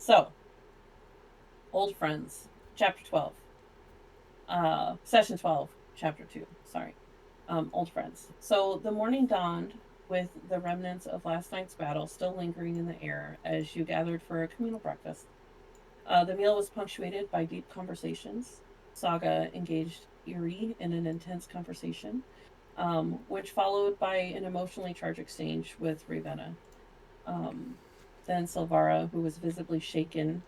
So, Old Friends, Chapter 12. Session 12, Chapter 2. Sorry. Old Friends. So, the morning dawned with the remnants of last night's battle still lingering in the air as you gathered for a communal breakfast. The meal was punctuated by deep conversations. Saga engaged Eerie in an intense conversation, which followed by an emotionally charged exchange with Ravenna. Um, then Silvara, who was visibly shaken,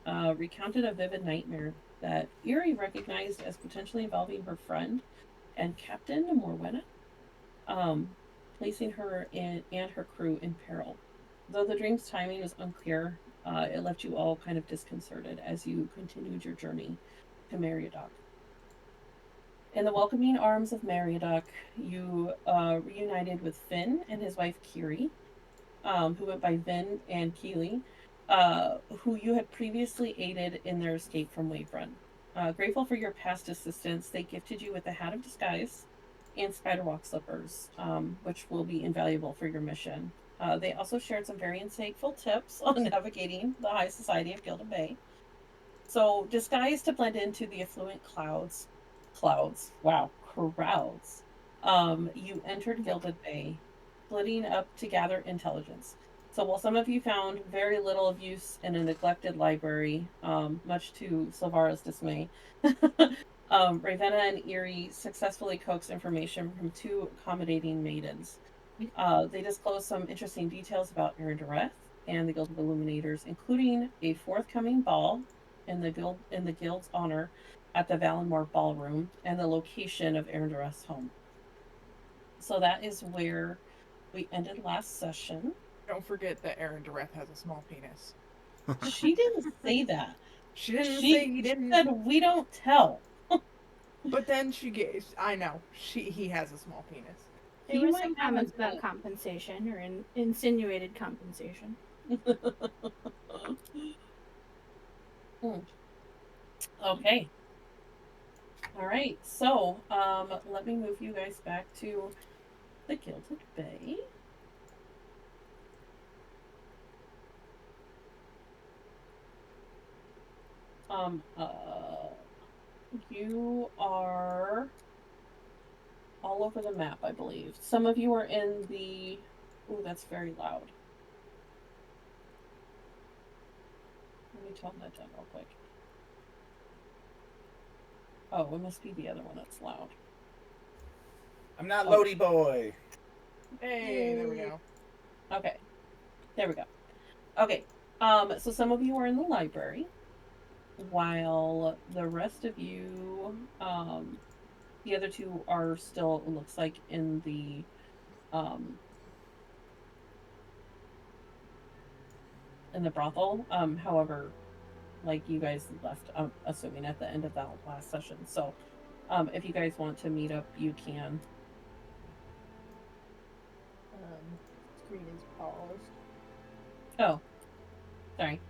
recounted a vivid nightmare that Eerie recognized as potentially involving her friend and Captain Morwenna, um, placing her and her crew in peril. Though the dream's timing was unclear, it left you all kind of disconcerted as you continued your journey to Meriadoc. In the welcoming arms of Meriadoc, you reunited with Finn and his wife Kiri, who went by Vin and Keeley, who you had previously aided in their escape from Wavefront. Grateful for your past assistance, they gifted you with the Hat of Disguise and Spiderwalk slippers, which will be invaluable for your mission. They also shared some very insightful tips on navigating the high society of Gilded Bay. So, disguised to blend into the affluent crowds. You entered Gilded Bay, splitting up to gather intelligence. So, while some of you found very little of use in a neglected library, much to Silvara's dismay, Ravenna and Eerie successfully coaxed information from two accommodating maidens. They disclosed some interesting details about Aaron Dureth and the Guild of Illuminators, including a forthcoming ball in the guild's honor at the Valenmore Ballroom and the location of Aaron Dureth's home. So that is where we ended last session. Don't forget that Aaron Dureth has a small penis. She didn't say that. She didn't She say he didn't. said we don't tell. But then she gave. I know. He has a small penis. There He was might some have comments a about compensation or insinuated compensation. Okay. All right. So, let me move you guys back to the Gilded Bay. Um, uh, you are all over the map, I believe. Some of you are in the. Ooh, that's very loud. Let me tone that down real quick. Oh, it must be the other one that's loud. I'm not Lodi boy. Hey, there we go. Okay, there we go. Okay, so some of you are in the library, while the rest of you, the other two are still, it looks like, in the brothel. However, like you guys left, assuming at the end of that last session. So, if you guys want to meet up, you can. Screen is paused. Oh, sorry.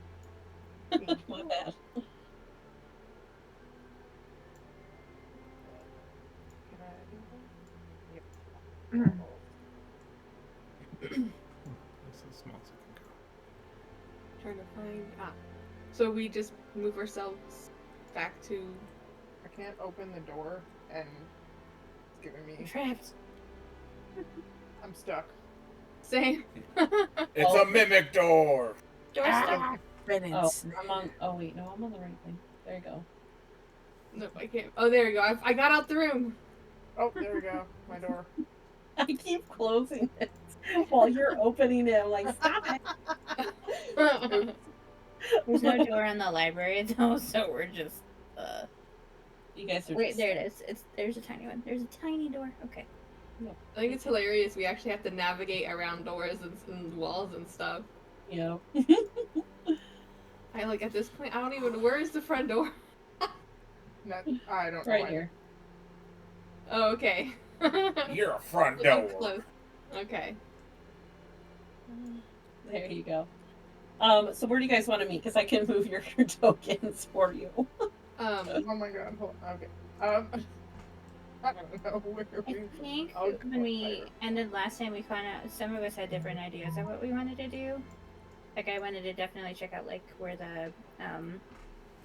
My bad. Can I do that? Yep. It's so small so it can go. Trying to find. So we just move ourselves back to. I can't open the door, and it's giving me. Trapped. I'm stuck. Same. It's a mimic door. Door stuck. Oh, I'm on. Oh wait, no, I'm on the right thing. There you go. No, I can't. Oh, there you go. I got out the room. Oh, there we go. My door. I keep closing it while you're opening it. I'm like, stop it. There's no door in the library though, so we're just. You guys are. Wait, just... there it is. There's a tiny one. There's a tiny door. Okay. I think it's hilarious. We actually have to navigate around doors and walls and stuff. Yeah. I like at this point. I don't even. Where is the front door? I don't know. Right here. Oh, okay. You're a front Up door. close. Okay. There you go. So where do you guys want to meet? Because I can move your tokens for you. Oh my god. Hold on. Okay. I don't know where I think when we ended last time, we found out some of us had different ideas of what we wanted to do. Like, I wanted to definitely check out, like, where the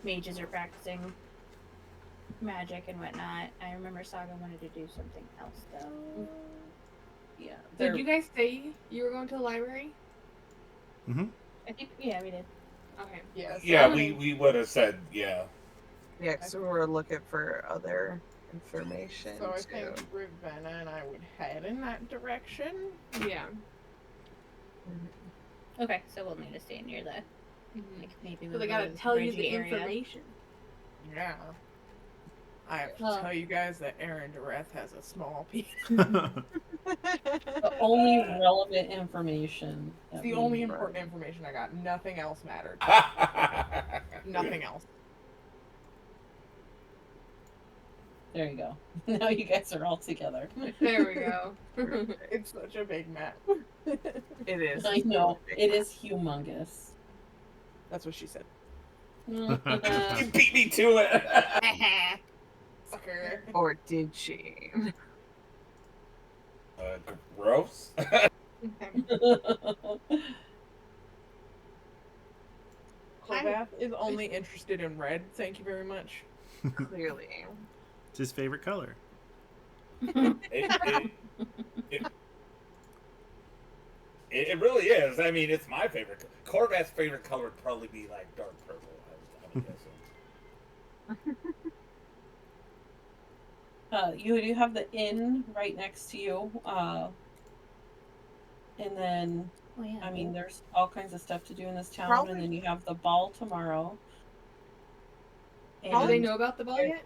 mages are practicing magic and whatnot. I remember Saga wanted to do something else, though. Yeah. Did you guys say you were going to the library? Mm-hmm. I think, yeah, we did. Okay. Yes. Yeah, we would have said yeah. Yeah, because we were looking for other information So I too. think Ravenna and I would head in that direction. Yeah. Okay, so we'll need to stay near the, Mhm. like, maybe So move they over gotta to the tell you the bridgey area. information. Yeah. I have to Well- tell you guys that Aaron Dureth has a small piece. The only relevant information. It's that the we only need. important information I got. Nothing else mattered. Nothing else. There you go. Now you guys are all together. There we go. It's such a big map. It is. I know. It is humongous. That's what she said. You beat me to it. Sucker. Or did she? Gross. Kolvath is only interested in red. Thank you very much. Clearly. It's his favorite color. It really is. I mean, it's my favorite. Corvath's favorite color would probably be like dark purple. I'm guessing. You do have the inn right next to you. And then, Oh, yeah. I mean, there's all kinds of stuff to do in this town. Probably- And then you have the ball tomorrow. Do they know about the ball yet?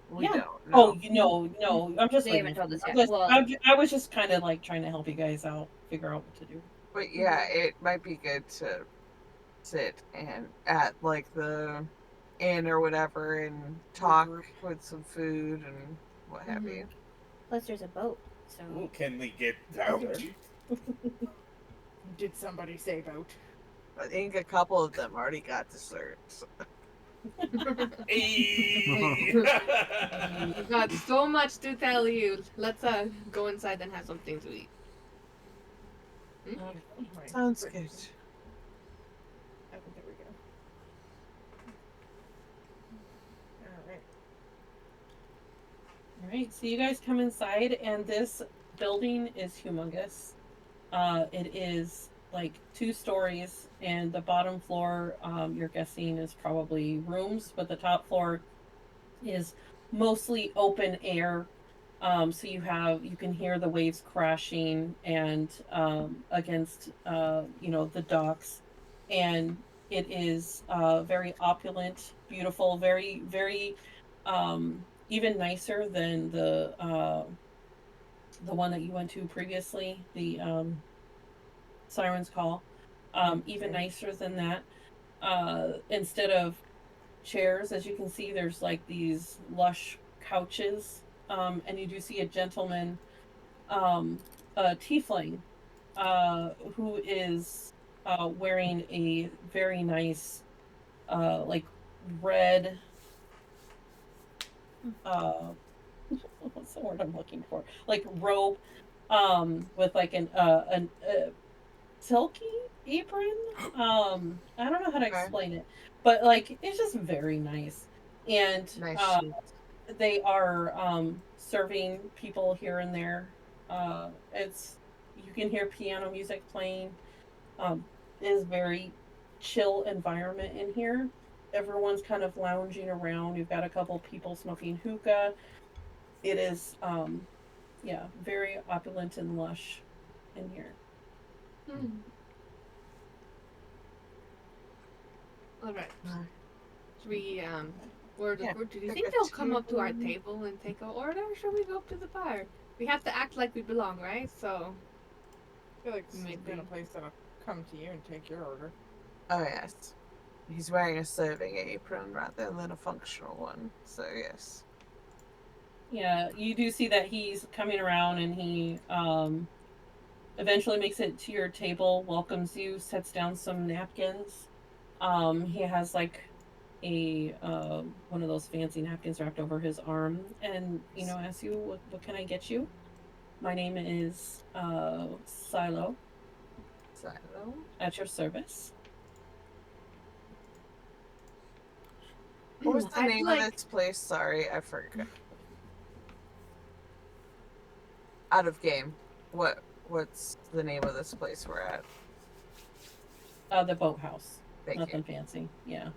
We Yeah. don't Oh, know. no. I'm just They like, haven't told us I yet. was, Well- I was just kind of like trying to help you guys out, figure out what to do. But yeah, it might be good to sit and at like the inn or whatever and talk with some food and what have you. Plus, there's a boat, so. Ooh, can we get down there? Did somebody say vote? I think a couple of them already got desserts. Hey. We've got so much to tell you. Let's go inside and have something to eat. Sounds good. I think there we go. Alright. All right, so you guys come inside, and this building is humongous. It is like 2 stories, and the bottom floor, you're guessing, is probably rooms, but the top floor is mostly open air. So you can hear the waves crashing and against the docks, and it is very opulent, beautiful, very very even nicer than the one that you went to previously, the Siren's Call. Even nicer than that. Instead of chairs, as you can see, there's like these lush couches, and you do see a gentleman, a tiefling, who is wearing a very nice, like red. What's the word I'm looking for? Like robe, with like a silky apron. I don't know how to explain it, but like it's just very nice. And Nice sheets. they are serving people here and there. You can hear piano music playing. It is very chill environment in here. Everyone's kind of lounging around. You've got a couple people smoking hookah. It is very opulent and lush in here. Alright. Should we order Yeah, food? Do you take think a they'll come up to our tea. table and take our order, or should we go up to the bar? We have to act like we belong, right? So I feel like this Maybe. has been a place that'll come to you and take your order. Oh yes. He's wearing a serving apron rather than a functional one. So yes. Yeah, you do see that he's coming around, and he eventually makes it to your table, welcomes you, sets down some napkins. He has like a one of those fancy napkins wrapped over his arm, and asks you, what can I get you? My name is Silo, Silo. at your service. What was the I'd name like- of this place? Sorry, I forgot. Out of game. What's the name of this place we're at? The boathouse. Thank Nothing you. fancy. Yeah.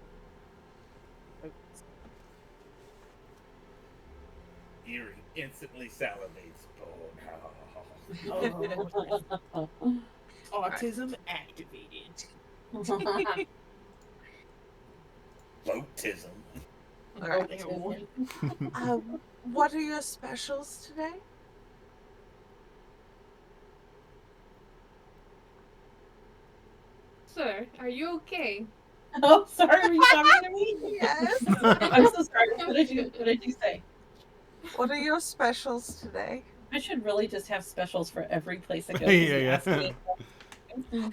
Eerie instantly salivates. Oh. Autism activated. Boatism. All right. Ew. What are your specials today? Sir, are you okay? Oh, sorry. Were you talking to me? Yes. I'm so sorry. What did you say? What are your specials today? I should really just have specials for every place I go. Yeah, 'cause you yeah. ask me.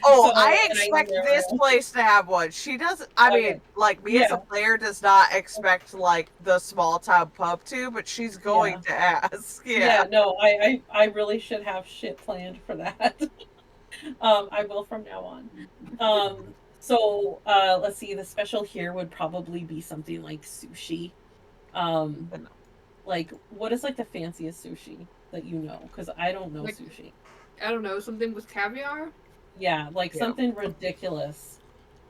Oh, So, I and expect know- this place to have one. She doesn't. I Okay. mean, like me as a Yeah. player does not expect like the small town pub to, but she's going to ask. Yeah, no, I really should have shit planned for that. I will from now on. So let's see, the special here would probably be something like sushi. Um, like what is like the fanciest sushi that you know? Because I don't know Like- sushi. I don't know, something with caviar? Yeah, like Yeah. something ridiculous.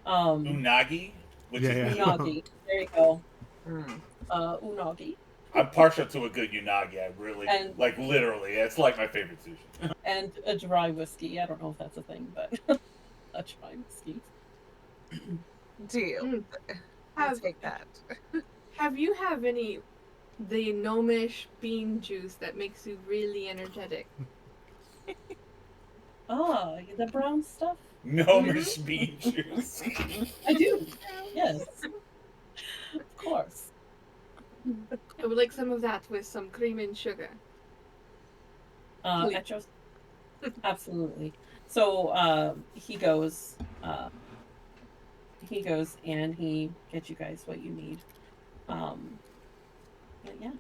Unagi, which Yeah, is yeah. Unagi. There you go. Mm. Unagi. I'm partial to a good unagi. I really And- like literally. It's like my favorite sushi. And a dry whiskey. I don't know if that's a thing, but a dry whiskey. Deal. Mm. I'll Have, take that. have you have any the gnomish bean juice that makes you really energetic? Ah, the brown stuff? Gnomish bean juice. I do. Yes. Of course. I would like some of that with some cream and sugar. Please. Etros. Absolutely. So he goes and he gets you guys what you need. But yeah.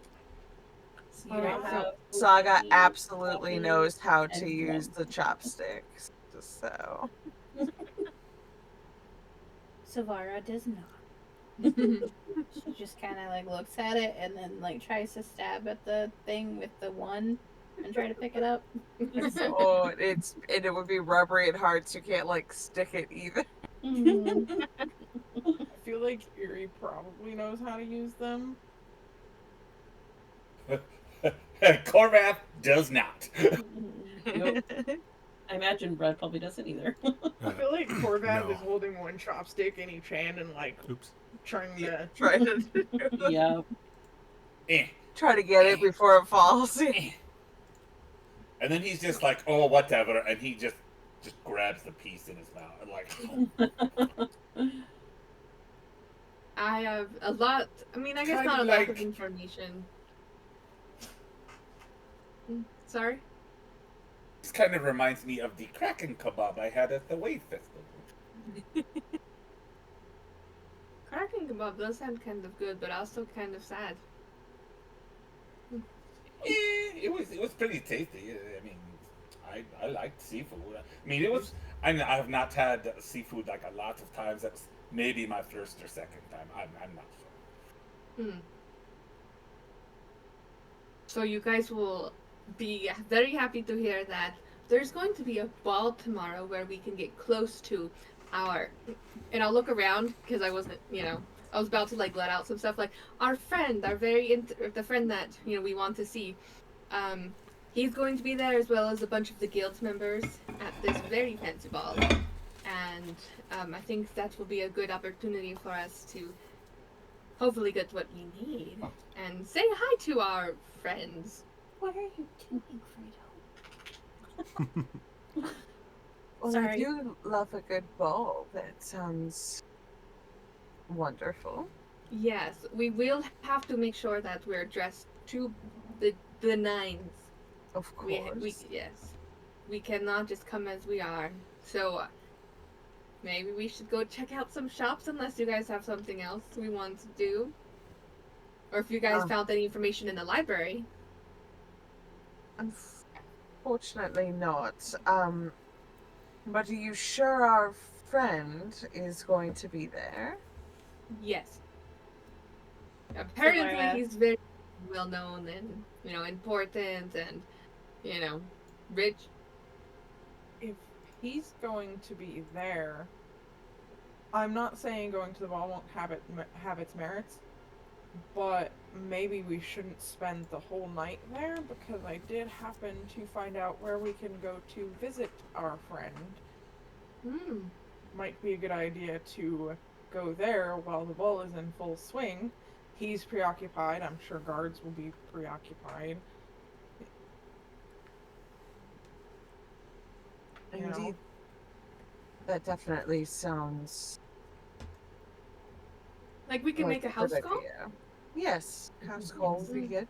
So you Alright, all so have Saga whiskey, absolutely coffee, knows how to and use rum. the chopsticks. So Savara does not. She just kind of like looks at it and then like tries to stab at the thing with the one and try to pick it up. oh, it would be rubbery and hard, so you can't like stick it either. Mm. I feel like Erie probably knows how to use them. Corvath does not. Nope. I imagine Brad probably doesn't either. I feel like Corvath No. is holding one chopstick in each hand and like Oops. trying to. Try to Yeah. Eh, try to get it before it falls. eh. And then he's just like, oh, whatever, and he just grabs the piece in his mouth and like. I have a lot. I mean, I guess Kinda not a lot of like- information. Sorry? This kind of reminds me of the Kraken kebab I had at the Wave Festival. Kraken kebab does sound kind of good, but also kind of sad. It was pretty tasty. I mean, I liked seafood. I mean, it was. I have not had seafood like a lot of times. That's maybe my first or second time. I'm not sure. Hmm. So you guys will be very happy to hear that there's going to be a ball tomorrow where we can get close to our. And I'll look around because I wasn't, I was about to like let out some stuff like our friend, the friend that we want to see. He's going to be there as well as a bunch of the guild members at this very fancy ball, and I think that will be a good opportunity for us to hopefully get what we need and say hi to our friends. What are you doing, Fredo? Well, I Sorry. do love a good ball. That sounds wonderful. Yes, we will have to make sure that we're dressed to the nines. Of course. Yes, we cannot just come as we are. So maybe we should go check out some shops unless you guys have something else we want to do, or if you guys found any information in the library. Unfortunately not. But are you sure our friend is going to be there? Yes. Apparently, Samara. he's very well known and important and rich. If he's going to be there, I'm not saying going to the ball won't have its merits, but maybe we shouldn't spend the whole night there because I did happen to find out where we can go to visit our friend. Hmm. Might be a good idea to go there while the ball is in full swing. He's preoccupied. I'm sure guards will be preoccupied. You know, Indeed. That definitely sounds Like we can like make a a house good call. idea. Yes, house call would be good.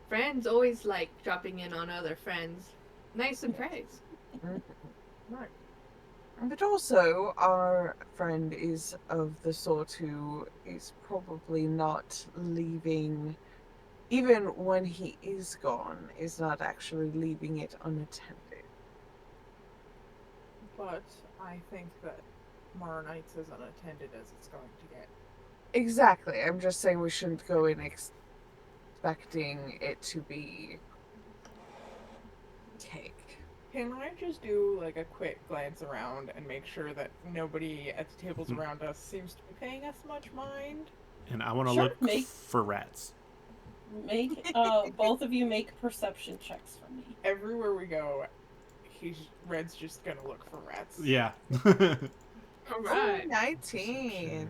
Friends always like dropping in on other friends. Nice surprise. Mhm. right. But also, our friend is of the sort who is probably not leaving, even when he is gone, is not actually leaving it unattended. But I think that tomorrow night's as unattended as it's going to get. Exactly. I'm just saying we shouldn't go in expecting it to be cake. Can I just do like a quick glance around and make sure that nobody at the tables around us seems to be paying us much mind? And I want to Sure, look for rats. Make both of you make perception checks for me. Everywhere we go, Red's just gonna look for rats. Yeah. All right. 19.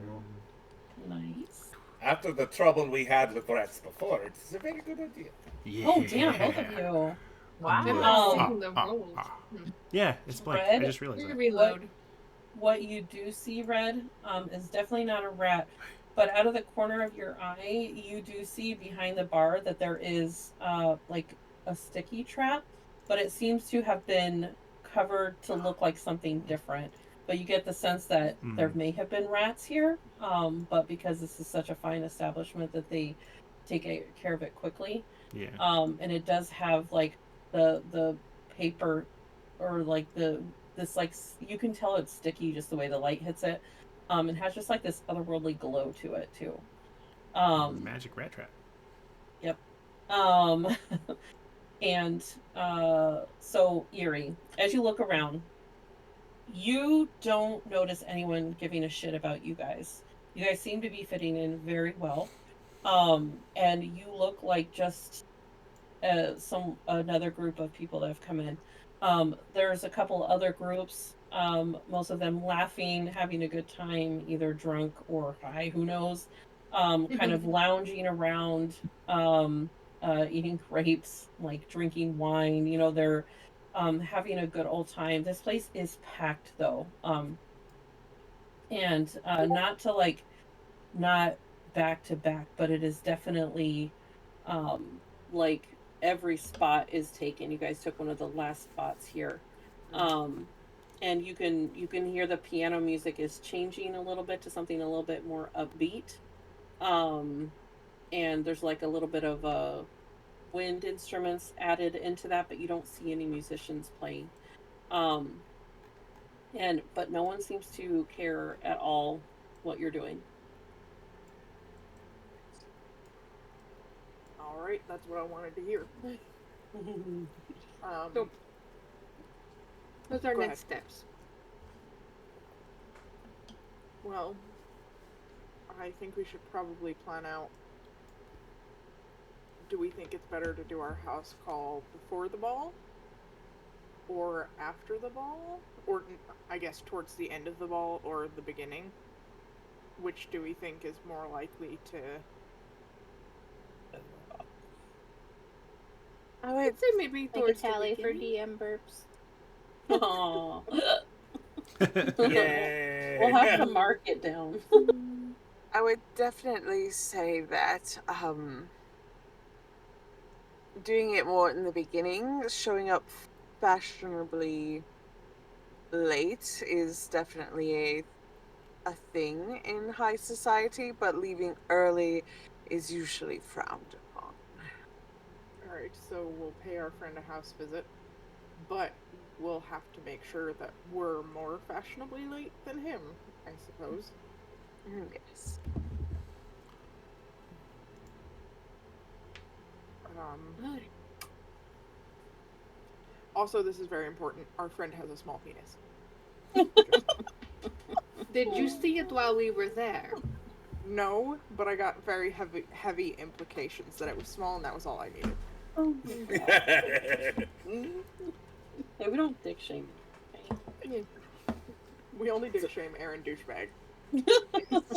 Nice. After the trouble we had with rats before, it's a very good idea. Yeah. Oh damn, both of you. Wow. I'm Um, not seeing the rolls. Yeah, it's blank. Red? I just realized Let that. me reload. What you do see, Red, is definitely not a rat, but out of the corner of your eye, you do see behind the bar that there is like a sticky trap, but it seems to have been covered to look like something different. But you get the sense that there may have been rats here, but because this is such a fine establishment that they take care of it quickly. Yeah. And it does have like the paper or like the this like you can tell it's sticky just the way the light hits it. It has just like this otherworldly glow to it too. Um, Magic rat trap. yep. And so Eerie, as you look around, you don't notice anyone giving a shit about you guys. You guys seem to be fitting in very well. And you look like just some another group of people that have come in. There's a couple other groups, most of them laughing, having a good time, either drunk or high, who knows, kind of lounging around, eating grapes, like drinking wine. You know, they're having a good old time. This place is packed though. And not to like, not back to back, but it is definitely like every spot is taken. You guys took one of the last spots here. Um and you can hear the piano music is changing a little bit to something a little bit more upbeat. Um and there's like a little bit of wind instruments added into that, but you don't see any musicians playing. Um and but no one seems to care at all what you're doing. All right, that's what I wanted to hear. So, what's our Go next ahead. steps? Well, I think we should probably plan out. Do we think it's better to do our house call before the ball? Or after the ball? Or, I guess, towards the end of the ball or the beginning? Which do we think is more likely to. I I'd would say maybe Make a towards the tally for beginning. DM burps. Aww. Yay! We'll have to mark it down. I would definitely say that doing it more in the beginning, showing up fashionably late is definitely a thing in high society, but leaving early is usually frowned upon. Alright, so we'll pay our friend a house visit, but we'll have to make sure that we're more fashionably late than him, I suppose. Yes. Alright. Also, this is very important. Our friend has a small penis. Did you see it while we were there? No, but I got very heavy implications that it was small, and that was all I needed. Oh my god. Hey, we don't dick shame. Okay? We only did shame Aaron douchebag.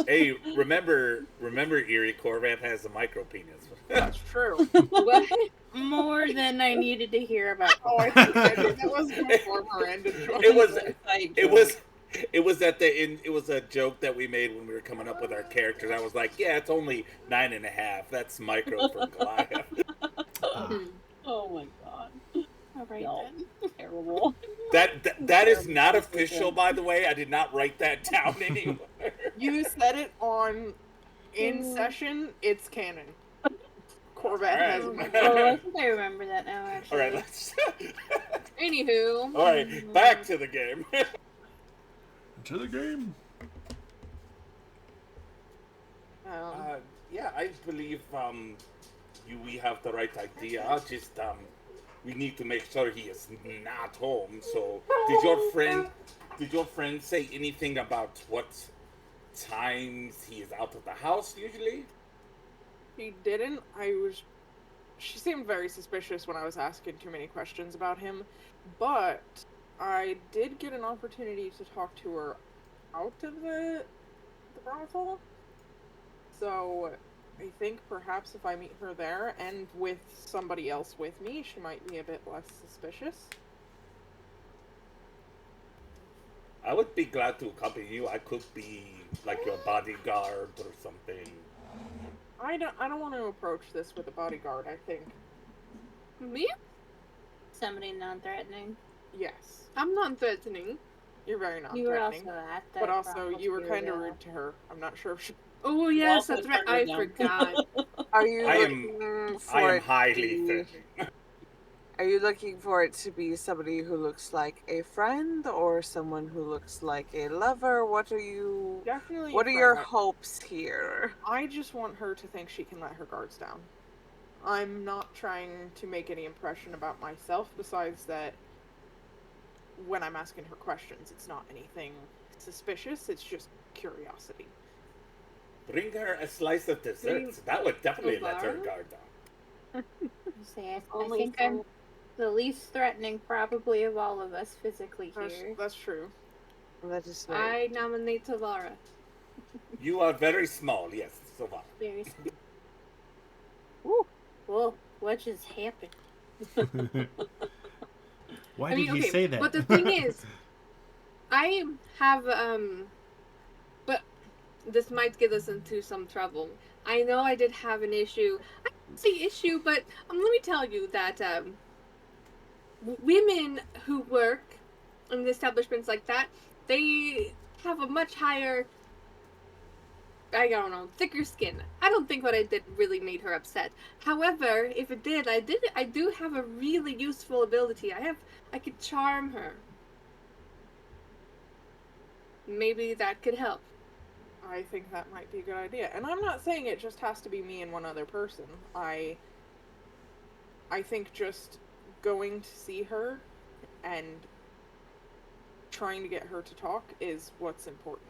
Hey, remember, Erie Corvette has a micro penis. That's true. What? More than I needed to hear about. Oh, I think I did. That was before Miranda joined. It was at the end. It was a joke that we made when we were coming up with our characters. I was like, "Yeah, it's only 9.5. That's micro for Goliath." Oh my god. All right Y'all, then. terrible. That is not official, by the way. I did not write that down anywhere. You said it in session. It's canon. Corvette has. All right. Oh, I think I remember that now. Actually. All right, let's. Anywho. All right, back to the game. To the game. Yeah, I believe we have the right idea. Just we need to make sure he is not home. So, did your friend say anything about what times he is out of the house usually? He didn't. She seemed very suspicious when I was asking too many questions about him, but I did get an opportunity to talk to her out of the brothel. So I think perhaps if I meet her there and with somebody else with me, she might be a bit less suspicious. I would be glad to accompany you. I could be like your bodyguard or something. I don't want to approach this with a bodyguard, I think. Me? Somebody non-threatening. Yes. I'm not threatening. You're very You were non-threatening. also at that. But also, brothel you were too, kind of yeah. rude to her. I'm not sure if she... Oh yes, Also that's right. turned I her down. forgot. Are you I looking am for it highly to be, threatening. Are you looking for it to be somebody who looks like a friend or someone who looks like a lover? What are Definitely your friend. hopes here? I just want her to think she can let her guards down. I'm not trying to make any impression about myself, besides that when I'm asking her questions, it's not anything suspicious, it's just curiosity. Bring her a slice of dessert. That would definitely let her Bar? guard down. I Only think I'm the least threatening, probably, of all of us physically here. That's true. That is very... I nominate Tavara. You are very small, yes, so far. Very small. Ooh, whoa! What just happened? Why did he say that? But the thing is, I have but this might get us into some trouble. I know I did have an issue. I don't say issue, but let me tell you that women who work in establishments like that, they have a much higher, I don't know, thicker skin. I don't think what I did really made her upset. However, if it did, I do have a really useful ability. I could charm her. Maybe that could help. I think that might be a good idea. And I'm not saying it just has to be me and one other person. I think just going to see her and trying to get her to talk is what's important.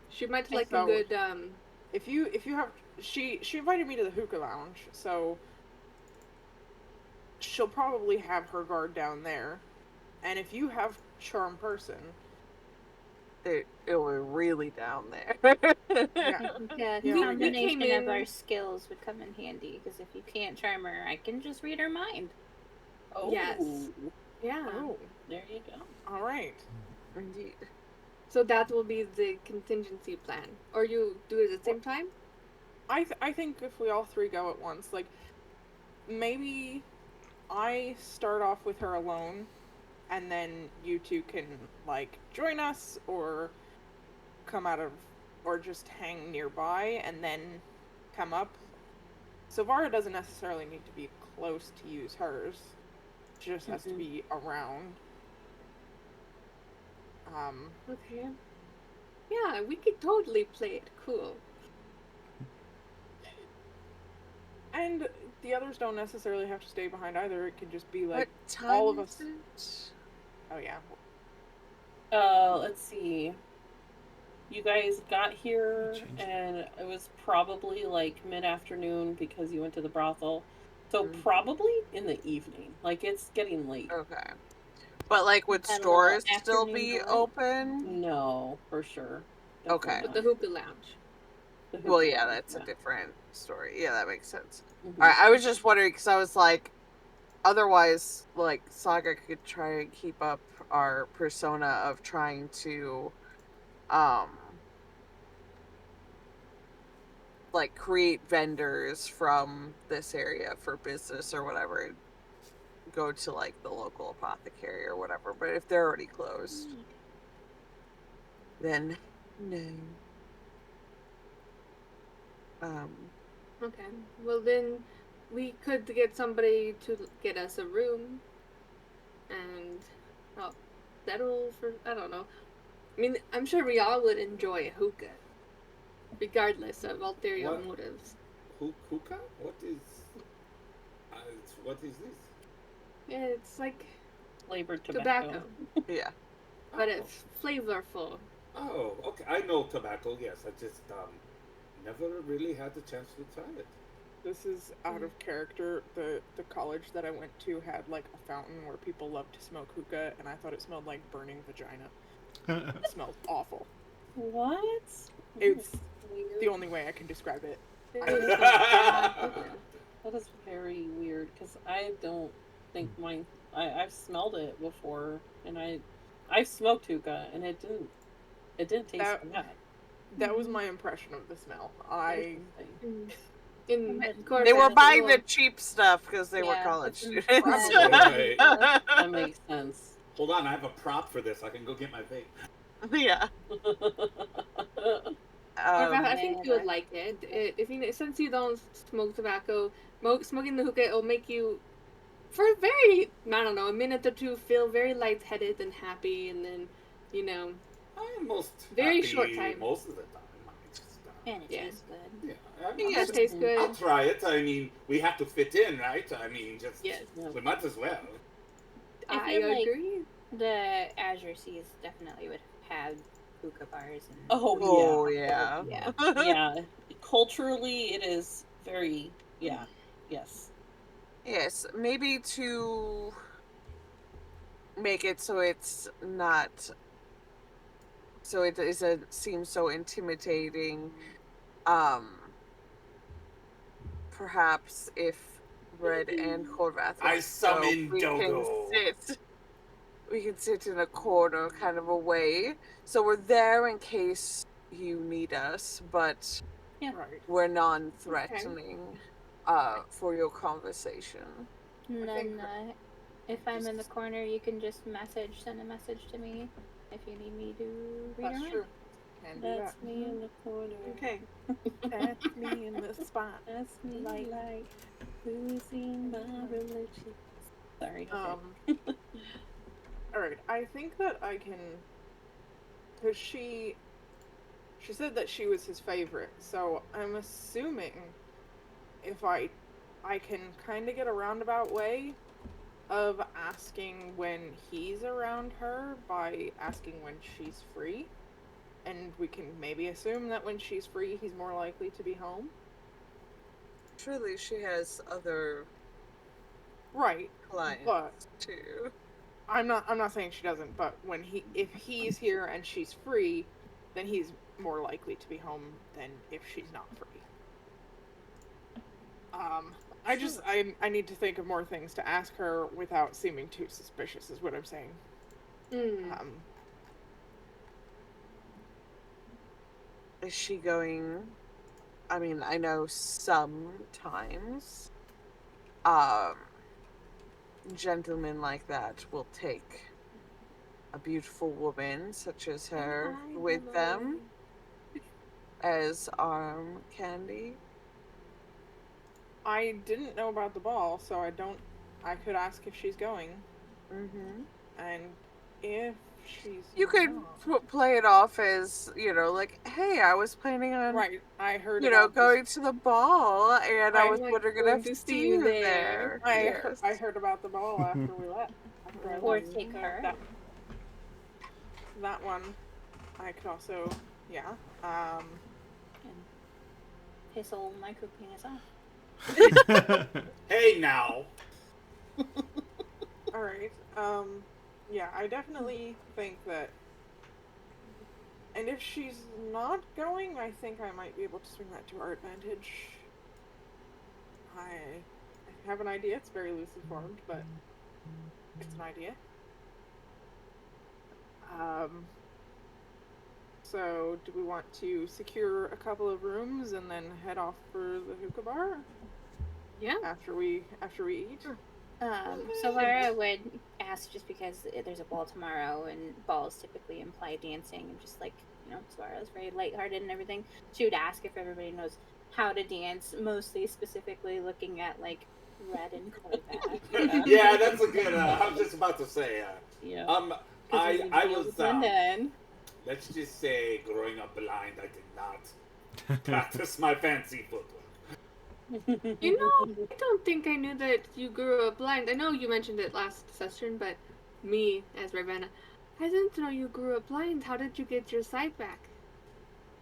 She might And like so- a good If you have she invited me to the hookah lounge, so she'll probably have her guard down there. And if you have charm person, It was really down there. yeah. Yeah, Yeah. the combination came of in- our skills would come in handy, because if you can't charm her, I can just read her mind. Oh, Yes. Yeah. Oh, there you go. all right. Indeed. So that will be the contingency plan. Or you do it at the same time? I think if we all three go at once, like maybe I start off with her alone, and then you two can like join us or come out of or just hang nearby and then come up. Savara doesn't necessarily need to be close to use hers. She just has to be around. Okay. Yeah, we could totally play it cool. And the others don't necessarily have to stay behind either. It could just be like What time all of is us. it? Oh yeah. Let's see. You guys got here, Change it. and it was probably like mid-afternoon because you went to the brothel. So Mhm. probably in the evening. Like it's getting late. Okay. But like, would Had a little stores still afternoon be delight. open? No, for sure. Definitely Okay. But not. the hookah lounge. The Well, hookah yeah, lounge, that's a different story. Yeah, that makes sense. Mhm. All right, I was just wondering because I was like, otherwise, like Saga could try and keep up our persona of trying to, um, like create vendors from this area for business or whatever, and go to like the local apothecary or whatever. But if they're already closed, then no. Um, Okay. Well, then we could get somebody to get us a room and settle for. I don't know. I mean, I'm sure we all would enjoy a hookah, regardless of ulterior What? motives. Hookah? What is this? Yeah, it's like flavored tobacco, yeah. but Oh. it's flavorful. Oh, okay. I know tobacco. Yes, I just never really had the chance to try it. This is out of character. The college that I went to had like a fountain where people loved to smoke hookah, and I thought it smelled like burning vagina. It smelled awful. What? It's Weird. the only way I can describe it. That is some bad hookah. That is very weird because I don't think mine. I've smelled it before, and I've smoked hookah, and it didn't taste bad. That was my impression of the smell. Interesting. In But course, They were as buying the anyone- cheap stuff because they were Yeah, college it's in students. Right. That makes sense. Hold on, I have a prop for this. I can go get my vape. yeah. I think you would Never. like it. If you since you don't smoke tobacco, smoking the hookah will make you, for a very I don't know, a minute or two, feel very lightheaded and happy, and then, you know, I'm most very happy short time. most of the time. I just, And it Yeah. tastes good. yeah, It tastes I'll good. try it. I mean, we have to fit in, right? I mean, just Yes, we might as well. I I feel like agree. the Azure Seas definitely would have hookah bars and Oh, yeah. yeah. Yeah. Culturally, it is very, yes. Yes, maybe to make it so it's not, so it doesn't seem so intimidating. Um, Perhaps if Red and Horvath I want to go, summon Dogo. we can sit in a corner kind of away. So we're there in case you need us, but Right. we're non-threatening for your conversation. And I think then if I'm in the corner, you can just send a message to me if you need me to read That's around. true. Can do That's that. me in the corner. Okay. That's me in the spot. That's me like losing my religion. Sorry. Okay. All right. I think that I can, because she said that she was his favorite. So I'm assuming if I can kind of get a roundabout way of asking when he's around her by asking when she's free. And we can maybe assume that when she's free, he's more likely to be home. Truly, she has other Right. clients But too. I'm not saying she doesn't, but if he's here and she's free, then he's more likely to be home than if she's not free. I need to think of more things to ask her without seeming too suspicious is what I'm saying. Is she going? I mean, I know sometimes gentlemen like that will take a beautiful woman such as her with them as arm candy. I didn't know about the ball, so I could ask if she's going. Mm-hmm. And if she's You could not. play it off as, like, hey, I was planning on, Right. I heard about going this. to the ball, and I was Right. wondering Going if to to see see you you there. there. I Yes. heard about the ball after we left. After I Or left. take her. That one, I could also, yeah. And piss old micro penis off. Hey now. All right. Yeah, I definitely think that. And if she's not going, I think I might be able to swing that to our advantage. I have an idea. It's very loosely formed, but it's an idea. So do we want to secure a couple of rooms and then head off for the hookah bar? Yeah. After we eat? So Lara would ask, just because there's a ball tomorrow and balls typically imply dancing, and just like, Lara is very lighthearted and everything, she would ask if everybody knows how to dance, mostly specifically looking at like Red and Corvette. Yeah, that's a good. I was just about to say. Yeah. I was. Then Let's just say, growing up blind, I did not practice my fancy footwork. I don't think I knew that you grew up blind. I know you mentioned it last session, but me, as Ravenna, I didn't know you grew up blind. How did you get your sight back?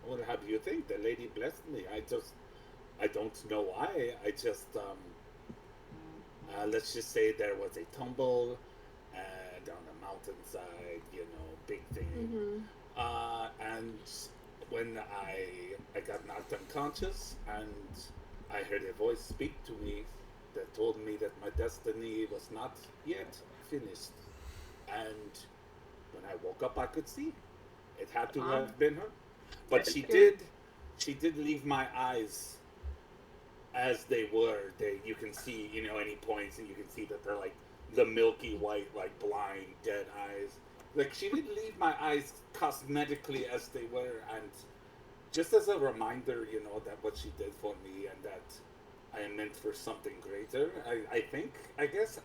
Well, how do you think? The lady blessed me. I don't know why. Let's just say there was a tumble down a mountainside, big thing. And when I got knocked unconscious, and I heard a voice speak to me that told me that my destiny was not yet finished. And when I woke up, I could see. It had to have been her. But she did leave my eyes as they were. You can see, any points, and you can see that they're like the milky white, like blind, dead eyes. Like, she did leave my eyes cosmetically as they were, and just as a reminder, that what she did for me, and that I am meant for something greater. I guess,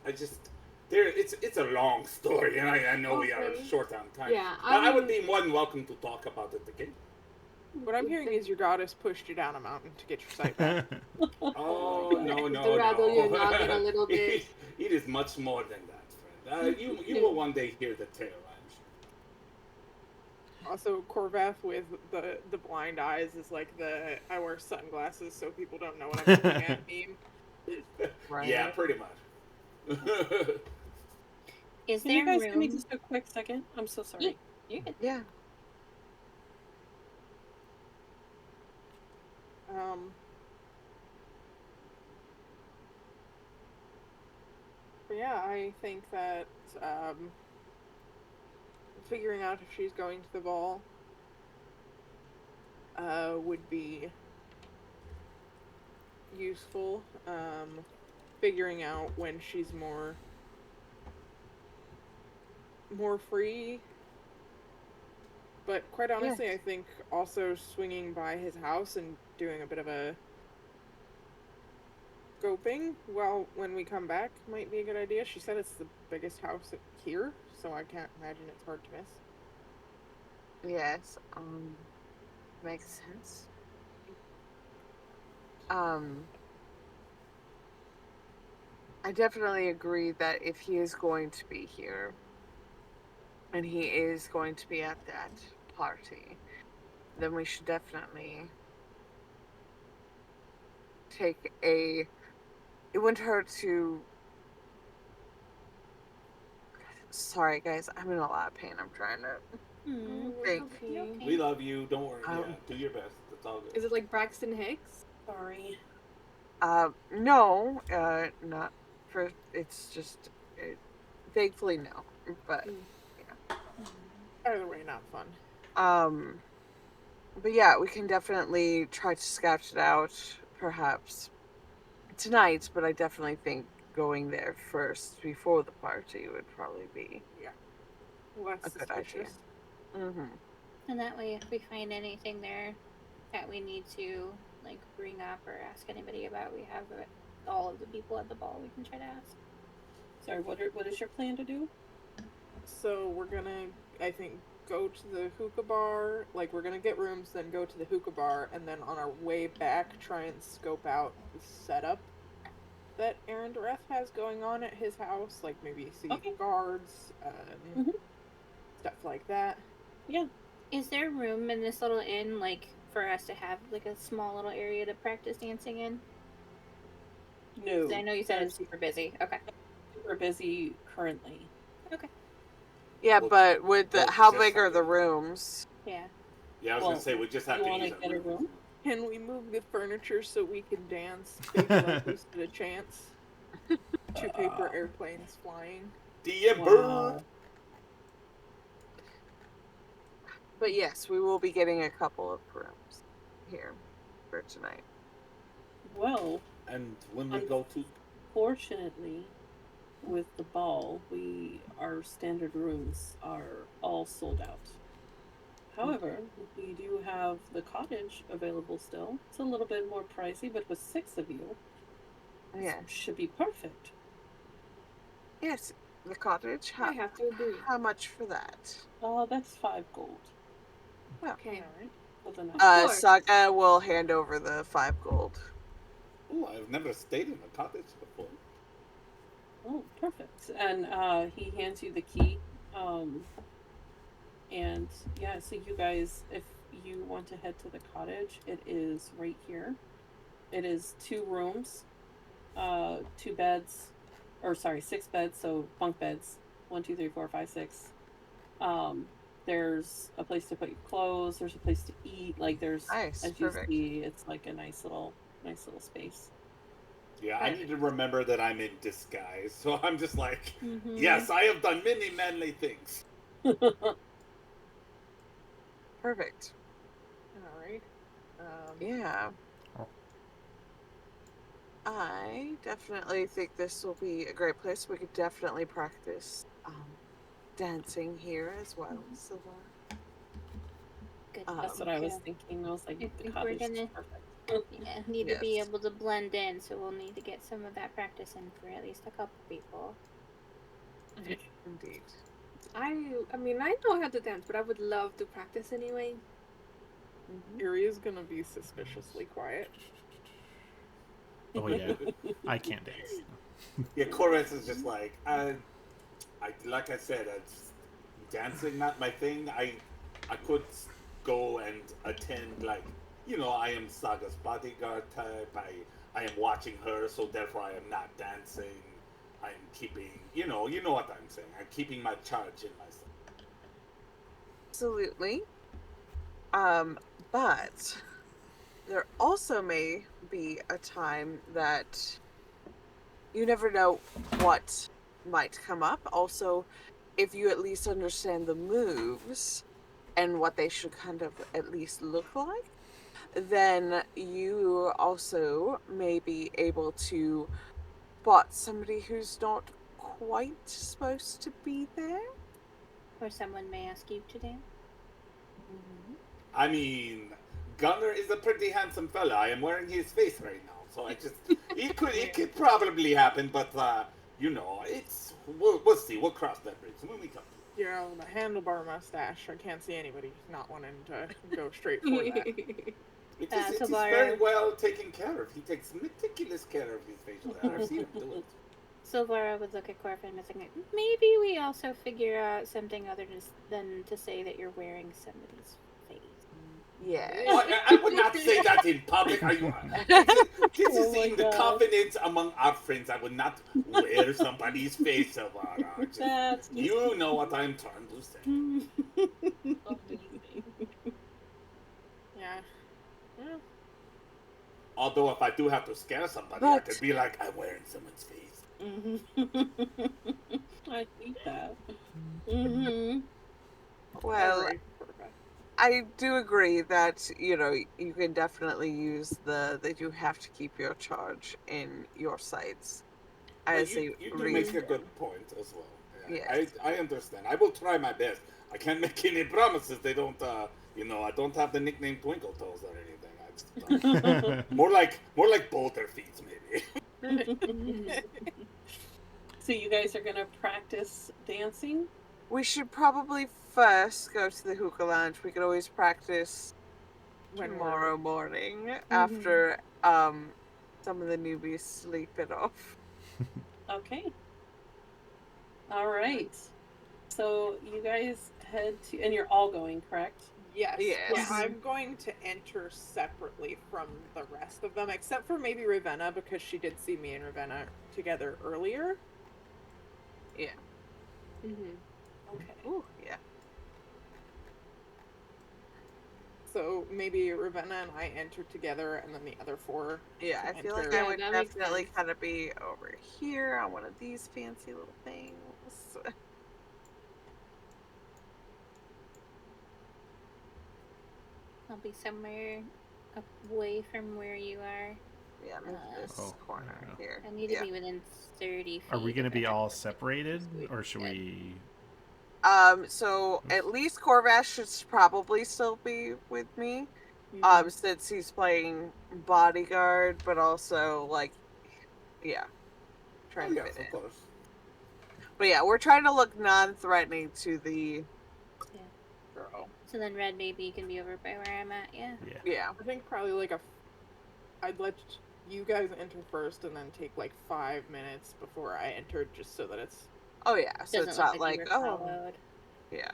it's a long story, and I know we are short on time. Yeah, but I would be more than welcome to talk about it again. What I'm hearing is your goddess pushed you down a mountain to get your sight back. Oh, no. To rattle your noggin a little bit. It is much more than that, friend. You will one day hear the tale, I'm sure. Also, Corvette with the blind eyes is like I wear sunglasses so people don't know what I'm looking at meme. Right. Yeah, pretty much. Is Can there you guys room? give me just a quick second? I'm so sorry. You're good. Yeah. But yeah, I think that figuring out if she's going to the ball would be useful. Figuring out when she's more free. But quite honestly, I think also swinging by his house and doing a bit of a scoping when we come back might be a good idea. She said it's the biggest house here, so I can't imagine it's hard to miss. Yes, makes sense. I definitely agree that if he is going to be here, and he is going to be at that party, then we should definitely take it wouldn't hurt to. Sorry, guys, I'm in a lot of pain. I'm trying to think. Okay. We love you. Don't worry. Do your best. That's all good. Is it like Braxton Hicks? Sorry. No, not for. It's just, thankfully no. But yeah. Either way, not fun. But yeah, we can definitely try to sketch it out, perhaps tonight. But I definitely think going there first before the party would probably be less a good suspicious. idea. Mm-hmm. And that way, if we find anything there that we need to like bring up or ask anybody about, we have all of the people at the ball we can try to ask. Sorry, what is your plan to do? So we're gonna I think go to the hookah bar. Like, we're gonna get rooms, then go to the hookah bar, and then on our way back, try and scope out the setup that Aaron Dureth has going on at his house. Like, maybe see Okay. guards, stuff like that. Yeah. Is there room in this little inn, like, for us to have, like, a small little area to practice dancing in? No. 'Cause I know you said it's super busy. Okay. Super busy currently. Okay. Yeah, Well, but with the well, how just big are have the to- rooms? Yeah. Yeah, I was Well, gonna say we just have you to wanna use get a room? Can we move the furniture so we can dance Baby Like We Stood a Chance? Two paper airplanes flying. The bird. Wow. But yes, we will be getting a couple of rooms here for tonight. Well, And when we go to fortunately, with the ball, our standard rooms are all sold out. However, we do have the cottage available still. It's a little bit more pricey, but with 6 of you, Yes. should be perfect. Yes, the cottage. I have to agree. How much for that? That's 5 gold Okay. Alright. for the night. course. Saga will hand over the 5 gold. Oh, I've never stayed in a cottage before. Oh, perfect. And he hands you the key. And yeah, so you guys, if you want to head to the cottage, it is right here. It is 2 rooms, 2 beds, or sorry, 6 beds, so bunk beds. 1, 2, 3, 4, 5, 6. There's a place to put your clothes. There's a place to eat. Like there's, Nice, as perfect. you see, it's like a nice little space. Yeah, I need to remember that I'm in disguise. So I'm just like, Mm-hmm. yes, I have done many manly things. Perfect. Alright. Yeah. Oh. I definitely think this will be a great place. We could definitely practice dancing here as well. So, Good. That's what I was thinking. I was like, I the think we're cottage is gonna- perfect. Yeah, need to be Yes. able to blend in, so we'll need to get some of that practice in for at least a couple people. indeed. I mean, I know how to dance, but I would love to practice anyway. Yuri is gonna be suspiciously quiet. Oh yeah, I can't dance. Yeah, Chorus is just like, like I said, dancing not my thing. I could go and attend, like, I am Saga's bodyguard type. I am watching her, so therefore I am not dancing. I'm keeping, you know what I'm saying. I'm keeping my charge in myself. Absolutely. But there also may be a time that you never know what might come up. Also, if you at least understand the moves and what they should kind of at least look like, then you also may be able to spot somebody who's not quite supposed to be there. Or someone may ask you to dance. I mean, Gunnar is a pretty handsome fella. I am wearing his face right now, so it could probably happen, but we'll see. We'll cross that bridge when we come to it. Yeah, the handlebar mustache. I can't see anybody not wanting to go straight for that. Because it is Tobias. very well taken care of. He takes meticulous care of his facial hair. I've seen him do it. Silvara would look at Corfin and think, maybe we also figure out something other than to say that you're wearing somebody's face. Yeah. Oh, I would not say that in public. Are you? This is in the confidence among our friends. I would not wear somebody's face, Silvara. You know what I'm trying to say. Yeah. Although if I do have to scare somebody, I could be like, I'm wearing someone's face. I think that. Well, I do agree that, you can definitely use they do have to keep your charge in your sights. As You do make a good point as well. Yeah, Yes. I understand. I will try my best. I can't make any promises. They don't, I don't have the nickname Twinkle Toes or anything. I just, more like Boulder Feet, maybe. So you guys are gonna practice dancing? We should probably first go to the hookah lounge. We could always practice When tomorrow morning after some of the newbies sleep it off. Okay. All right. So you guys head to, and you're all going, correct? Yes. Yes. But I'm going to enter separately from the rest of them, except for maybe Ravenna, because she did see me and Ravenna together earlier. Yeah. Okay. Ooh, yeah. So maybe Ravenna and I enter together, and then the other four. Yeah, I feel like enter. I would that makes definitely sense. kind of be over here on one of these fancy little things. I'll be somewhere away from where you are. Yeah, maybe this Oh, corner there we go. here. I need to be within 30 feet. Are we going to if I be have all to- separated, Sweet. or should Good. we? So at least Corvash should probably still be with me. Since he's playing bodyguard, but also like, yeah, trying to Yes, fit of in. course. But yeah, we're trying to look non-threatening to the Yeah. girl. So then Red, maybe you can be over by where I'm at. Yeah. Yeah. Yeah, I think probably like I'd let you guys enter first, and then take like 5 minutes before I enter, just so that it's. Oh yeah, so Doesn't it's look not like you like, were oh followed. yeah.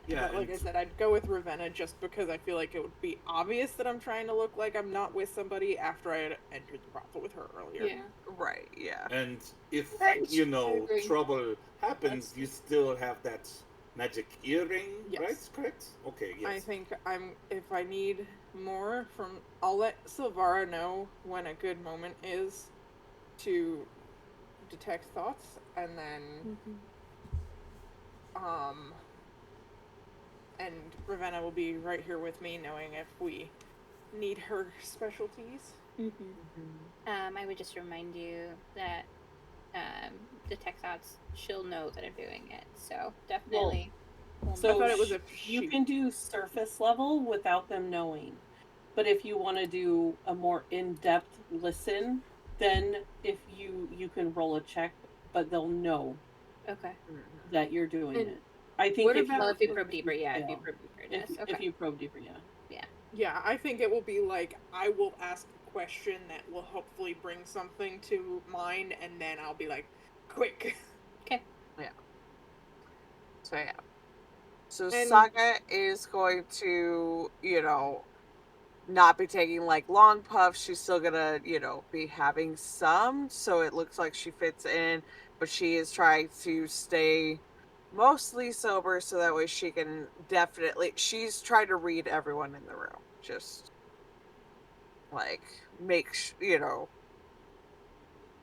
Yeah, But like I and- said, I'd go with Ravenna just because I feel like it would be obvious that I'm trying to look like I'm not with somebody after I had entered the brothel with her earlier. Yeah. Right, yeah. And if, Right. I trouble happens, That's- you still have that magic earring, Yes. right? Correct? Okay, yes. I think if I need more I'll let Silvara know when a good moment is to detect thoughts, and then and Ravenna will be right here with me, knowing if we need her specialties. I would just remind you that detect thoughts, she'll know that I'm doing it. So definitely. So I thought it was you can do surface level without them knowing. But if you want to do a more in-depth listen, then if you can roll a check, but they'll know Okay. that you're doing And it. I think what if about- Well, if you if probe deeper, yeah. If you fail. probe deeper, it does. If Okay. you probe deeper, yeah. Yeah, I think it will be like I will ask a question that will hopefully bring something to mind, and then I'll be like, quick. Okay. Yeah. So yeah. So And- Saga is going to, not be taking like long puffs. She's still gonna, be having some, so it looks like she fits in, but she is trying to stay mostly sober so that way she can she's trying to read everyone in the room. Just like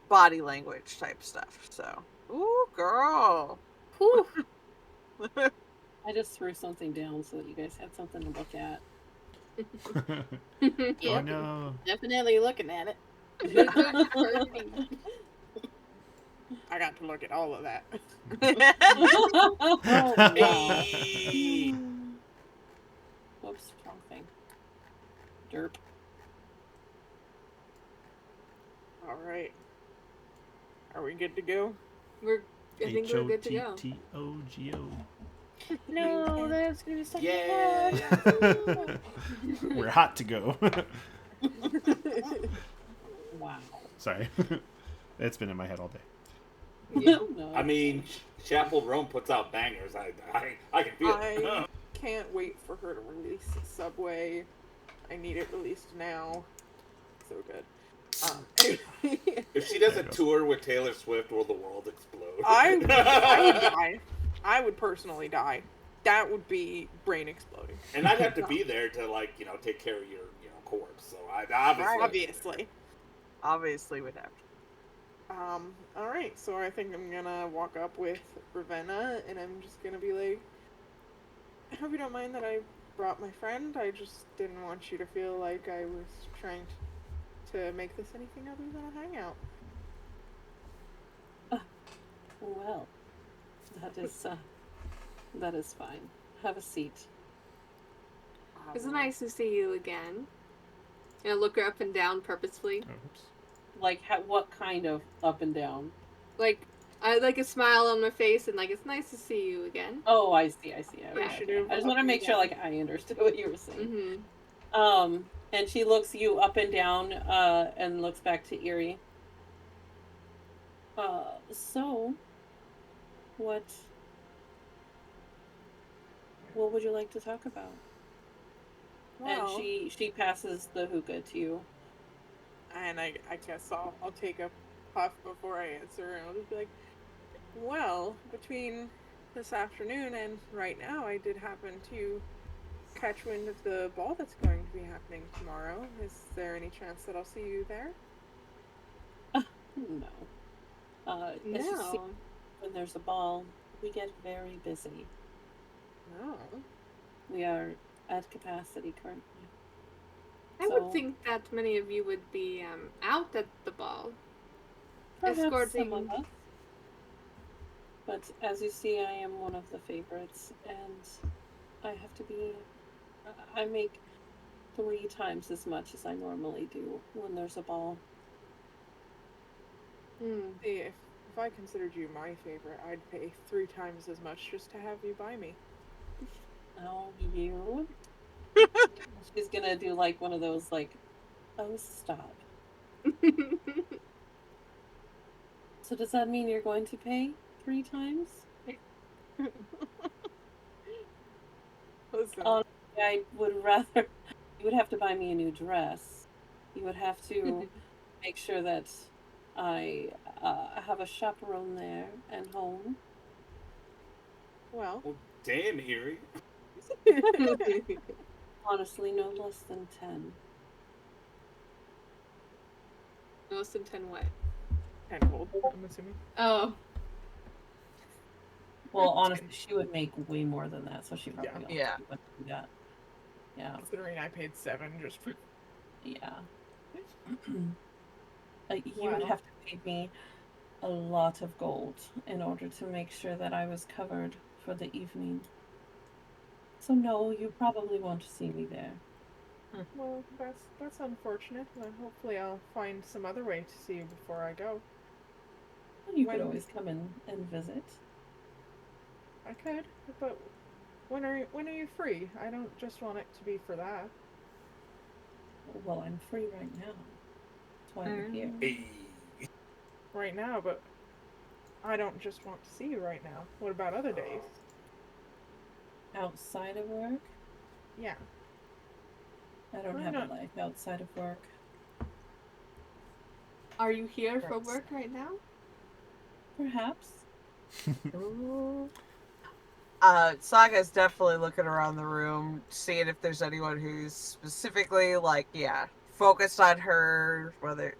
body language type stuff. So, ooh, girl. Whew. I just threw something down so that you guys had something to look at. Oh Yep. no. Definitely looking at it. I got to look at all of that. Oh, wow. Hey! Whoops, wrong thing. Derp. All right. Are we good to go? I think we're good to go. HOTTOGO. No, that's gonna be such Yeah. a We're hot to go. Wow. Sorry. It's been in my head all day. Yeah. No, I mean, Chapel Rome puts out bangers. I can feel it. I can't wait for her to release Subway. I need it released now. So good. If she does There a it goes. tour with Taylor Swift, will the world explode? I would die. I would personally die. That would be brain exploding. And I'd have to be there to take care of your corpse. So Obviously. Obviously would have to. All right. So I think I'm gonna walk up with Ravenna, and I'm just gonna be like, I hope you don't mind that I brought my friend. I just didn't want you to feel like I was trying to make this anything other than a hangout. Well, that is fine. Have a seat. It's nice to see you again. And I look her up and down purposefully. Oh, oops. Like, what kind of up and down? Like, I like a smile on my face and like it's nice to see you again. Oh, I see. Okay, Appreciative I just of want to you. make sure like I understood what you were saying. Mm-hmm. And she looks you up and down, and looks back to Erie. So what would you like to talk about? And Well, she passes the hookah to you. and I guess I'll take a puff before I answer, and I'll just be like, well, between this afternoon and right now, I did happen to catch wind of the ball that's going to be happening tomorrow. Is there any chance that I'll see you there? No. As you see, No. when there's a ball, we get very busy. No. We are at capacity currently. I would think that many of you would be out at the ball. Perhaps some of Escorting. us. But as you see, I am one of the favorites, and I have to be. I make 3 times as much as I normally do when there's a ball. See, if I considered you my favorite, I'd pay 3 times as much just to have you by me. Oh, you. She's gonna do like one of those, like, oh, stop. So does that mean you're going to pay 3 times? Listen, Honestly, I would rather. You would have to buy me a new dress. You would have to make sure that I have a chaperone there and home. well, Well, damn, Erie. Honestly, no less than 10. Less than 10 what? tenfold, I'm assuming. Oh. Well, honestly, she would make way more than that, so she probably Yeah. wouldn't do that. Yeah, Considering I paid 7 just for. yeah. You would Wow. have to pay me a lot of gold in order to make sure that I was covered for the evening. So no, you probably won't see me there. Well, that's unfortunate. Well, hopefully I'll find some other way to see you before I go. You could When always come in and visit. I could, but when are you free? I don't just want it to be for that. Well, I'm free right now. That's why I'm here. Hey. Right now, but I don't just want to see you right now. What about other days? Outside of work? Yeah. I don't Why have a not? life outside of work. Are you here for work right now? Perhaps. Saga's definitely looking around the room, seeing if there's anyone who's specifically like, yeah, focused on her. Whether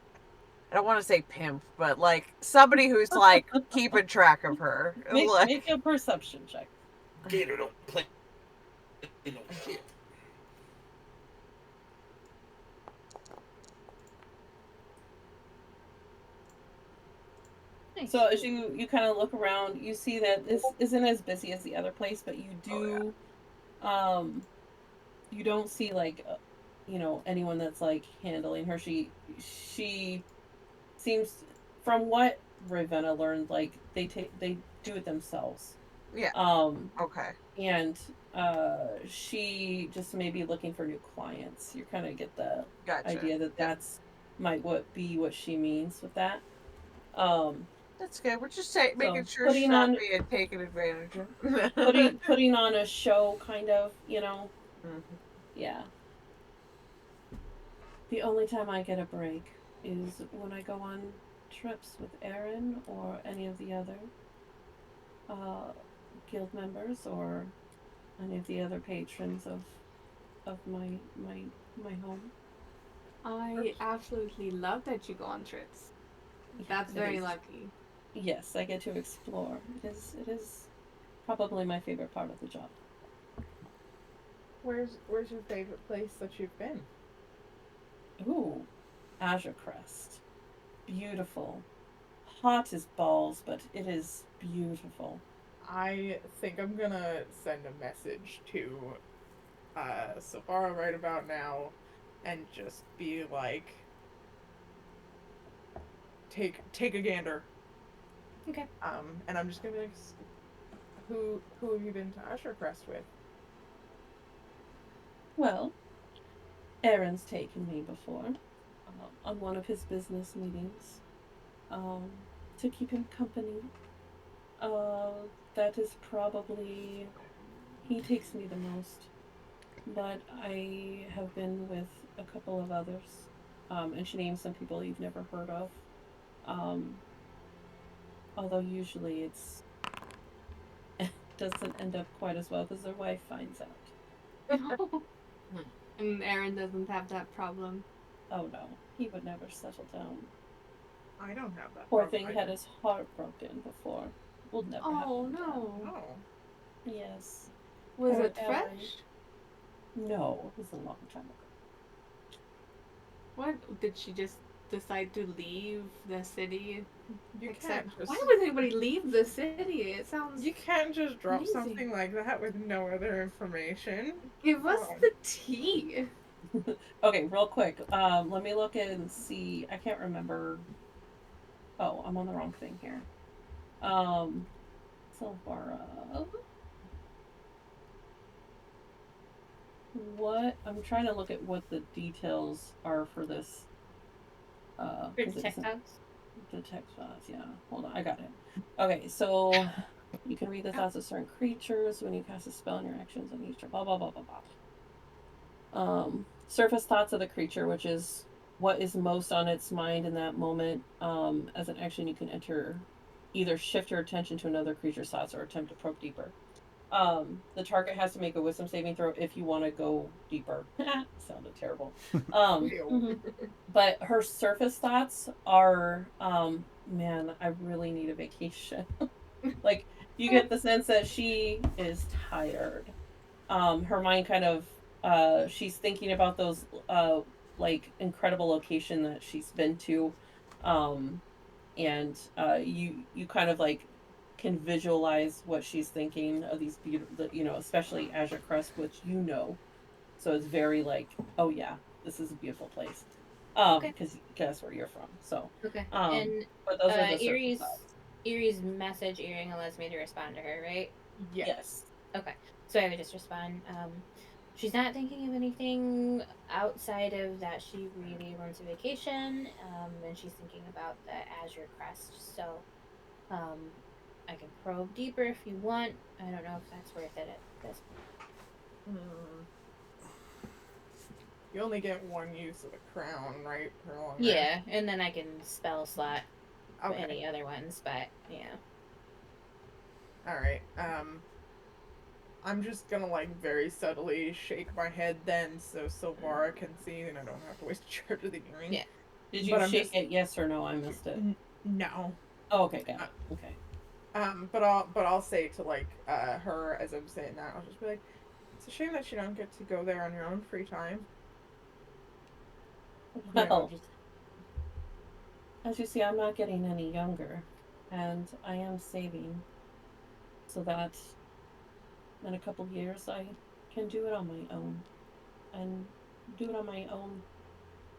I don't want to say pimp, but like somebody who's like keeping track of her. Make a perception check. Gator don't play no shit. So as you kind of look around, you see that this isn't as busy as the other place, but you don't see like anyone that's like handling her. She seems, from what Ravenna learned, like they do it themselves. Yeah. Um Okay. and she just may be looking for new clients. You kind of get the Gotcha. idea that Yep. that's might be what she means with that. That's good. We're just So making sure she's putting not on being taken advantage of. putting on a show, kind of, Mhm. yeah. The only time I get a break is when I go on trips with Aaron or any of the other uh, guild members or any of the other patrons of my home. I absolutely love that you go on trips. That's It very is- lucky. Yes, I get to explore. It is probably my favorite part of the job. Where's your favorite place that you've been? Ooh, Azure Crest. Beautiful. Hot as balls, but it is beautiful. I think I'm gonna send a message to Safara right about now and just be like, take a gander. Okay. And I'm just gonna be like, who have you been to Azure Crest with? Well, Aaron's taken me before on one of his business meetings um, to keep him company. Uh, that is probably he takes me the most, but I have been with a couple of others, and she names some people you've never heard of. Um, although usually it's doesn't end up quite as well because their wife finds out. And Aaron doesn't have that problem. Oh no, he would never settle down. I don't have that Poor problem thing had either. his heart broken before. Will never Oh happen again. no. Oh. Yes. Was Poor it Aaron. fresh? No, it was a long time ago. What did she just decide to leave the city? You Except, can't just why would anybody leave the city? It sounds. you can't just drop amazing. something like that with no other information. Give us Oh. the tea. Okay, real quick. Let me look and see. I can't remember. Oh, I'm on the wrong thing here. Um, Silvara. What? I'm trying to look at what the details are for this. For Because it detect isn't dogs. detect thoughts. Yeah, hold on. I got it. Okay, so you can read the thoughts of certain creatures when you cast a spell and your actions on each. Blah blah blah blah blah. Surface thoughts of the creature, which is what is most on its mind in that moment. As an action, you can enter either shift your attention to another creature's thoughts or attempt to probe deeper. The target has to make a wisdom saving throw if you want to go deeper. Sounded terrible. Ew. But her surface thoughts are, man, I really need a vacation. Like, you get the sense that she is tired. Her mind kind of she's thinking about those like incredible location that she's been to, um and you kind of like can visualize what she's thinking of these beautiful, especially Azure Crest, which so it's very like, oh yeah, this is a beautiful place, Okay. because guess where you're from, so Okay. um And but those are the surface Erie's thoughts. Erie's message earring allows me to respond to her, right? Yes. Yes. Okay. So I would just respond. She's not thinking of anything outside of that she really wants a vacation. And she's thinking about the Azure Crest. So, um, I can probe deeper if you want. I don't know if that's worth it at this point. Hmm. You only get one use of the crown, right? Per long rest. Yeah, and then I can spell slot Okay. any other ones, but yeah. All right. I'm just gonna like very subtly shake my head then, so Silvara can see, and I don't have to waste a charge of the earring. Yeah. Did you But I'm shake just it yes or no? I missed it. no. Oh, okay, got it. Okay. But I'll say to like her as I'm saying that, I'll just be like, it's a shame that you don't get to go there on your own free time. You know, Well, just as you see, I'm not getting any younger, and I am saving so that in a couple years I can do it on my own, and do it on my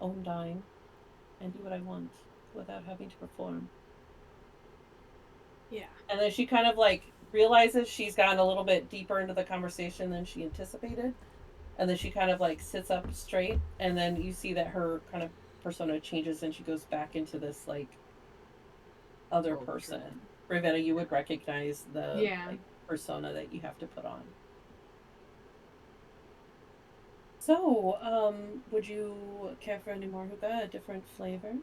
own dime, and do what I want without having to perform. Yeah. And then she kind of like realizes she's gotten a little bit deeper into the conversation than she anticipated, and then she kind of like sits up straight, and then you see that her kind of persona changes, and she goes back into this like other oh, person. sure. Ravenna, you would recognize the Yeah. like persona that you have to put on. So, would you care for any more hookah? A different flavor?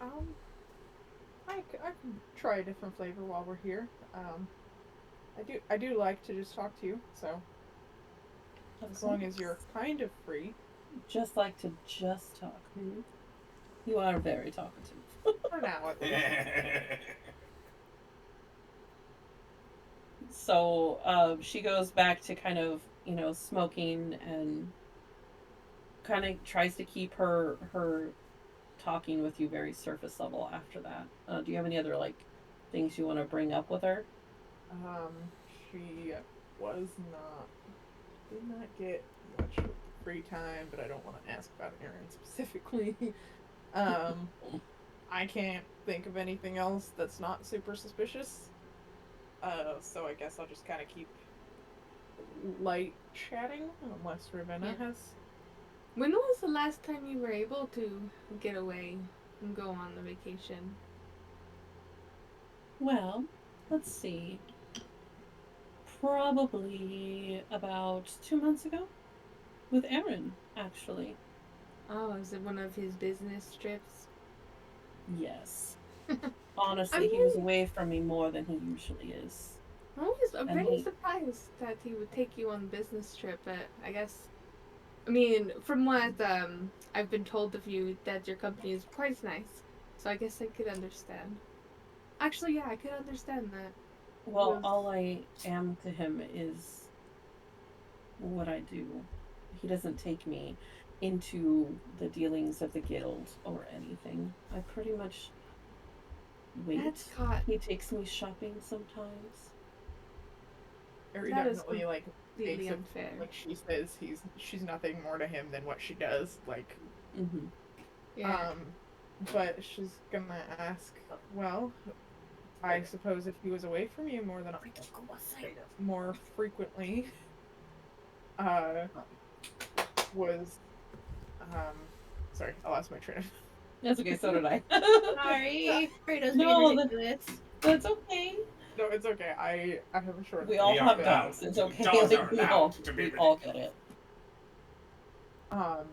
Um, I can try a different flavor while we're here. I do like to just talk to you, so Of as long course. as you're kind of free. Just like to just talk. Hmm? You are very talkative. For now at least. So, she goes back to kind of, smoking, and kind of tries to keep her talking with you very surface level after that. Do you have any other like things you want to bring up with her? She was not did not get much free time, but I don't want to ask about Aaron specifically. um, I can't think of anything else that's not super suspicious. So I guess I'll just kind of keep light chatting, unless Ravenna Yeah. has. When was the last time you were able to get away and go on a vacation? Well, let's see. Probably about 2 months ago with Aaron, actually. Oh, is it one of his business trips? Yes. I Honestly, he was mean, away from me more than he usually is. I'm And really he, surprised that he would take you on a business trip, but I guess, I mean, from what I've been told of you, that your company is quite nice, so I guess I could understand. Actually, yeah, I could understand that. well, Was all I am to him is what I do. He doesn't take me into the dealings of the guild or anything. I pretty much that's wait. caught. He takes me shopping sometimes. Or That is definitely like completely makes it unfair. like she says she's nothing more to him than what she does. Like, Mm-hmm. Yeah. but she's gonna ask. Well, I suppose if he was away from you more frequently, uh, was sorry, I lost my train of. That's okay. So did I. Sorry, Fredo's being No, ridiculous. that's okay. No, it's okay. I have a short. We all We are have allowed. dogs. It's okay. Dogs Like are allowed to be we all ridiculous. get it. Um,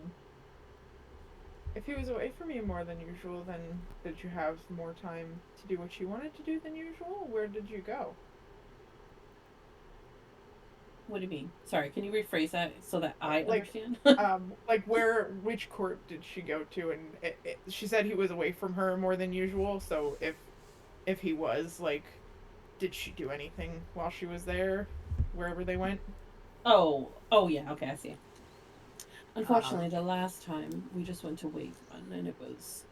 if he was away from you more than usual, then did you have more time to do what you wanted to do than usual? Where did you go? What do you mean? Sorry, can you rephrase that so that I Like, understand? like which court did she go to? And she said he was away from her more than usual. So if he was, like, did she do anything while she was there, wherever they went? Oh yeah, okay, I see. Um, Unfortunately, the last time we just went to Waverun and it was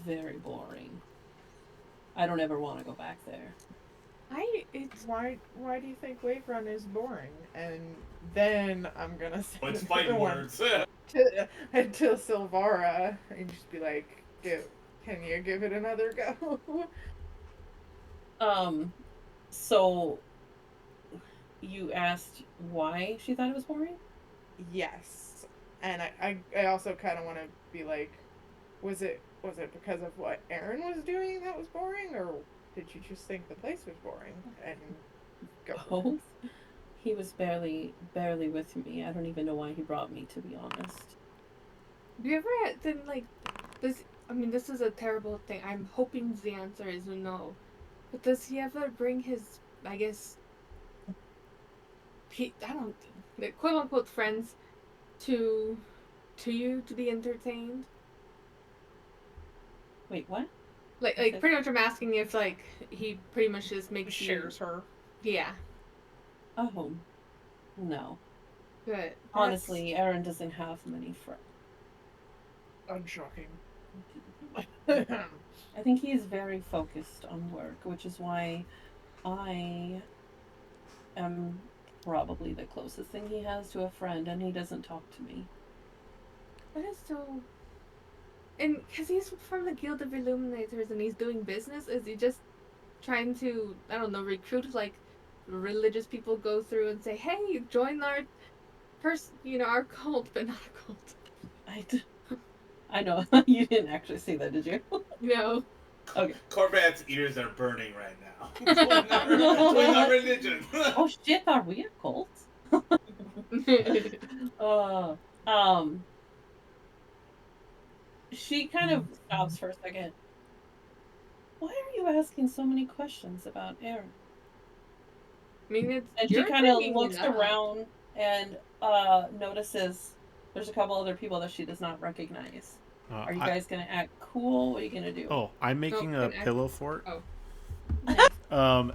very boring. I don't ever want to go back there. It's why do you think Wave Run is boring? And then I'm gonna say Let's another fight one words. to Silvara and just be like, can you give it another go? Um, so you asked why she thought it was boring? Yes. And I also kind of want to be like, was it because of what Aaron was doing that was boring, or did you just think the place was boring and go from there? Both. He was barely with me. I don't even know why he brought me, to be honest. do you ever then like this? I mean, this is a terrible thing. I'm hoping the answer is no. But does he ever bring his, I guess, I don't, the quote unquote friends to to you to be entertained? Wait, what? Like pretty much I'm asking if like he pretty much just makes you, Shares her. yeah. Oh, no. But Honestly, Aaron doesn't have many friends. Unshocking. I think he is very focused on work, which is why I am probably the closest thing he has to a friend, and he doesn't talk to me. that is so. And because he's from the Guild of Illuminators and he's doing business, is he just trying to, I don't know, recruit like religious people go through and say, hey, join our our cult, but not a cult. I know. You didn't actually say that, did you? No. Okay. Corbat's ears are burning right now. Join our religion. Oh shit, are we a cult? uh, um, she kind of stops for a second. Why are you asking so many questions about Aaron? I mean, And she you're kind of bringing it looks up. around and notices there's a couple other people that she does not recognize. Are you I, guys gonna act cool? What are you gonna do? oh, I'm Oh, making a and pillow fort. oh. Nice.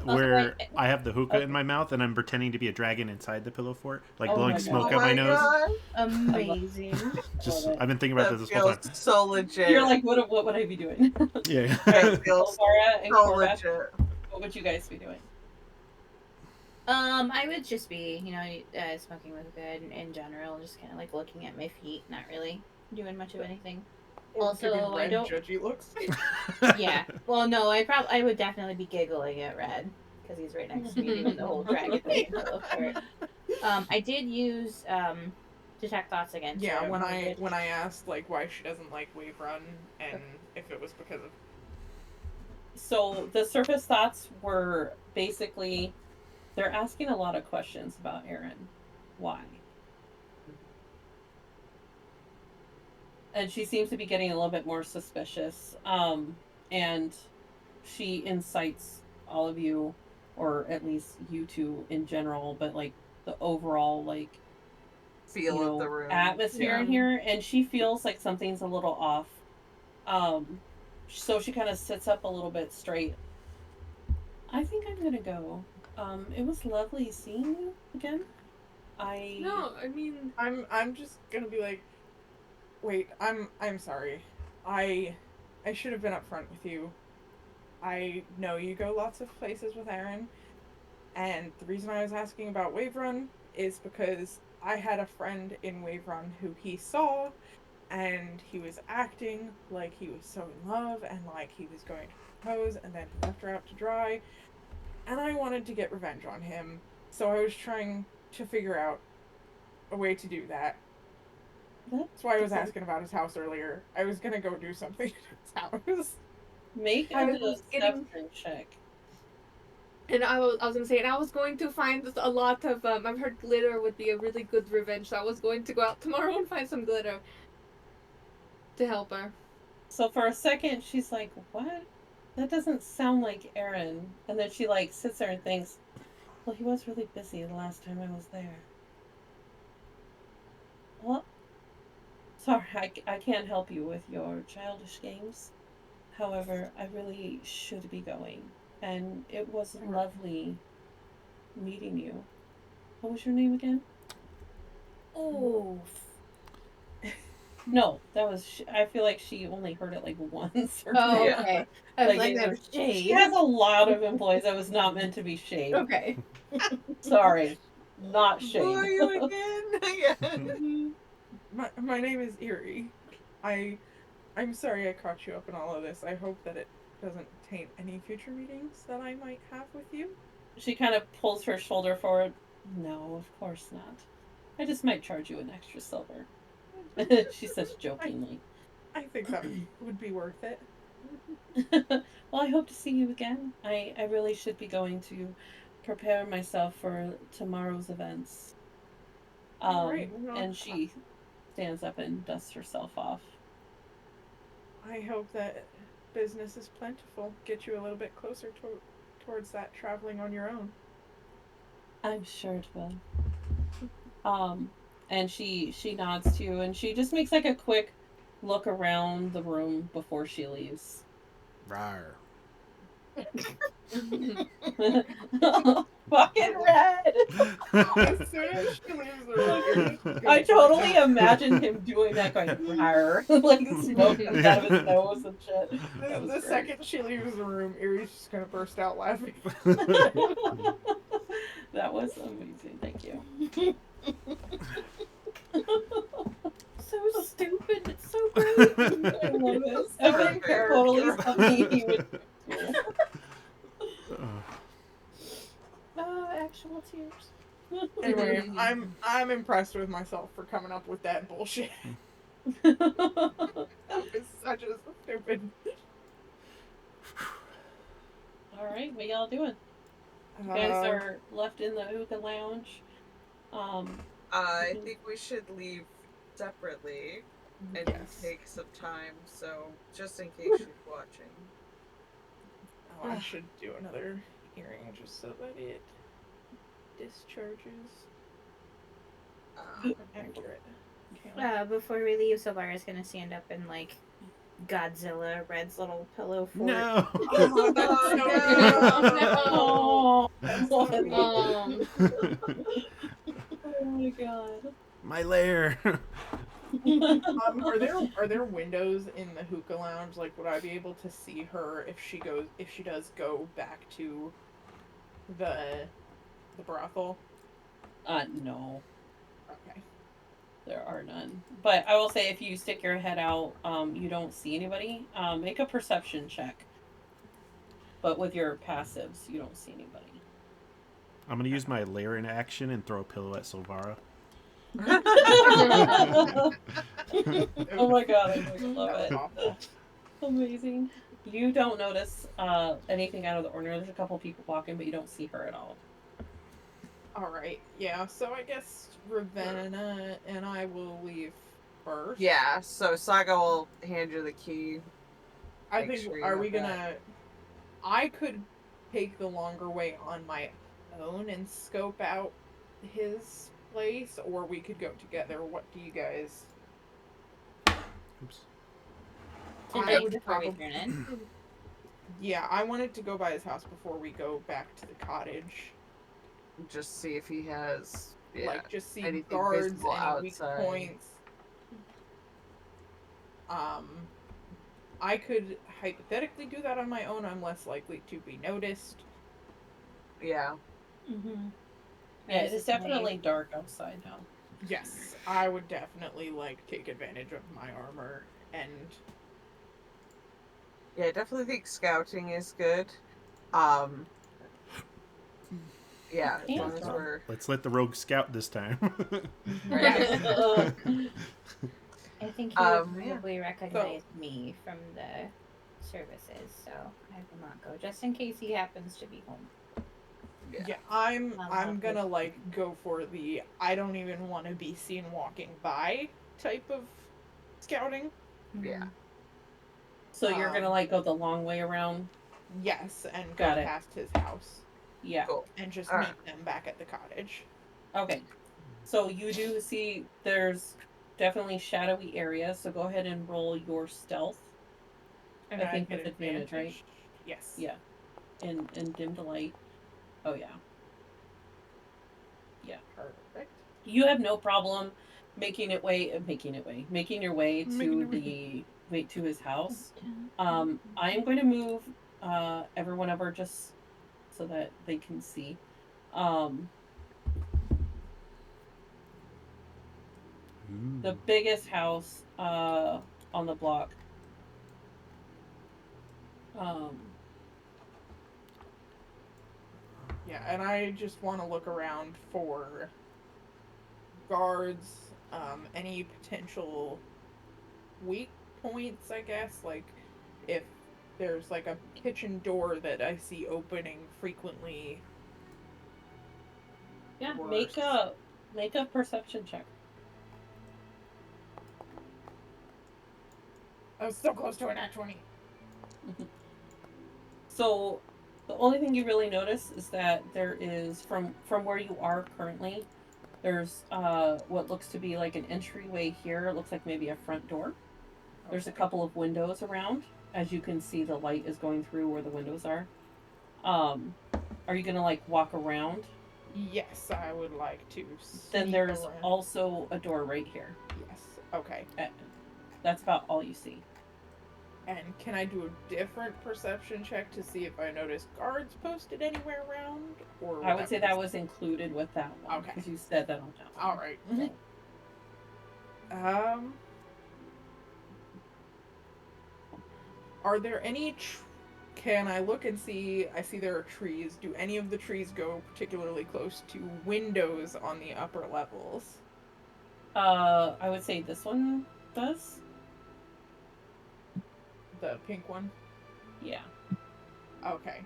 Where I have the hookah in Okay. my mouth and I'm pretending to be a dragon inside the pillow fort, like Oh blowing my smoke God. Oh out my my nose. god, Amazing. Just Love it. I've been thinking about that this whole time. feels so legit. You're like, what would I be doing? Yeah. That feels Elvara and so Corvette, legit. what would you guys be doing? I would just be, smoking with good in general, just kind of like looking at my feet, not really doing much of anything. Or Also, giving I Red don't- judgy looks. Yeah. Well, no, I would definitely be giggling at Red because he's right next to me doing the whole dragon thing in Pillow Fort. I did use detect thoughts again. Yeah, to when remove it. I asked like why she doesn't like Wave Run and if it was because of So the surface thoughts were basically they're asking a lot of questions about Aaron. Why? And she seems to be getting a little bit more suspicious. And she incites all of you, or at least you two in general, but like the overall like Feel of the room. atmosphere in Yeah. here, and she feels like something's a little off. So she kind of sits up a little bit straight. I think I'm gonna go. It was lovely seeing you again. No, I mean, I'm just gonna be like, wait, I'm sorry. I should have been upfront with you. I know you go lots of places with Aaron, and the reason I was asking about Wave Run is because I had a friend in Wave Run who he saw, and he was acting like he was so in love and like he was going to propose, and then he left her out to dry, and I wanted to get revenge on him, so I was trying to figure out a way to do that. That's why I was asking about his house earlier. I was gonna go do something at his house. Make I a was getting- deception check. and I was gonna say, and I was going to find a lot of I've heard glitter would be a really good revenge, so I was going to go out tomorrow and find some glitter to help her. So for a second, she's like, "What? That doesn't sound like Aaron." And then she like sits there and thinks, "Well, he was really busy the last time I was there." Well, sorry, I can't help you with your childish games. However, I really should be going. And it was lovely meeting you. What was your name again? Oh. No, that was. I feel like she only heard it like once or Oh, twice. okay. I was like, it that was She Shade. has a lot of employees. That was not meant to be Shade. Okay. Sorry, not Who Shade. are you again? My name is Erie. I'm sorry I caught you up in all of this. I hope that it doesn't taint any future meetings that I might have with you. She kind of pulls her shoulder forward. No, of course not. I just might charge you an extra silver. She says jokingly. I think that would be worth it. Well, I hope to see you again. I really should be going to prepare myself for tomorrow's events. Alright, well, And she stands up and dusts herself off. I hope that business is plentiful. Get you a little bit closer towards that traveling on your own. I'm sure it will. And she nods to you, and she just makes like a quick look around the room before she leaves. Rawr. Fucking Red! As soon as she leaves the room, I totally imagine him doing that, going "Rawr," like smoke comes out of his nose and shit. the second she leaves the room, Erie's just gonna burst out laughing. That was amazing. Thank you. So stupid, but so great. I love it. So Evan fair. totally something he would do. Oh, actual tears. Anyway, I'm impressed with myself for coming up with that bullshit. All That was such a stupid. right, what y'all doing? You guys are left in the hookah lounge. I think we should leave separately and Yes. take some time, so just in case she's watching. Oh, I should do another earring just so that it discharges. Accurate. Okay. Before we leave, Sylvara's gonna stand up and like Godzilla Red's little pillow fort. No. Oh, that's so Oh, That's oh, so oh my god. My lair. Are there windows in the hookah lounge? Like, would I be able to see her if she does go back to the brothel? No. Okay. There are none. But I will say, if you stick your head out, you don't see anybody. Make a perception check. But with your passives, you don't see anybody. I'm gonna use my layer in action and throw a pillow at Silvara. Oh my god, I fucking love That was it. awful. Amazing. You don't notice anything out of the ordinary. There's a couple people walking, but you don't see her at all. All right. Yeah. So I guess Ravenna and I will leave first. Yeah, so Saga will hand you the key. I Make think. sure you Are have we that. gonna? I could take the longer way on my own and scope out his place, or we could go together. What do you guys? Oops. Since I it's would before we probably. turn in. Yeah, I wanted to go by his house before we go back to the cottage. Just see if he has Like, just see anything guards, visible any weak outside. points. Um, I could hypothetically do that on my own. I'm less likely to be noticed. Yeah. Mm-hmm. Yeah, it is definitely dark outside now. Yes, I would definitely like take advantage of my armor and Yeah, I definitely think scouting is good. Um yeah, as long as we're Let's let the rogue scout this time. right. I think he would Yeah. probably recognize me from the services, so I will not go just in case he happens to be home. yeah, I'll I'm help you. gonna like go for the I don't even want to be seen walking by type of scouting. Yeah. Mhm. So you're gonna like go the long way around? Yes, and go Got it. past his house Yeah. Cool. and just Alright. meet them back at the cottage. Okay. So you do see there's definitely shadowy areas, so go ahead and roll your stealth. And I I think get with advantage, right? advantage. Yes. Yeah. In dim light. Oh yeah. Yeah. Perfect. You have no problem making your way Making to your way. the wait to his house. I am going to move everyone over just so that they can see. Um Ooh. the biggest house on the block. Um Yeah, and I just want to look around for guards, any potential weak points, I guess, like if there's like a kitchen door that I see opening frequently. yeah, Or make a perception check. I was so close to a nat 20. So the only thing you really notice is that there is from where you are currently, there's what looks to be like an entryway here. It looks like maybe a front door. There's a Okay. couple of windows around. As you can see, the light is going through where the windows are. Um, are you gonna like walk around? Yes, I would like to Then sneak there's around. also a door right here. Yes. Okay. That's about all you see. And can I do a different perception check to see if I notice guards posted anywhere around? Or I would say that be... was included with that one Okay. because you said that on that one. All right. Are there any can I look and see? I see there are trees. Do any of the trees go particularly close to windows on the upper levels? I would say this one does. The pink one? Yeah. Okay.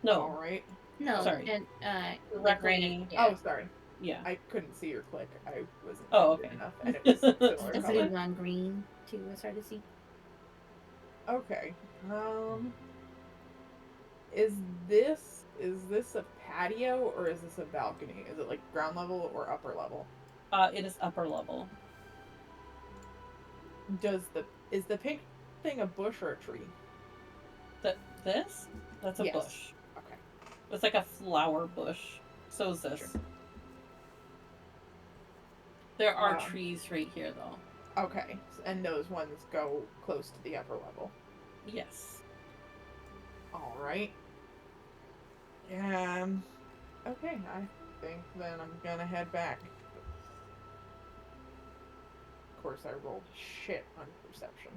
No. All right. No, Sorry. and Directly. yeah. Oh, sorry. Yeah. I couldn't see your click. I wasn't okay. enough, and it was similar The color. blue on green too. It's hard to see. Okay. Is this a patio or is this a balcony? Is it like ground level or upper level? It is upper level. Is the pink thing a bush or a tree? This? That's a Yes. bush. Okay. It's like a flower bush. So is this. Sure. There are trees right here, though. Okay, and those ones go close to the upper level. Yes. All right. Okay, I think then I'm gonna head back. course, I rolled shit on perception.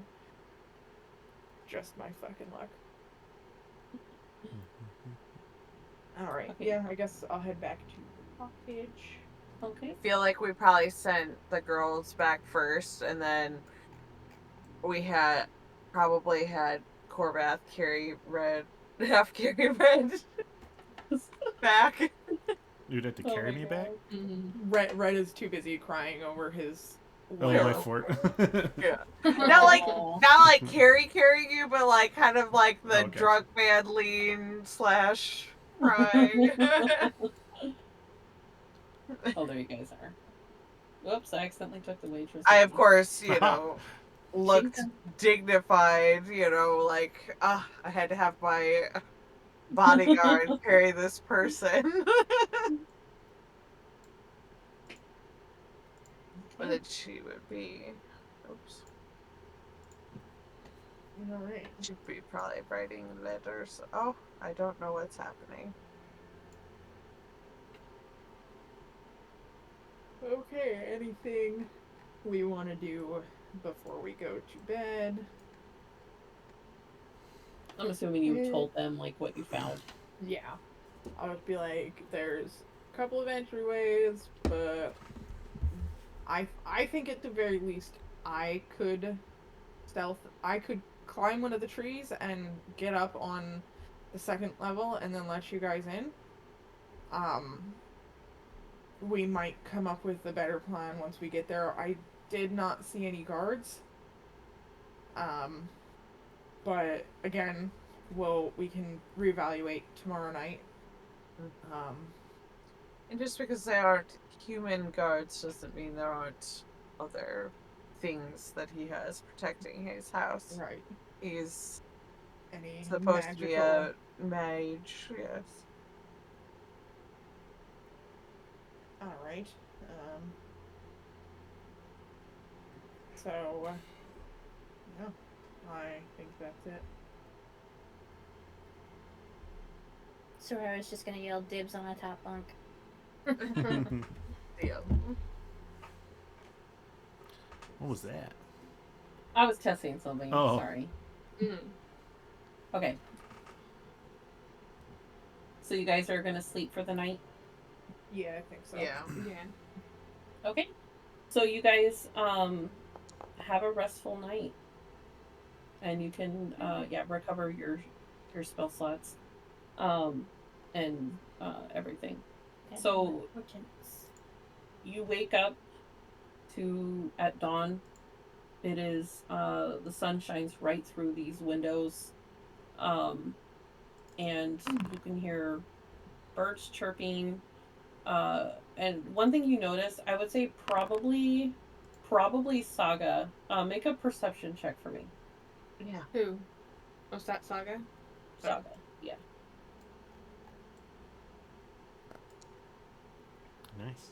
Just my fucking luck. Alright, Okay. yeah, I guess I'll head back to the cottage. Okay. I feel like we probably sent the girls back first, and then we probably had Corvath have carry Red back. You'd have to Oh carry my me back? God. Mm-hmm. Red is too busy crying over his Oh, Yeah. my fort. Yeah. Not Aw. like carrying you, but like kind of like the Okay. drunk man lean / crying. Oh, there you guys are. Whoops, I accidentally took the waitress. I, with of me. course, Haha. looked dignified, like, I had to have my bodyguard carry this person. But then she would be, oops, Alright. she'd be probably writing letters. Oh, I don't know what's happening. Okay, anything we want to do before we go to bed? I'm assuming you told them like what you found. Yeah. I would be like, there's a couple of entryways, but I think at the very least I could climb one of the trees and get up on the second level and then let you guys in. We might come up with a better plan once we get there. I did not see any guards. But again, we can reevaluate tomorrow night. And just because they aren't human guards doesn't mean there aren't other things that he has protecting his house. Right. He's Any supposed to be a mage, yes. Alright. So, yeah, I think that's it. Sorara's just gonna yell dibs on a top bunk. Deal. What was that? I was testing something. Oh. Sorry. Mm. Okay. So you guys are gonna sleep for the night? Yeah, I think so. Yeah. Yeah. Okay. So you guys have a restful night. And you can recover your spell slots. And everything. So you wake up at dawn. It is the sun shines right through these windows. And you can hear birds chirping. And one thing you notice, I would say probably Saga. Make a perception check for me. Yeah. Who? Was that Saga? Saga. Yeah. Nice.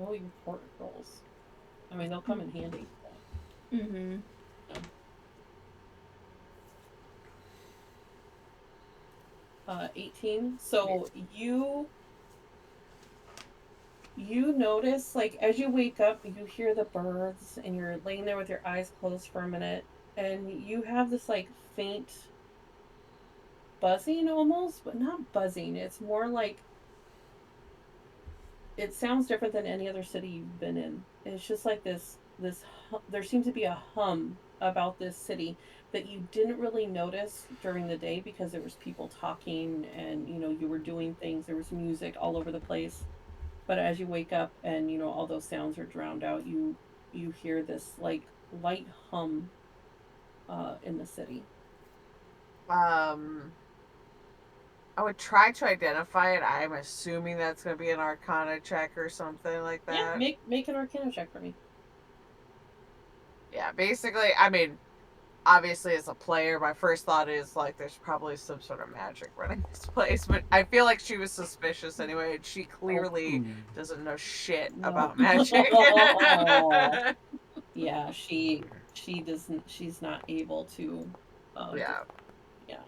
Oh, your port rolls. I mean, they'll come in handy. Mm-hmm. 18. So you notice, like, as you wake up, you hear the birds, and you're laying there with your eyes closed for a minute, and you have this, like, faint buzzing almost, but not buzzing. It's more like it sounds different than any other city you've been in. It's just like this there seems to be a hum about this city that you didn't really notice during the day because there was people talking and you were doing things, there was music all over the place. But as you wake up and all those sounds are drowned out, you hear this like light hum in the city. I would try to identify it. I'm assuming that's going to be an Arcana check or something like that. Yeah, make an Arcana check for me. Yeah, basically, I mean, obviously as a player, my first thought is like there's probably some sort of magic running this place, but I feel like she was suspicious anyway, and she clearly doesn't know shit about magic. Yeah, she doesn't. She's not able to. Yeah. Yeah.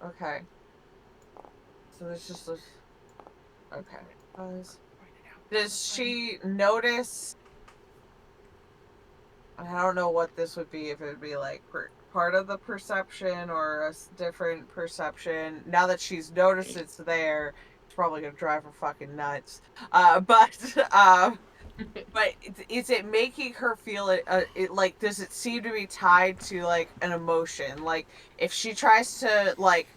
Okay. So there's just a... Okay. Does she notice... I don't know what this would be, if it would be like part of the perception or a different perception. Now that she's noticed it's there, it's probably gonna drive her fucking nuts. But is it making her feel it like, does it seem to be tied to like an emotion? Like if she tries to like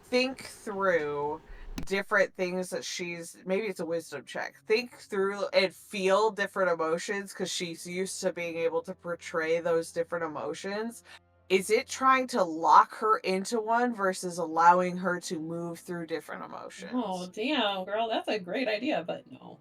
think through different things that she's, maybe it's a wisdom check, think through and feel different emotions because she's used to being able to portray those different emotions, is it trying to lock her into one versus allowing her to move through different emotions? Oh damn, girl, that's a great idea, but no.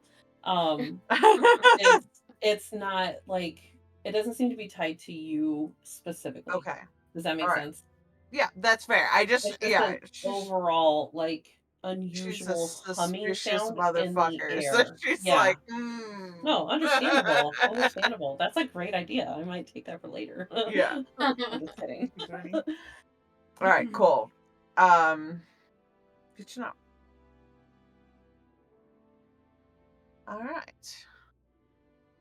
It's it's not like, it doesn't seem to be tied to you specifically. Okay. Does that make All right. sense? Yeah, that's fair. I just, It's just yeah, an overall like she's a unusual humming suspicious sound in the motherfucker. So air. she's Yeah. like, No, understandable. Understandable. That's a great idea. I might take that for later. Yeah. I'm just kidding. All right, cool. Good to know. All right.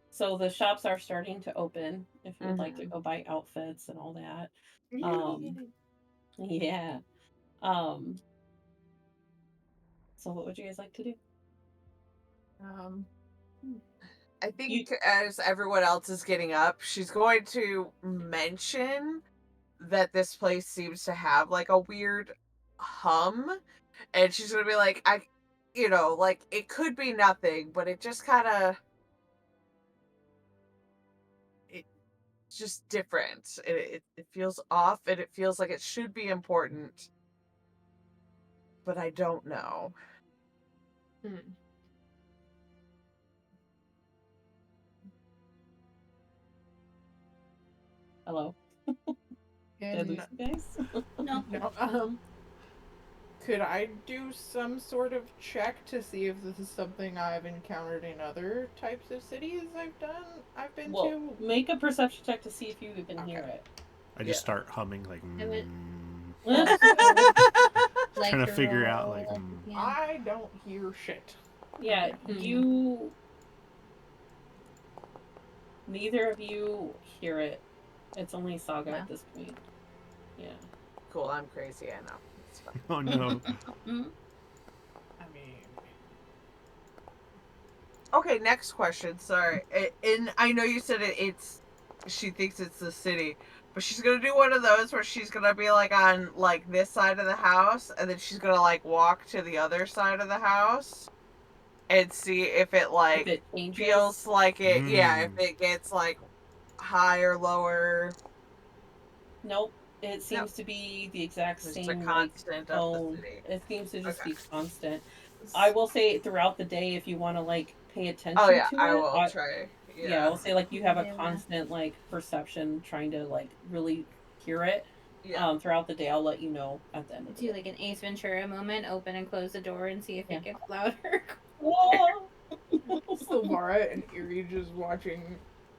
So the shops are starting to open if you would like to Mhm. go buy outfits and all that. Yeah. Um, so what would you guys like to do? I You think as everyone else is getting up, she's going to mention that this place seems to have like a weird hum, and she's gonna be like, like it could be nothing, but it just kind of, it's just different. It feels off, and it feels like it should be important, but I don't know. hello? Did I lose you guys? No. No. Could I do some sort of check to see if this is something I've encountered in other types of cities I've been Well, to? make a perception check to see if you even Okay. hear it. I just start humming like. I would Eh, also like Trying to to figure out like. roll. Yeah. I don't hear shit. yeah, Okay. neither of you hear it. It's only Saga Wow. at this point. Yeah. Cool, I'm crazy, I know. It's fine. Oh no. I mean, Okay, next question. Sorry. And I know you said it's she thinks it's the city, but she's gonna do one of those where she's gonna be like on like this side of the house, and then she's gonna like walk to the other side of the house and see if it If like it changes, feels like it. Yeah, if it gets like higher, lower. nope. It seems to be the exact Just a same like constant of the tone. city. It seems to just Okay. be constant. I will say throughout the day, if you want to like pay Oh attention yeah, to I it, will try. yeah, I will say like you have a Yeah. constant like perception trying to like really hear it. Yeah. Throughout the day, I'll let you know at the end of the Do day. like an Ace Ventura moment, open and close the door and see if it gets louder. Whoa! Silvara and Eerie just watching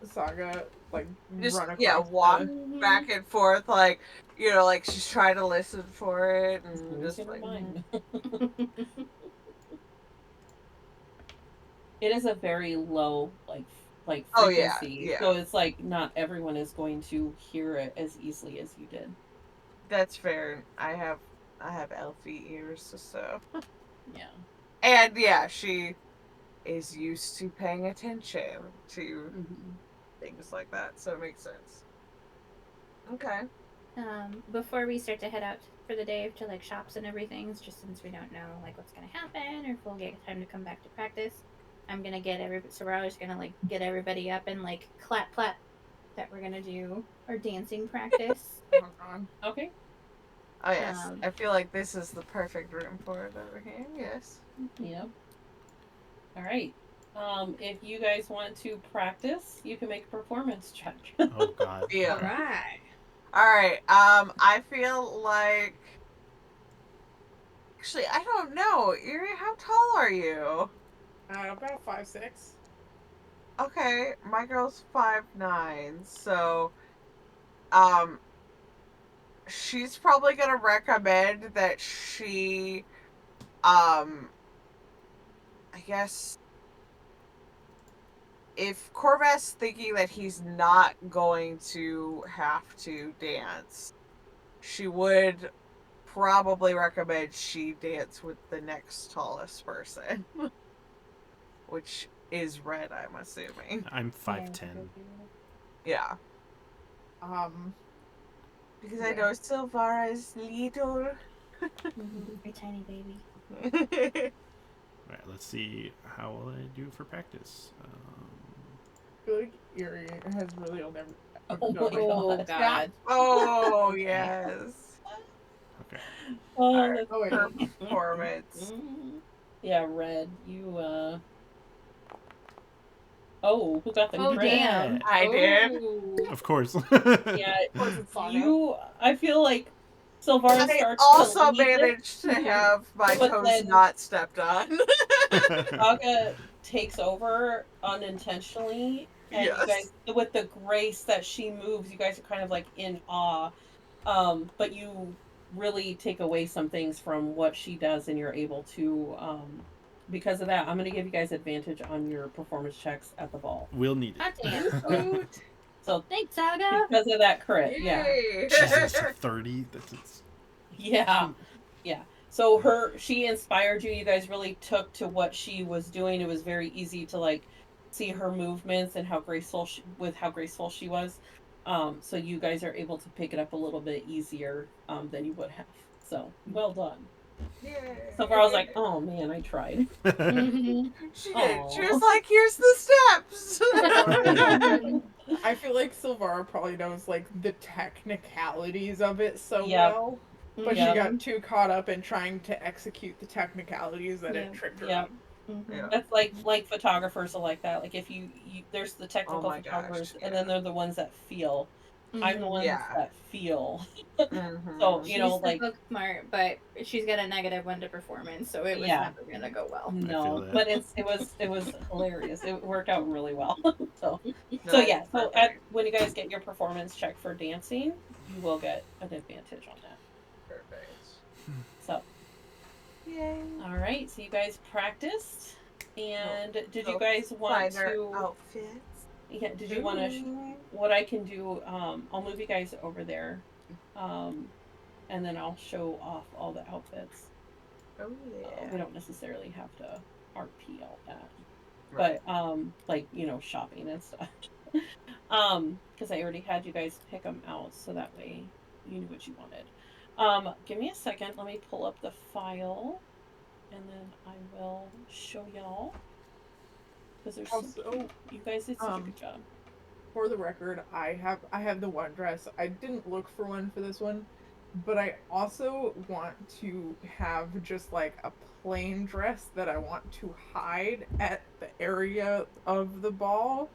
Saga like Just run across walk the... back and forth, like like she's trying to listen for it, and just Losing her like mind. It is a very low like oh yeah, frequency, yeah, so it's like not everyone is going to hear it as easily as you did. that's fair. I have elfie ears, so Yeah. and yeah, she is used to paying attention to things like that, so it makes sense. Okay. Before we start to head out for the day to like shops and everything, just since we don't know like what's gonna happen or if we'll get time to come back to practice, I'm gonna get everybody. So we're always gonna like get everybody up and like clap clap that we're gonna do our dancing practice. Oh god. Okay. Oh yes, I feel like this is the perfect room for it over here. Yes. Yep. All right. If you guys want to practice, you can make a performance check. Oh god. Yeah. Okay. Alright. All right. I feel like actually I don't know. Erie, how tall are you? About 5'6". Okay, my girl's 5'9", so um she's probably gonna recommend that she, I guess if Corvath's thinking that he's not going to have to dance, she would probably recommend she dance with the next tallest person, which is Red, I'm assuming. I'm 5'10". Yeah. Because I know Silvara's little. You're tiny baby. All right, let's see how will I do for practice. I feel like Erie has really only ever Oh done my like god. God. Oh, yes. Okay. Oh, Alright, that's Oh, wait. her great. performance. Yeah, Red, you Oh, who got the Oh, crit? damn. I did. Oh. Of course. Yeah, Of course it's Saga. I feel like Silvara I starts to also lead it, managed to have my but toes then not stepped on. Saga takes over unintentionally, and you Yes. guys, with the grace that she moves, you guys are kind of like in awe. But you really take away some things from what she does, and you're able to, because of that, I'm going to give you guys advantage on your performance checks at the ball. We'll need God it. damn. So Thanks, Saga. because of that crit, yeah. Yay. Jesus, a 30? That's Yeah. Yeah. So she inspired you. You guys really took to what she was doing. It was very easy to like see her movements and how graceful she was. So you guys are able to pick it up a little bit easier than you would have. So well done. Yay. So far I was like, oh man, I tried. She did. She was Aw. like, here's the steps. I feel like Silvara probably knows like the technicalities of it so Yep. well, but Yep. she got too caught up in trying to execute the technicalities that it Yep. tripped her Yep. up. Yeah. That's like photographers are like that. Like if you there's the Oh technical my gosh. photographers, and Yeah. then they're the ones that feel. I'm the ones Yeah. that feel. Mhm. So She's like the book smart, but she's got a -1 to performance, so it was Yeah. never gonna go well. feel no, that. but it was hilarious. It worked out really well. so No, so yeah. So perfect. when you guys get your performance check for dancing, you will get an advantage on that. Perfect. So Yay. all right. So you guys practiced, and did you So guys want find our to? outfits. Yeah. Did you want to? Ooh. What I can do? I'll move you guys over there, and then I'll show off all the outfits. Oh yeah. We don't necessarily have to RP all that, Right. but like shopping and stuff. Because I already had you guys pick them out, so that way you knew what you wanted. Give me a second. Let me pull up the file, and then I will show y'all. Because there's Also, you guys did such a good job. for the record, I have the one dress. I didn't look for one for this one, but I also want to have just like a plain dress that I want to hide at the area of the ball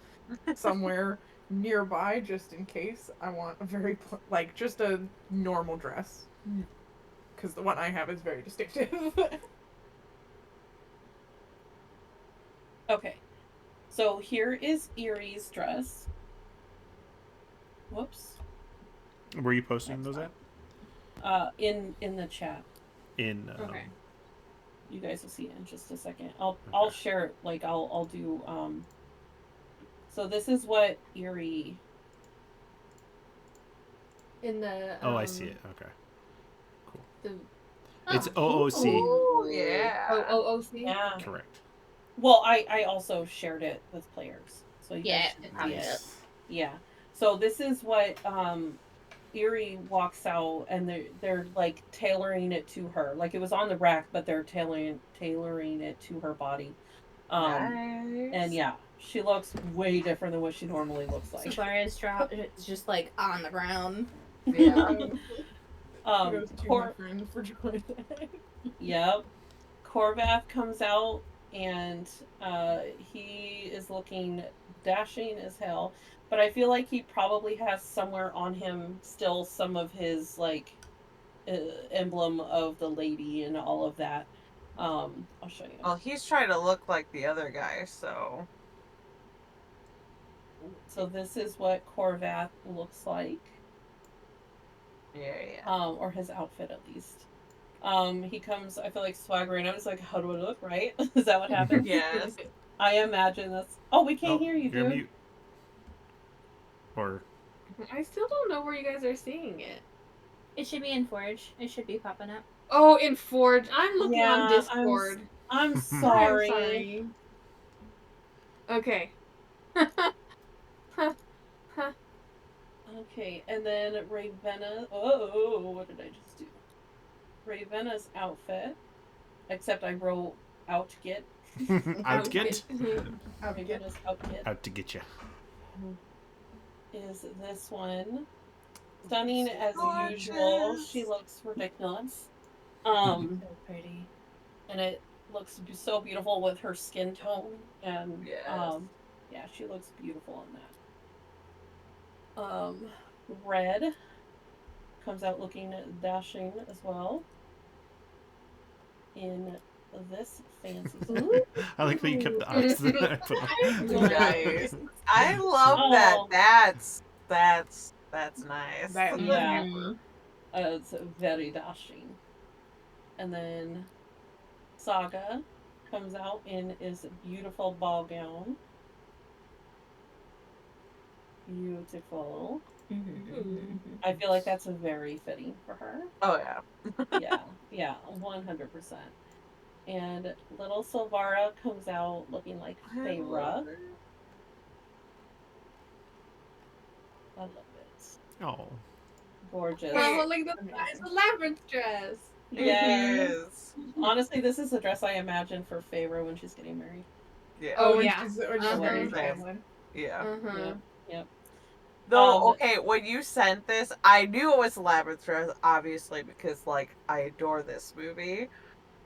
somewhere nearby just in case. I want a very like just a normal dress because the one I have is very distinctive. Okay, so here is Erie's dress. Whoops. Were you posting those at? In the chat. In Okay. You guys will see it in just a second. I'll share it. Like I'll do. So this is what Erie. In the. Oh, I see it. Okay. Cool. The, It's OOC. Oh yeah. OOC? Yeah. Correct. Well, I also shared it with players, so you Yeah, guys should see it. Nice. Yeah. So this is what Erie walks out, and they're like tailoring it to her. Like it was on the rack, but they're tailoring it to her body. Nice. And yeah, she looks way different than what she normally looks like. Savara's drop it's just like on the ground. Yeah. Kudos to my friend for joining that. Yep. Corvath comes out, and he is looking dashing as hell. But I feel like he probably has somewhere on him still some of his like emblem of the lady and all of that. I'll show you. Well, he's trying to look like the other guy, so. So this is what Corvath looks like. Or his outfit at least. He comes, I feel like swaggering. I was like, how do I look, right? Is that what happens? Yes. I imagine that's. Oh, we can't Oh, hear you, you're dude. mute. Or I still don't know where you guys are seeing it. It should be in Forge. It should be popping up. Oh, in Forge. I'm looking on Yeah, Discord. I'm I'm sorry. sorry. Okay. Okay, and then Ravenna. Oh, what did I just do? Ravenna's outfit. Except I wrote outget. out to get Ravenna's outget out to get you. is this one. Stunning as Gorgeous. usual. She looks ridiculous. So pretty. And it looks so beautiful with her skin tone, and Yes. yeah, she looks beautiful in that. Red comes out looking dashing as well in this fancy suit. I like that you kept the eyes that I put on. Nice. I love that. Oh. That's nice. That Yeah. Mhm. It's very dashing. And then Saga comes out in his beautiful ball gown. Beautiful. I feel like that's very fitting for her. Oh yeah. Yeah, 100%. And little Silvara comes out looking like Feyre. I love it. Oh. Gorgeous. Oh, look at the labyrinth dress. Yes. Honestly, this is the dress I imagine for Feyre when she's getting married. Yeah. Oh, when yeah. she's Uh-huh. married Same. family. Yeah. Yep. Though, okay, when you sent this, I knew it was Labyrinth dress, obviously, because, like, I adore this movie.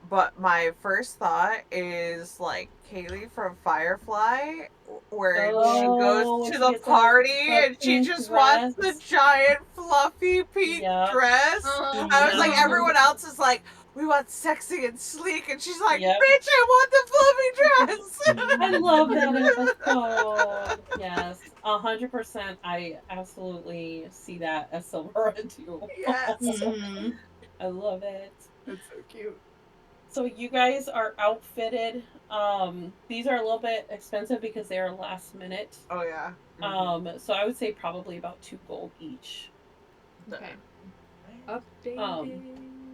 But my first thought is, like, Kaylee from Firefly, where she goes to she the gets party the and she pink just wants the dress. giant, fluffy pink Yep. dress. Uh-huh. I was like, Yep. everyone else is like, we want sexy and sleek, and she's like, Yep. bitch, I want the fluffy dress! I love that episode. Yes, 100%. I absolutely see that as Silvera too. Yes. Mhm. I love it. That's so cute. So you guys are outfitted. These are a little bit expensive because they are last minute. Oh, yeah. So I would say probably about 2 gold each. Okay. Updated.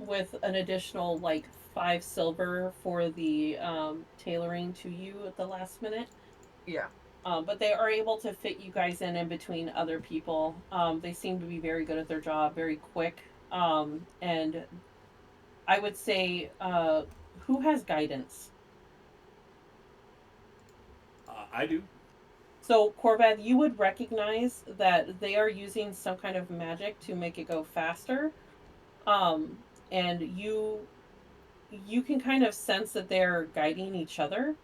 With an additional like 5 silver for the tailoring to you at the last minute. Yeah. But they are able to fit you guys in between other people. They seem to be very good at their job, very quick. And I would say, who has guidance? I do. So, Corvad, you would recognize that they are using some kind of magic to make it go faster. And you can kind of sense that they're guiding each other.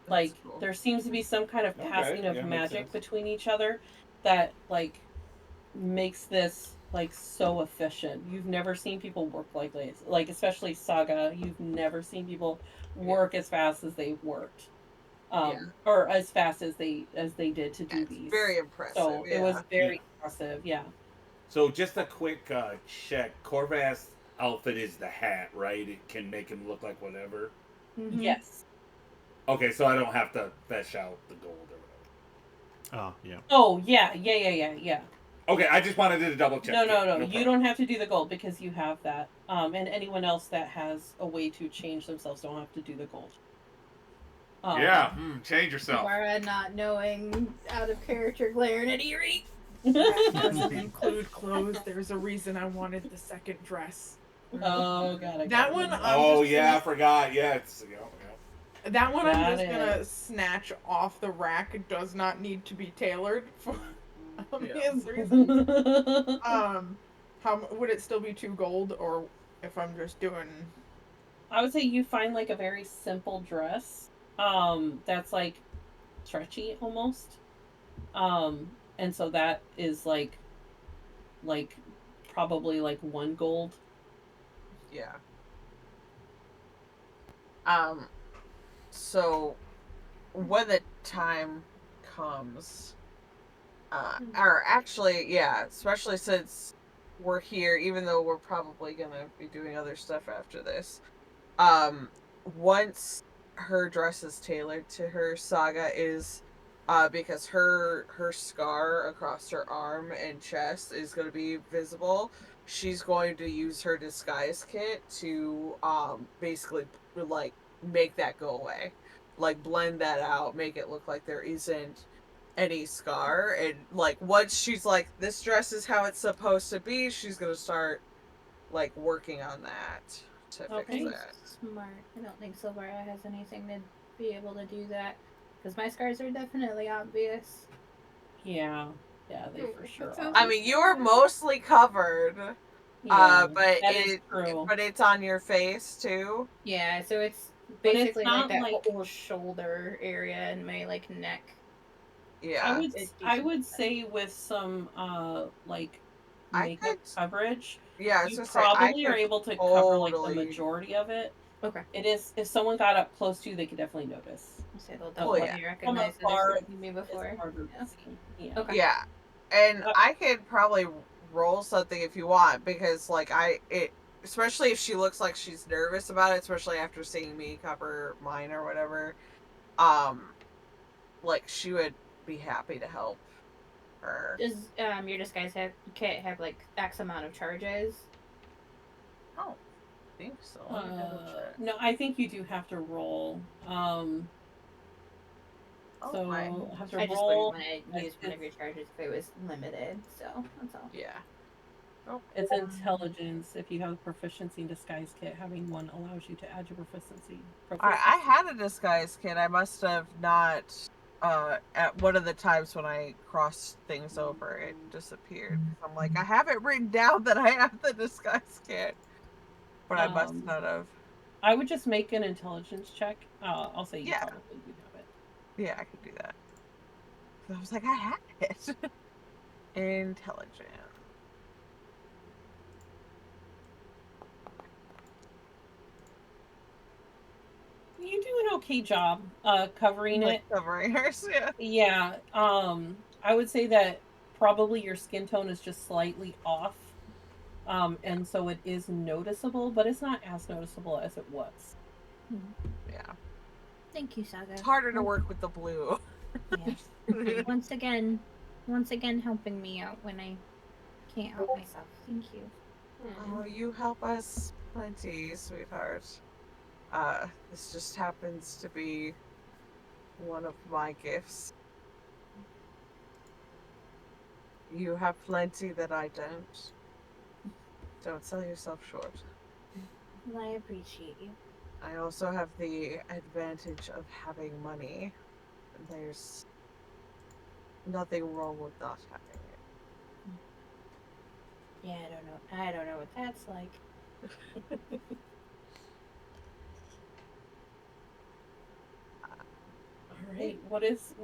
Like, cool. there seems to be some kind of passing of yeah, makes magic sense. between each other that, like, makes this, like, so efficient. You've never seen people work like this. Like, especially Saga, you've never seen people work as fast as they worked. Or as fast as they did to do these. Very impressive. So it was very impressive, yeah. So just a quick check. Corvast's outfit is the hat, right? It can make him look like whatever. Mhm. Yes. Okay, so I don't have to fetch out the gold or whatever. Oh, yeah. Oh, yeah. Okay, I just wanted to double check. No. problem. You don't have to do the gold because you have that. And anyone else that has a way to change themselves don't have to do the gold. Change yourself. Laura not knowing out of character glaring at Eerie. That doesn't include clothes. There's a reason I wanted the second dress. Oh, God. That one, I forgot. Yeah, it's That one I'm Got just it. gonna snatch off the rack. It does not need to be tailored for obvious reasons. How would it still be 2 gold, or if I'm just doing? I would say you find like a very simple dress. That's like stretchy almost. And so that is like probably like 1 gold. Yeah. So when the time comes, or actually, yeah, especially since we're here, even though we're probably gonna be doing other stuff after this. Once her dress is tailored to her, Saga is because her scar across her arm and chest is going to be visible. She's going to use her disguise kit to basically like make that go away, like blend that out, make it look like there isn't any scar. And like once she's like, this dress is how it's supposed to be, she's gonna start like working on that to fix Okay. that. Smart. I don't think Silvera has anything to be able to do that. Because my scars are definitely obvious. Yeah. Yeah, they for That sure sounds are. I mean, you're mostly covered, Yeah, but that is true. it's on your face too. Yeah, so it's But it's basically like not that like whole shoulder area and my like neck. Yeah, I would say with some like I makeup could. coverage, Yeah, I was you gonna say I probably are could able to cover like the totally. majority of it. Okay. It is if someone got up close to you, they could definitely notice. I'll say they'll But Well, yeah, like definitely from recognize that afar, they've seen me it's before. harder Yeah. to see. Yeah. Okay. yeah, and Uh, I could probably roll something if you want because like especially if she looks like she's nervous about it, especially after seeing me cover mine or whatever. Um, like she would be happy to help her. Does your disguise kit have like X amount of charges? Oh, I think so. Let me double check. no, I think you do have to roll. Oh my. So have to I just wouldn't roll. want to use one of your charges if it was limited, so that's all. Yeah. Oh, It's intelligence. If you have proficiency in disguise kit, having one allows you to add your proficiency. I had a disguise kit. I must have not. At one of the times when I crossed things over, it disappeared. I'm like, I have it written down that I have the disguise kit, but I must not have. I would just make an intelligence check. I'll say you Yeah, probably do have it. yeah, I could do that. I was like, I had it. Intelligent. You do an okay job covering Like it. covering hers, yeah. Yeah. I would say that probably your skin tone is just slightly off. And so it is noticeable, but it's not as noticeable as it was. Yeah. Thank you, Saga. It's harder to work with the blue. Yes. once again helping me out when I can't help myself. Thank you. Oh, you help us plenty, sweetheart. This just happens to be one of my gifts. You have plenty that I don't. Don't sell yourself short. Well, I appreciate you. I also have the advantage of having money. There's nothing wrong with not having it. Yeah, I don't know what that's like. All right. What is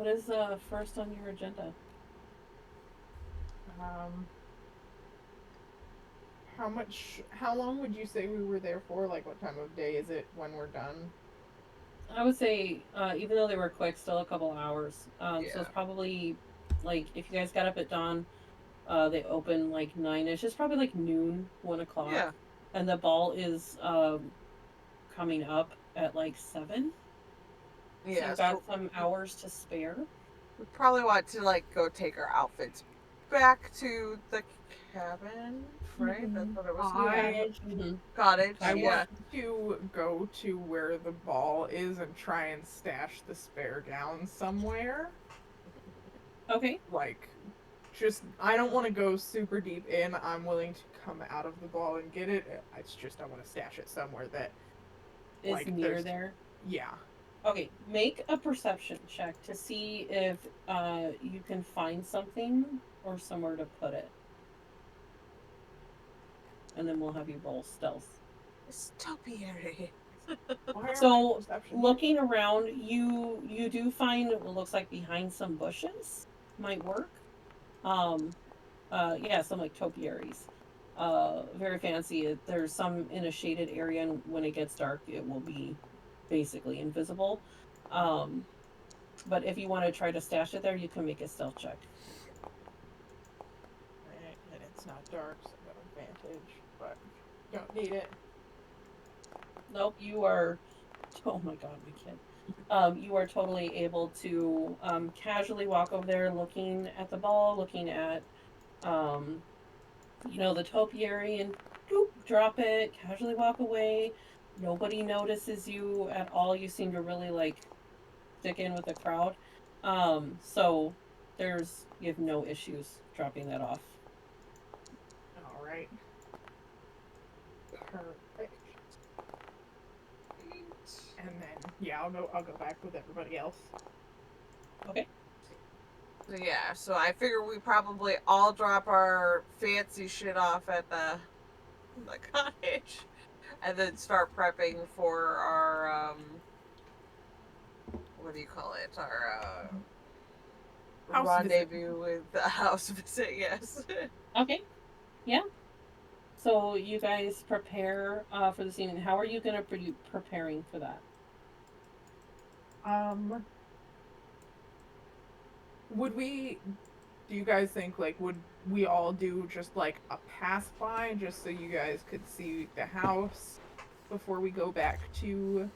first on your agenda? How long would you say we were there for? Like, what time of day is it when we're done? I would say, even though they were quick, still a couple hours. So Yeah. it's probably like if you guys got up at dawn, they open like 9ish. It's probably like noon, 1 o'clock. Yeah. And the ball is coming up at like 7. So Yeah. you've got some hours to spare. We probably want to like go take our outfits back to the cabin, right? That's what it was. Cottage. I Yeah. want to go to where the ball is and try and stash the spare gown somewhere. Okay. Like, just I don't want to go super deep in. I'm willing to come out of the ball and get it. It's just I want to stash it somewhere that Is like, near there's- there. yeah. Okay, make a perception check to see if you can find something or somewhere to put it. And then we'll have you roll stealth. It's topiary. Why are So, my perception- looking around, you do find what looks like behind some bushes might work. Yeah, some like topiaries. Very fancy. There's some in a shaded area, and when it gets dark, it will be basically invisible. But if you want to try to stash it there, you can make a stealth check. and it's not dark, so advantage, but don't need it. Nope, you are. Oh my god, my kid. You are totally able to casually walk over there, looking at the ball, looking at um, the topiary, and boop, drop it. Casually walk away. Nobody notices you at all. You seem to really like stick in with the crowd. So you have no issues dropping that off. All right. Perfect. And then yeah, I'll go back with everybody else. Okay. So yeah, so I figure we probably all drop our fancy shit off at the cottage, and then start prepping for our what do you call it? Our House rendezvous with the house visit. Yes. Okay. Yeah. So you guys prepare for this evening. How are you going to be preparing for that? Would we? Do you guys think like would we all do just like a pass by just so you guys could see the house before we go back to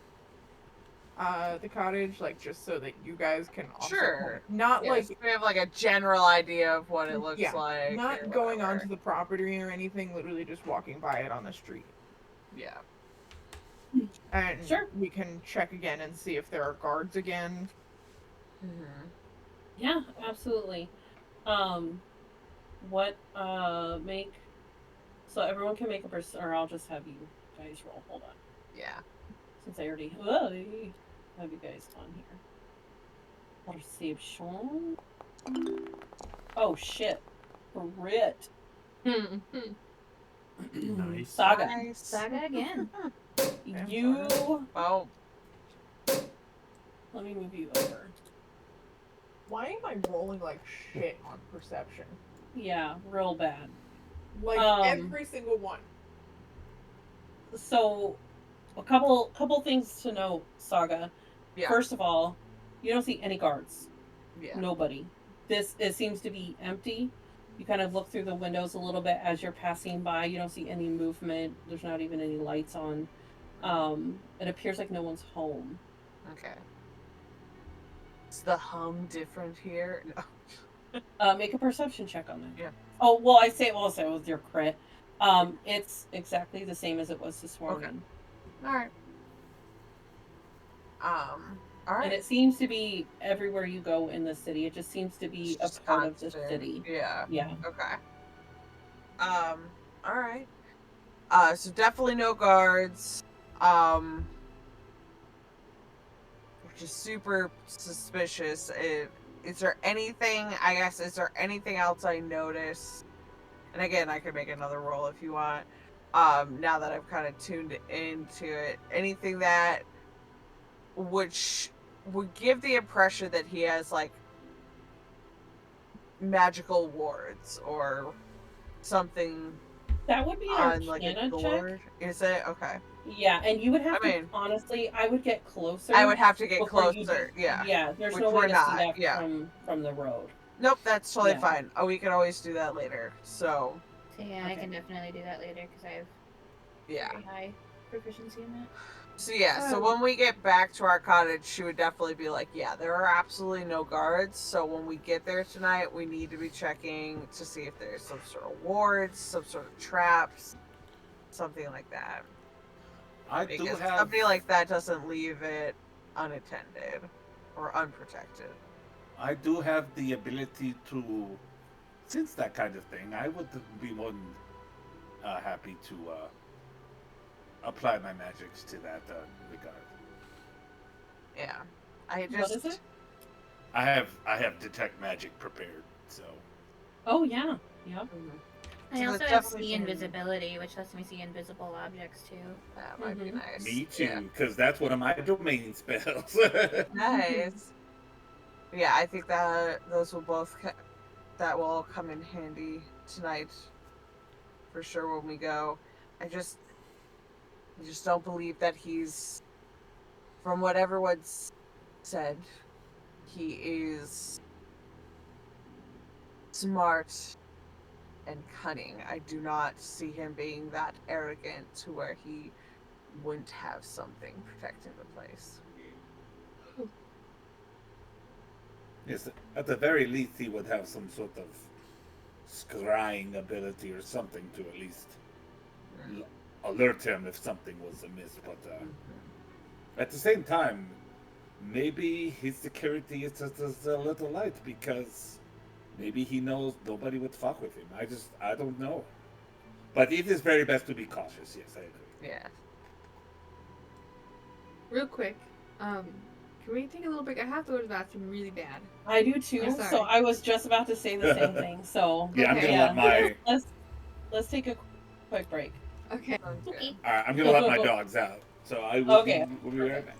the cottage, like just so that you guys can also Sure. not Yes, like we have like a general idea of what it looks yeah, like. not going onto the property or anything, literally just walking by it on the street. Yeah. And Sure. we can check again and see if there are guards again. Mm-hmm. Yeah, absolutely. What make so everyone can make a person, or I'll just have you guys roll. Hold on. Yeah. Since I already have you guys on here. Perception. Oh shit. Crit. Nice. Saga. Nice. Saga again. You. Oh. Let me move you over. Why am I rolling like shit on perception? Yeah, real bad. Like every single one. So, a couple things to note, Saga. Yeah. First of all, you don't see any guards. Yeah. Nobody. It seems to be empty. You kind of look through the windows a little bit as you're passing by. You don't see any movement. There's not even any lights on. It appears like no one's home. Okay. Is the hum different here? No. Make a perception check on that. Yeah. Oh well, I say also with your crit. It's exactly the same as it was this morning. Okay. All right. All right. And it seems to be everywhere you go in the city. It just seems to be a part of the city. Yeah. Yeah. Okay. All right. So definitely no guards. Which is super suspicious. Is there anything? I guess is there anything else I notice? And again, I could make another roll if you want. Now that I've kind of tuned into it, anything that which would give the impression that he has like magical wards or something That would be an on like a Arcana gourd. check. Is it okay? Yeah, and you would have I to mean, honestly, I would get closer. I would have to get before you closer. Yeah. Yeah, there's Which no way we're to not, see that yeah. from the road. Nope, that's totally Yeah. fine. Oh, we can always do that later. So So yeah, I Okay. can definitely do that later because I have yeah. very high proficiency in that. So yeah, so when we get back to our cottage, she would definitely be like, yeah, there are absolutely no guards. So when we get there tonight, we need to be checking to see if there's some sort of wards, some sort of traps, something like that. I do Because have somebody like that doesn't leave it unattended or unprotected. I do have the ability to sense that kind of thing. I would be more than happy to apply my magics to that regard. Yeah, I just. What is it? I have detect magic prepared, so Oh yeah. Yep. Mhm. I So also there's have definitely see some- invisibility, which lets me see invisible objects too. That might be Mhm. nice. me Yeah. too, because that's one of my domain spells. Nice. Yeah, I think that those will both that will all come in handy tonight for sure when we go. I just don't believe that he's, from what everyone's said, he is smart and cunning. I do not see him being that arrogant to where he wouldn't have something protecting the place. Yes, at the very least, he would have some sort of scrying ability or something to at least alert him if something was amiss. But at the same time, maybe his security is just a little light because maybe he knows nobody would fuck with him. I don't know. But it is very best to be cautious. Yes, I agree. Yeah. Real quick, can we take a little break? I have to go to the bathroom really bad. I do too. I'm sorry. So I was just about to say the same thing. So Yeah, I'm Okay. gonna let my let's take a quick break. Okay. Sounds good. Okay. I'm gonna let my dogs out. So I will Okay. we'll be right back.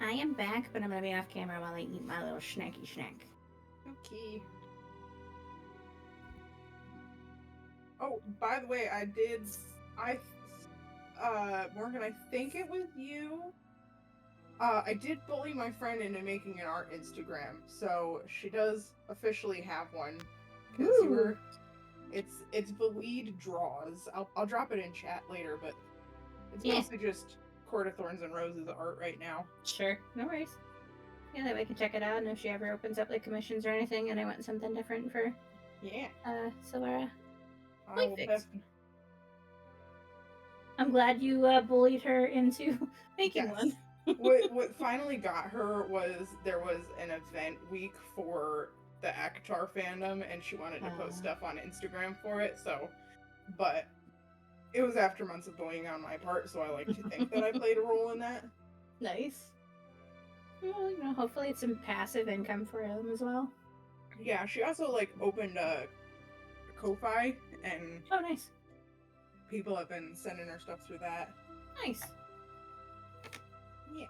I am back, but I'm gonna be off camera while I eat my little snacky snack. Okay. Oh, by the way, Morgan, I think it was you. I did bully my friend into making an art Instagram, so she does officially have one. Because you were, it's Beleed Draws. I'll drop it in chat later, but it's mostly just Court of Thorns and Roses art right now. Sure, no worries. Yeah, that way I can check it out, and if she ever opens up like commissions or anything, and I want something different for Solara. I will definitely. I'm glad you bullied her into making one. What finally got her was there was an event week for the Akatar fandom, and she wanted to post stuff on Instagram for it. So, but it was after months of bullying on my part, so I like to think that I played a role in that. Nice. Well, you know, hopefully it's some passive income for him as well. Yeah, she also like opened a Ko-Fi, and nice. People have been sending her stuff through that. Nice. Yeah.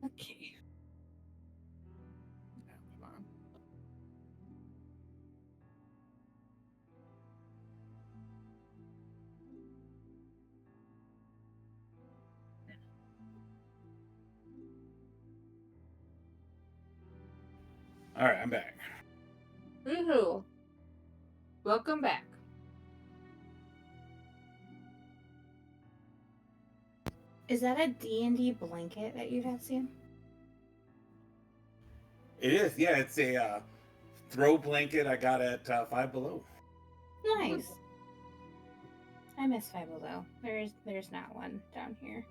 Okay. Come on. All right, I'm back. Woohoo! Welcome back. Is that a D&D blanket that you have seen? It is, yeah. It's a throw blanket I got at Five Below. Nice. I miss Five Below. There's not one down here.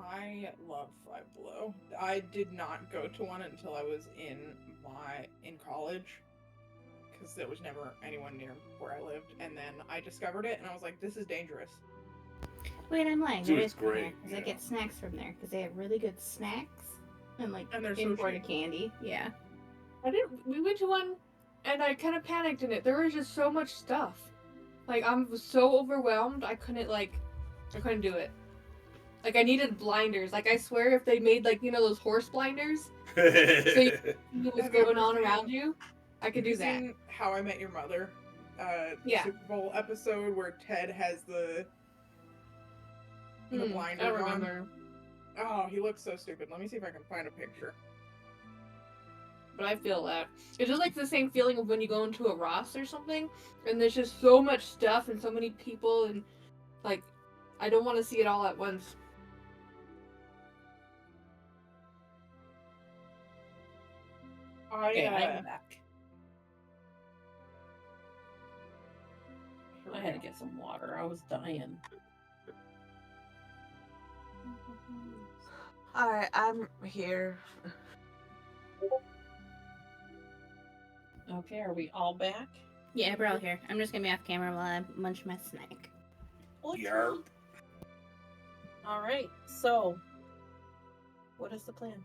I love Five Below. I did not go to one until I was in college, because there was never anyone near where I lived, and then I discovered it, and I was like, this is dangerous. Wait, I'm lying. Dude, There it's is one great, because I get snacks from there because they have really good snacks and like And they're so imported cheap. candy. Yeah. We went to one, and I kind of panicked in it. There was just so much stuff. Like, I was so overwhelmed, I couldn't do it. Like, I needed blinders. Like, I swear if they made, like, you know, those horse blinders, so you knew what's going on around you, I could do that. Seen How I Met Your Mother, Yeah. Super Bowl episode where Ted has the blinders I remember. on. Oh, he looks so stupid. Let me see if I can find a picture. But I feel that. It's just like the same feeling of when you go into a Ross or something, and there's just so much stuff and so many people, and, like, I don't want to see it all at once. I'm back. I had to get some water. I was dying. Alright, I'm here. Okay, are we all back? Yeah, we're all here. I'm just gonna be off camera while I munch my snack. Yarp. All right. So, what is the plan?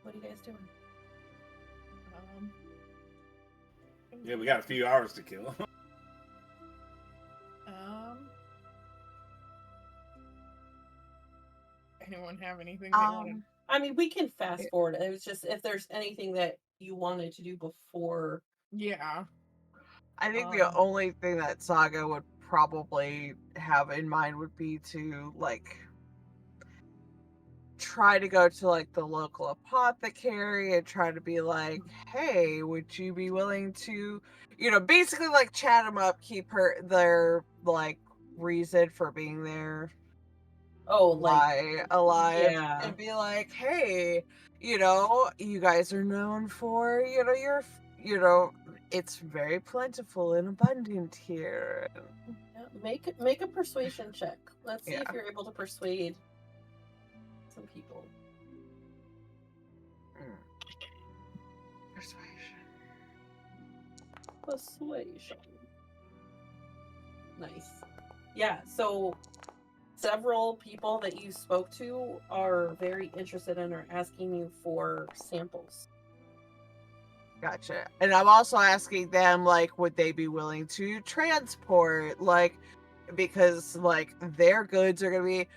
What are you guys doing? Yeah, we got a few hours to kill. Anyone have anything they wanted? I mean, we can fast forward. It was just if there's anything that you wanted to do before. Yeah. I think the only thing that Saga would probably have in mind would be to, like, try to go to, like, the local apothecary and try to be like, hey, would you be willing to, you know, basically, like, chat them up, keep their, like, reason for being there alive, yeah. and be like, hey, you know, you guys are known for, you know, it's very plentiful and abundant here. Yeah, make a persuasion check. Let's see if you're able to persuade some people. Persuasion. Nice. Yeah, so several people that you spoke to are very interested and are asking you for samples. Gotcha. And I'm also asking them, like, would they be willing to transport, like, because like their goods are gonna be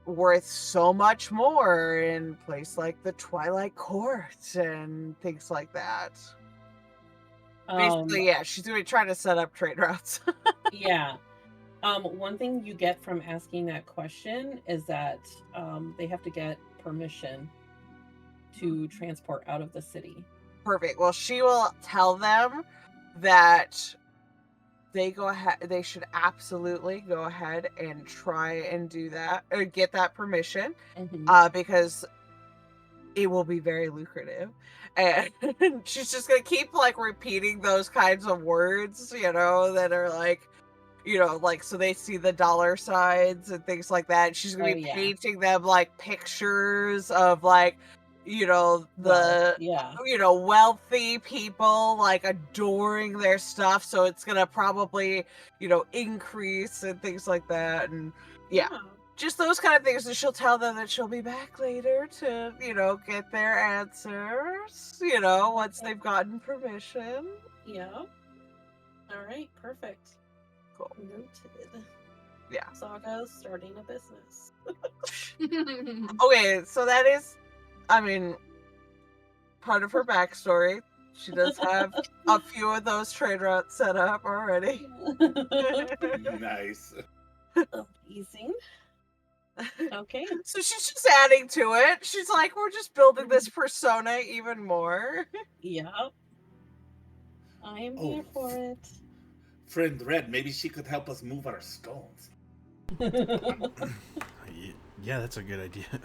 worth so much more in a place like the Twilight Court and things like that. Basically, yeah, she's gonna be trying to set up trade routes. Yeah. One thing you get from asking that question is that they have to get permission to transport out of the city. Perfect. Well, she will tell them that they should absolutely go ahead and try and do that or get that permission, because it will be very lucrative. And she's just gonna keep like repeating those kinds of words, that are like, like, so they see the dollar signs and things like that. She's gonna be painting them like pictures of like, the wealthy people like adoring their stuff. So it's gonna probably, increase and things like that. And yeah. Just those kind of things. And she'll tell them that she'll be back later to, get their answers, once they've gotten permission. Yeah. All right, perfect. Cool. Noted. Yeah. Saga's starting a business. Okay, so that is, part of her backstory. She does have a few of those trade routes set up already. Nice. Amazing. Okay. So she's just adding to it. She's like, we're just building this persona even more. Yeah. I am here for it. Friend Red, maybe she could help us move our stones. Yeah, that's a good idea.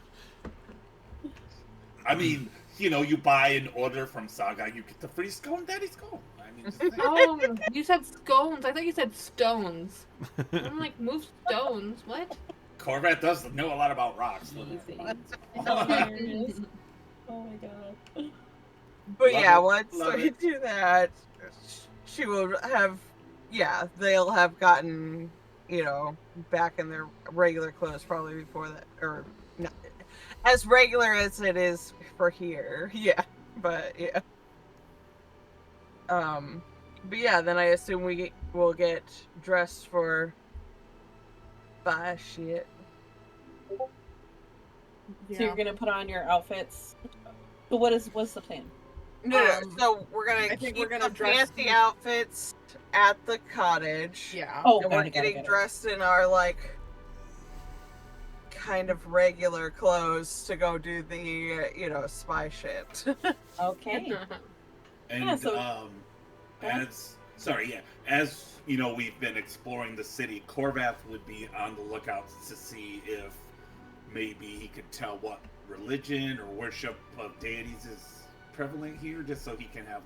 I mean, you buy an order from Saga, you get the free scone, daddy's scone. Oh, you said scones. I thought you said stones. I'm like, move stones. What? Corvette does know a lot about rocks. Oh my god. But yeah, once we do that, she will have, they'll have gotten, back in their regular clothes probably before that, or not as regular as it is for here. Yeah, but yeah. But yeah, then I assume we will get dressed for shit. So you're gonna put on your outfits. So what's the plan? No, so we're gonna keep the fancy outfits at the cottage. Yeah. Oh, and we're getting dressed in our like kind of regular clothes to go do the spy shit. Okay. And as we've been exploring the city, Corvath would be on the lookout to see if maybe he could tell what religion or worship of deities is prevalent here, just so he can have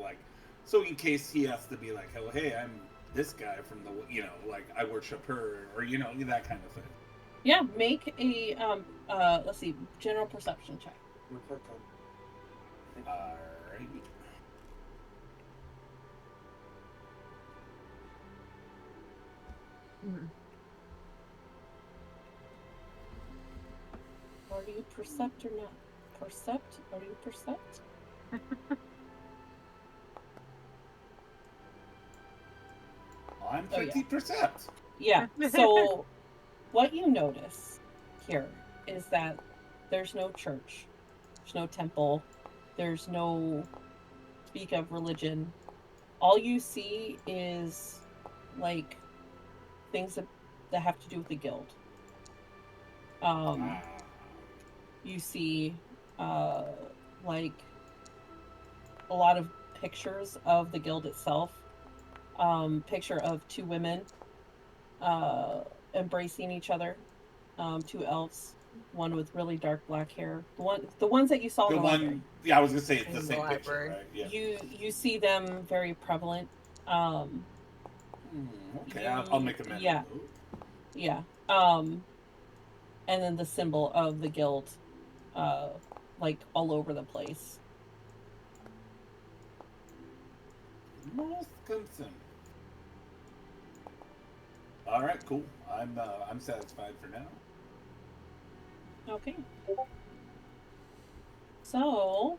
so in case he has to be like, oh hey, I'm this guy from the I worship her, or that kind of thing. Yeah, make a let's see, general perception check. Alright. Are you percept or not? Percept? Are you percept? I'm 50%. Yeah. So what you notice here is that there's no church, there's no temple, there's no speak of religion. All you see is like things that have to do with the guild. You see like a lot of pictures of the guild itself. Picture of two women embracing each other, two elves, one with really dark black hair. The ones that you saw in the library. Yeah, I was gonna say it's the same picture, right? Yeah. You see them very prevalent. Okay, I'll make a mental note. Yeah. And then the symbol of the guild, like all over the place. Most concerned. All right, cool. I'm satisfied for now. Okay. So,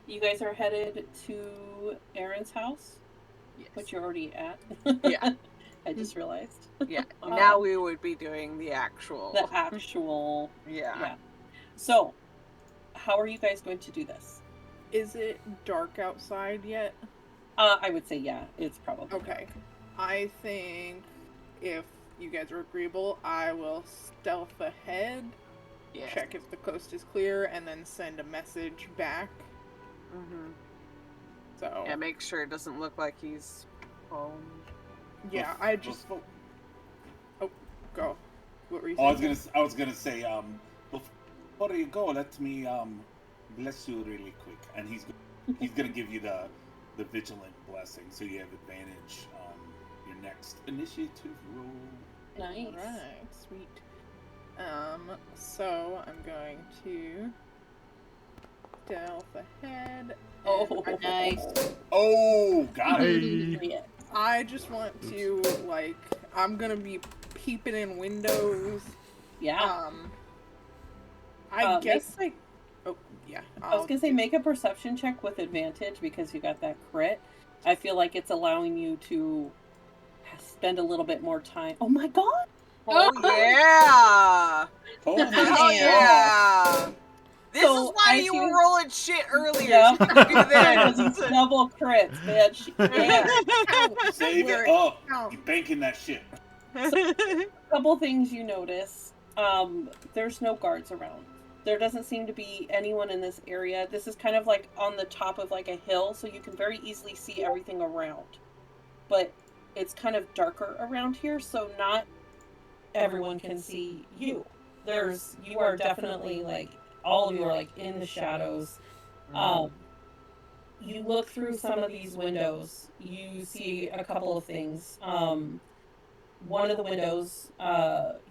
you guys are headed to Aaron's house, Yes. which you're already at. Yeah. I just realized. Yeah. Now we would be doing the actual. The actual. Yeah. Yeah. So, how are you guys going to do this? Is it dark outside yet? I would say yeah. It's probably Okay. dark. I think if you guys are agreeable, I will stealth ahead, Yes. check if the coast is clear, and then send a message back. Mm-hmm. So Yeah, make sure it doesn't look like he's home. yeah, I just oh go. What were you Oh, saying? I was gonna say, before you go, let me bless you really quick, and he's gonna give you the vigilant blessing, so you have advantage on your next initiative roll. Nice. Alright, sweet. So I'm going to stealth ahead. Oh, Nice. Oh, got it. Hey. Yeah. I just want to like I'm gonna be peeping in windows. Yeah. I Make- guess like oh yeah. I was gonna say make a perception check with advantage because you got that crit. I feel like it's allowing you to spend a little bit more time. Oh my god! Oh yeah! Holy Oh shit. yeah! This So, is why as you you- were rolling shit earlier. Yeah. So you can do Because this. it's double crits, bitch. Yeah. Save Where it it up. counts. You banking that shit. Couple things you notice. There's no guards around. There doesn't seem to be anyone in this area. This is kind of like on the top of like a hill, so you can very easily see everything around. But it's kind of darker around here, so not everyone can see you. You are definitely like, all of you are like in the shadows. You look through some of these windows, you see a couple of things. One of the windows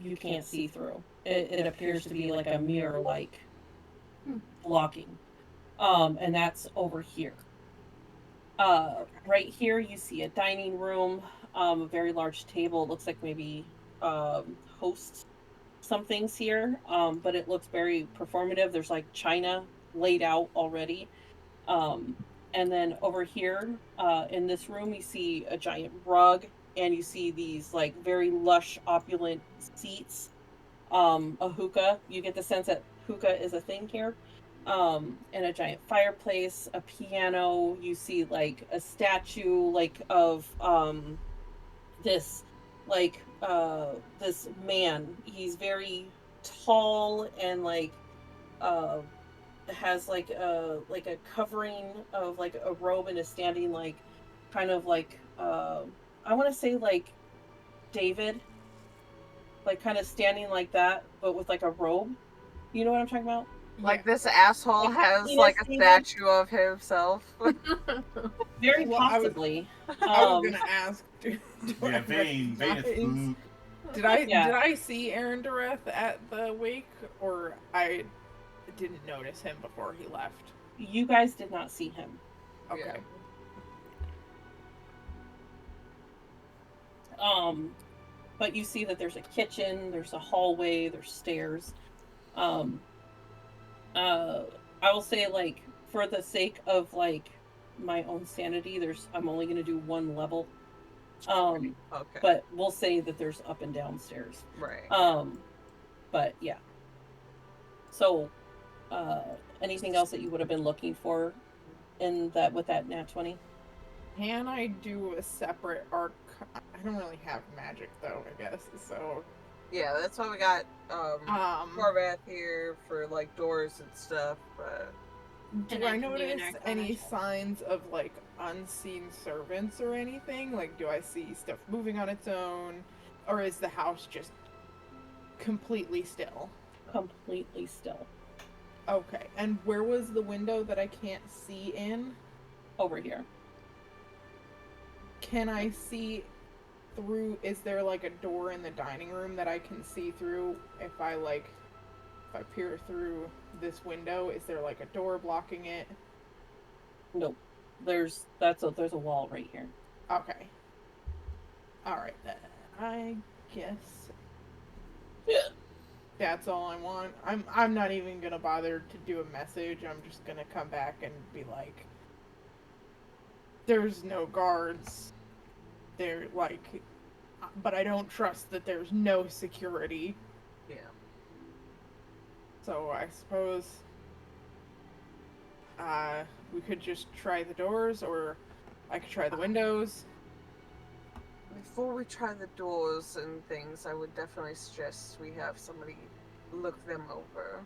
you can't see through. It appears to be like a mirror like blocking. And that's over here. Right here you see a dining room, a very large table. It looks like maybe host some things here, but it looks very performative. There's like china laid out already. And then over here in this room, you see a giant rug, and you see these like very lush, opulent seats. A hookah. You get the sense that hookah is a thing here. And a giant fireplace, a piano. You see like a statue like of this this man. He's very tall and uh has like a covering of like a robe and is standing like kind of like I want to say like David, like kind of standing like that but with like a robe. You know what I'm talking about? Like this asshole Like, has you like a see that? statue of himself. Very Well, possibly. I was gonna ask. Do I Yeah, Vane is recognize- spook. Did I Yeah. did I see Aaron Dureth at the wake, or I didn't notice him before he left? You guys did not see him. Okay. But you see that there's a kitchen, there's a hallway, there's stairs. I will say, like, for the sake of like my own sanity, I'm only gonna do one level. Okay. But we'll say that there's up and down stairs. Right. But yeah. So anything else that you would have been looking for in that with that nat 20? Can I do a separate arc? I don't really have magic though, I guess. So Yeah, that's why we got Corvath here for like doors and stuff. But do And I I can do an notice arcana any check. signs of like unseen servants or anything? Like, do I see stuff moving on its own, or is the house just completely still? Completely still. Okay, and where was the window that I can't see in? Over here. Can I see through? Is there like a door in the dining room that I can see through if I peer through this window? Is there like a door blocking it? Nope. There's a wall right here. Okay. All right then. I guess That's all I want. I'm not even gonna bother to do a message. I'm just gonna come back and be like, there's no guards. They're like, but I don't trust that there's no security. Yeah. So I suppose we could just try the doors, or I could try the windows. Before we try the doors and things, I would definitely suggest we have somebody look them over.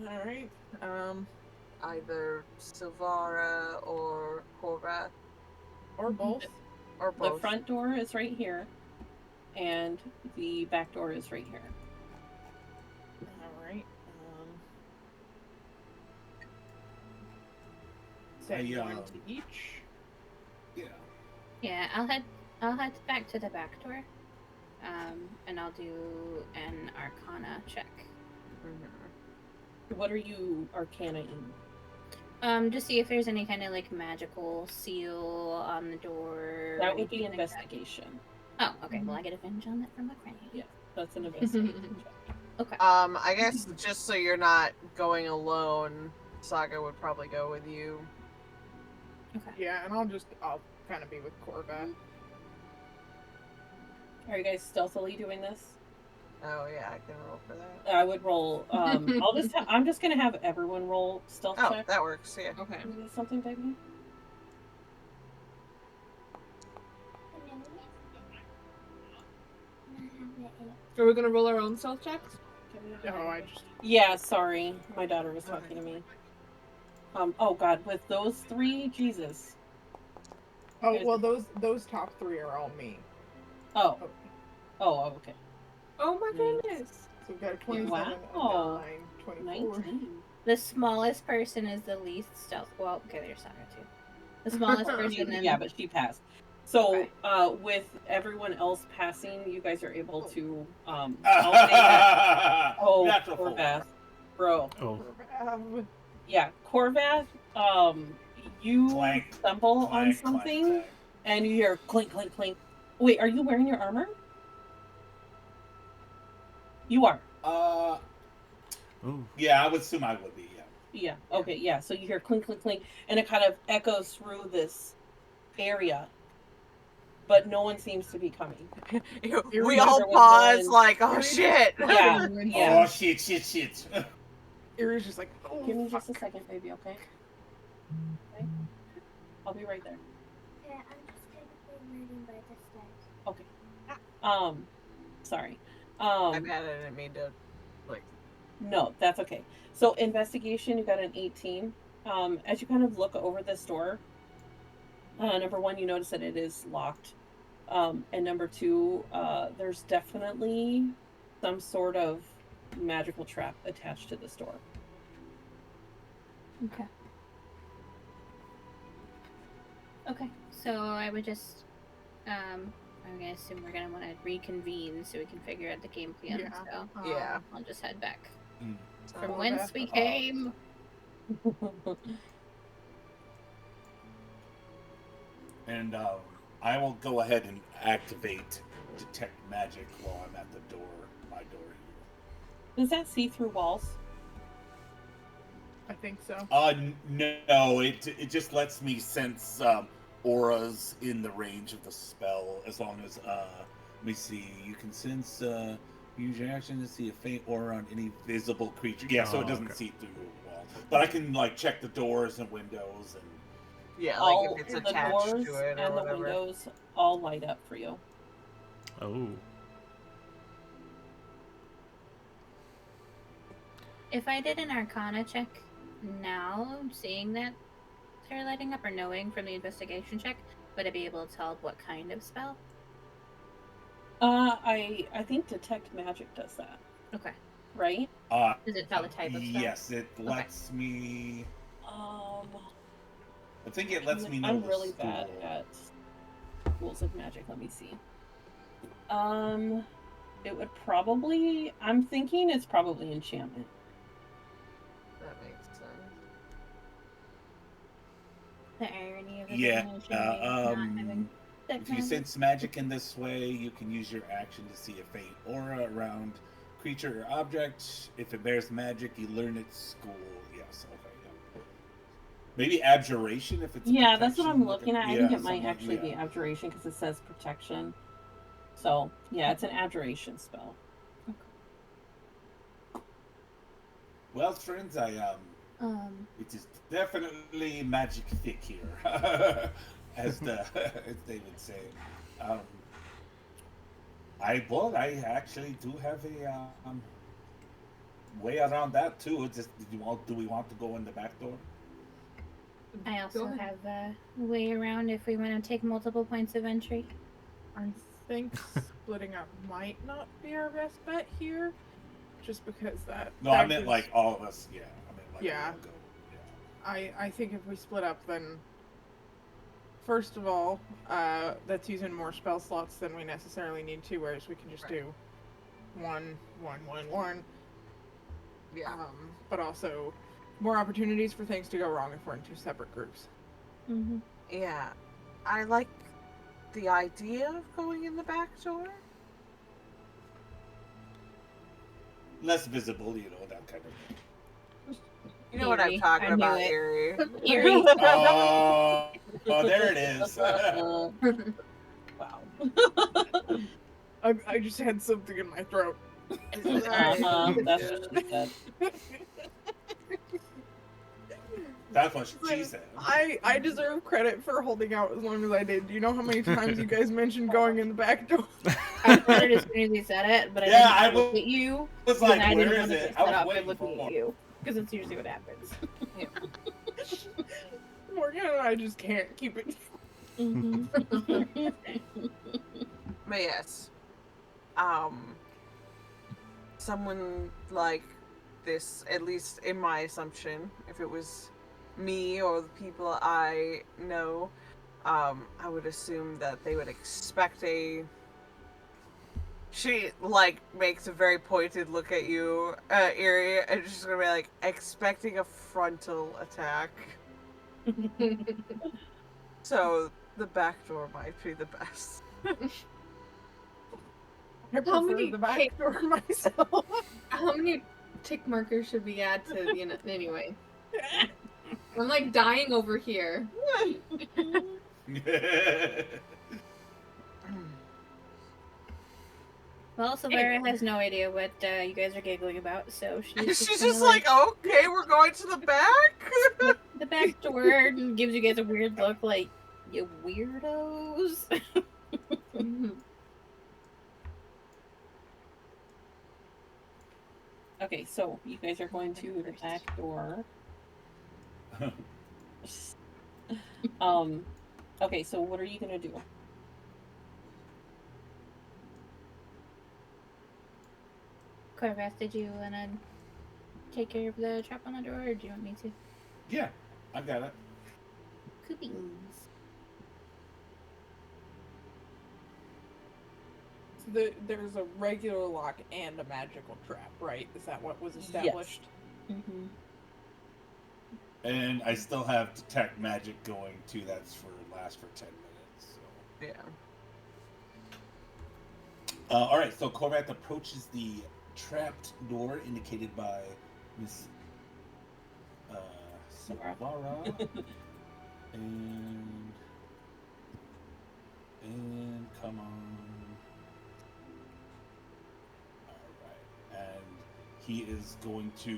All right. Either Silvara or Korvath, Or both. or The both. front door is right here, and the back door is right here. All right. I, Say one to each. Yeah. Yeah, I'll head back to the back door. And I'll do an Arcana check. Mm-hmm. What are you arcanaing? To see if there's any kind of like magical seal on the door. That would be anything like that. investigation. Oh, okay. Well, I get advantage on that from my friend. Yeah, that's an investigation check. Okay. I guess just so you're not going alone, Saga would probably go with you. Okay. Yeah, and I'll kind of be with Corvette. Are you guys stealthily doing this? Oh yeah, I can roll for that. I would roll. I'm just gonna have everyone roll stealth Oh, check. that works. Yeah. Okay. Can you do something, baby? Are we gonna roll our own stealth checks? Oh, I just. Yeah, sorry, my daughter was talking to me. Oh God, with those three, Jesus. Oh well, those top three are all me. Oh, Okay. oh, okay. Oh my goodness. So we've got a 27, Wow. a 9, 24. 19. The smallest person is the least stealth. Well, okay, there's Saga too. The smallest person. In... Yeah, but she passed. So, Okay. with everyone else passing, you guys are able to. I'll say that. Oh, Natural Corvath, bro. Oh, Yeah, Corvath. You Clank, stumble on clank, something, clank. and you hear clink, clink, clink. Wait, are you wearing your armor? You are. ooh. Yeah, I would assume I would be. Yeah. Yeah. Okay. Yeah. So you hear clink, clink, clink, and it kind of echoes through this area, but no one seems to be coming. We all pause like, oh shit. Yeah. Yeah. Oh shit. Erie's just like, oh, Give me fuck. just a second, baby. Okay. Okay. I'll be right there. Yeah, I'm just kind of learning by the steps. Okay. Sorry. My bad, I didn't mean to, like. No, that's okay. So investigation, you got an 18. As you kind of look over this door, number one, you notice that it is locked. And number two, there's definitely some sort of magical trap attached to this door. Okay. Okay, so I would just, I'm gonna assume we're gonna want to reconvene so we can figure out the game plan. Yeah. So Yeah. I'll just head back Mm. from Oh, whence that's we all. came. And I will go ahead and activate detect magic while I'm at the door. My door here. Does that see through walls? I think so. No, it just lets me sense auras in the range of the spell as long as let me see. You can sense use your action to see a faint aura on any visible creature. Yeah, so it doesn't okay. see through the wall. But I can like check the doors and windows and Yeah, All like if it's the attached doors to it or and the whatever. windows all light up for you. Oh. If I did an Arcana check now, seeing that they're lighting up or knowing from the investigation check, would I be able to tell what kind of spell? I think detect magic does that, Okay. right? Does it tell the type of spell? yes, it lets me. Um, I think it lets me know. I'm the really school. bad at rules of magic. Let me see. It would probably. I'm thinking it's probably enchantment. That makes sense. The irony of it Yeah. being enchantment, not having If you sense magic in this way, you can use your action to see a faint aura around creature or object. If it bears magic, you learn at school. Yes, okay. Yeah. Maybe abjuration if it's a Yeah, that's what protection, I'm looking at. I think it might something actually be yeah. abjuration because it says protection. So yeah, it's an abjuration spell. Well, friends, it is definitely magic thick here, as they would say. Um, I actually do have a way around that too. Just do we want to go in the back door? I Go also ahead. have a way around if we want to take multiple points of entry. I think splitting up might not be our best bet here, just because that. No, that I meant gives- like all of us. Yeah, I meant like Yeah. we all go. Yeah. I think if we split up, then first of all, that's using more spell slots than we necessarily need to, whereas we can just do one. Yeah. But also more opportunities for things to go wrong if we're in two separate groups. Mm-hmm. Yeah. I like the idea of going in the back door. Less visible, that kind of thing. You know what I'm Eerie. talking I knew about, it. Eerie. Eerie. Oh, there it is. Wow. I just had something in my throat. That's what she said. That's what she said. I deserve credit for holding out as long as I did. Do you know how many times you guys mentioned going in the back door? I heard it as soon as he said it, but I Yeah, didn't look at you. was Then like, I where didn't is want to it? get I set was up by waiting looking for at you, because that's usually what happens. Morgan and I just can't keep it. Mm-hmm. But yes. Someone like this, at least in my assumption, if it was me or the people I know, I would assume that they would expect a... She, makes a very pointed look at you, Eerie, and she's gonna be like, expecting a frontal attack. So, the back door might be the best. I prefer many the back door myself. How many tick markers should we add to anyway? I'm dying over here. Well, Silvera has no idea what you guys are giggling about, so she's She's kinda just like, okay, we're going to the back? the back door and gives you guys a weird look, like, you weirdos. Okay, so you guys are going to the back door. Okay, so what are you gonna do? Corvath, did you want to take care of the trap on the door, or do you want me to? Yeah, I got it. Cool beans. So there's a regular lock and a magical trap, right? Is that what was established? Mm-hmm. And I still have detect magic going too. That's last for 10 minutes. So. Yeah. All right. So Corvath approaches the trapped door indicated by Miss Silvara, and come on. All right. And he is going to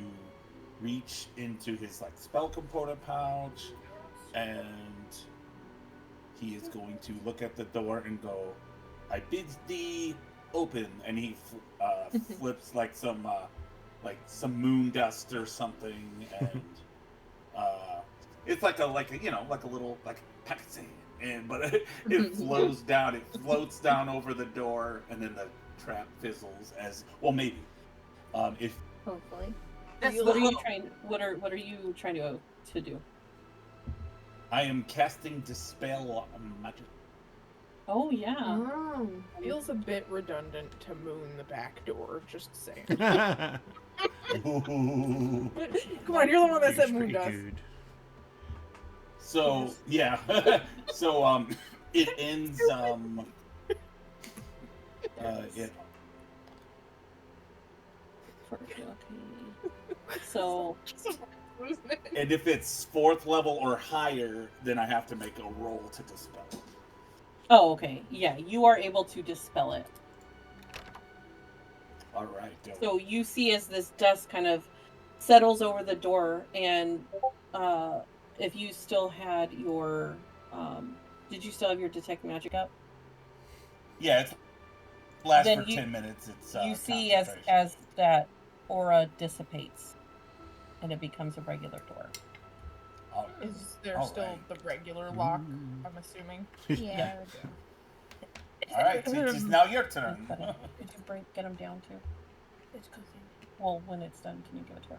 reach into his spell component pouch, and he is going to look at the door and go, "I bid thee open," and he flips some moon dust or something, and it's like a little packet of sand, but it flows down. It floats down over the door, and then the trap fizzles as well. Maybe if Hopefully. What are you trying to do? I am casting dispel magic. Oh yeah. Oh. Feels a bit redundant to moon the back door, just saying. Ooh. Come on, you're the one that said Pretty moon dust. good. So yeah, so it ends. It Okay. So And if it's 4th level or higher, then I have to make a roll to dispel it. oh, okay. Yeah, you are able to dispel it. All right, dope. So you see as this dust kind of settles over the door, and uh, if you still had your, did you still have your detect magic up? Yeah, it lasts Then for 10 minutes. It's you see concentration. as that aura dissipates, and it becomes a regular door. All, Is there all still right. the regular lock? I'm assuming. Yeah. All right, Teach, now your turn. Could you get him down too? It's cooking. Well, when it's done, can you give it to her?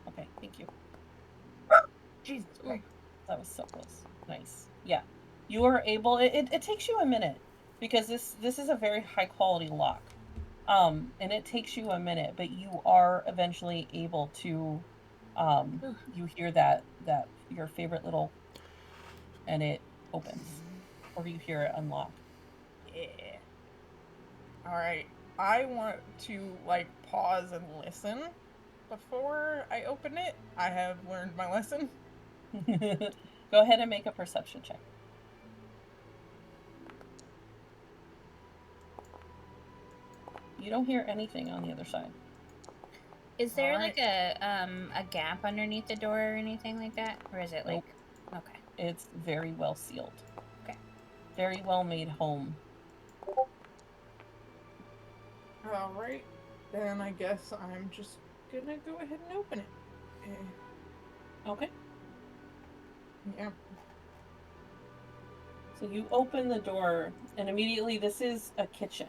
Okay, thank you. Jesus Ooh, Christ. that was so close. Nice. Yeah, you are able. It takes you a minute because this is a very high quality lock, and it takes you a minute, but you are eventually able to, you hear that your favorite little, and it opens, or you hear it unlock. Yeah. Alright. I want to, like, pause and listen before I open it. I have learned my lesson. Go ahead and make a perception check. You don't hear anything on the other side. Is there Alright. like a gap underneath the door or anything like that, or is it like okay? It's very well sealed. Okay. Very well made home. Alright. Then I guess I'm just gonna go ahead and open it. Okay. Yeah. So you open the door, and immediately this is a kitchen.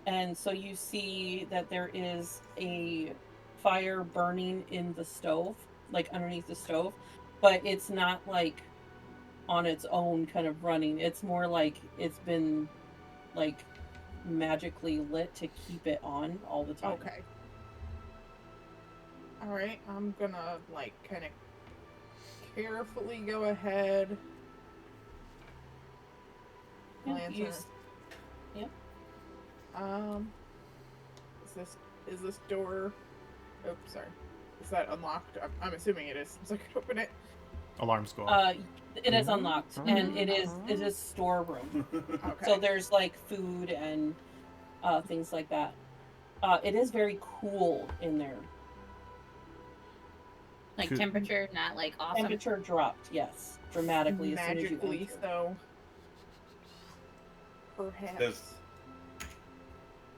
And so you see that there is a fire burning in the stove, like underneath the stove, but it's not like on its own kind of running. It's more like it's been like magically lit to keep it on all the time. Okay. Alright, I'm gonna, like, kind of carefully go ahead. Yeah, yep. Is this door? Oh, sorry. Is that unlocked? I'm assuming it is. So I can open it. Alarms go off. It is unlocked, and it is storeroom. Okay. So there's like food and things like that. It is very cool in there. Like Could- temperature, not like awesome. Temperature dropped, yes, dramatically as soon as you magically enter. so. Perhaps.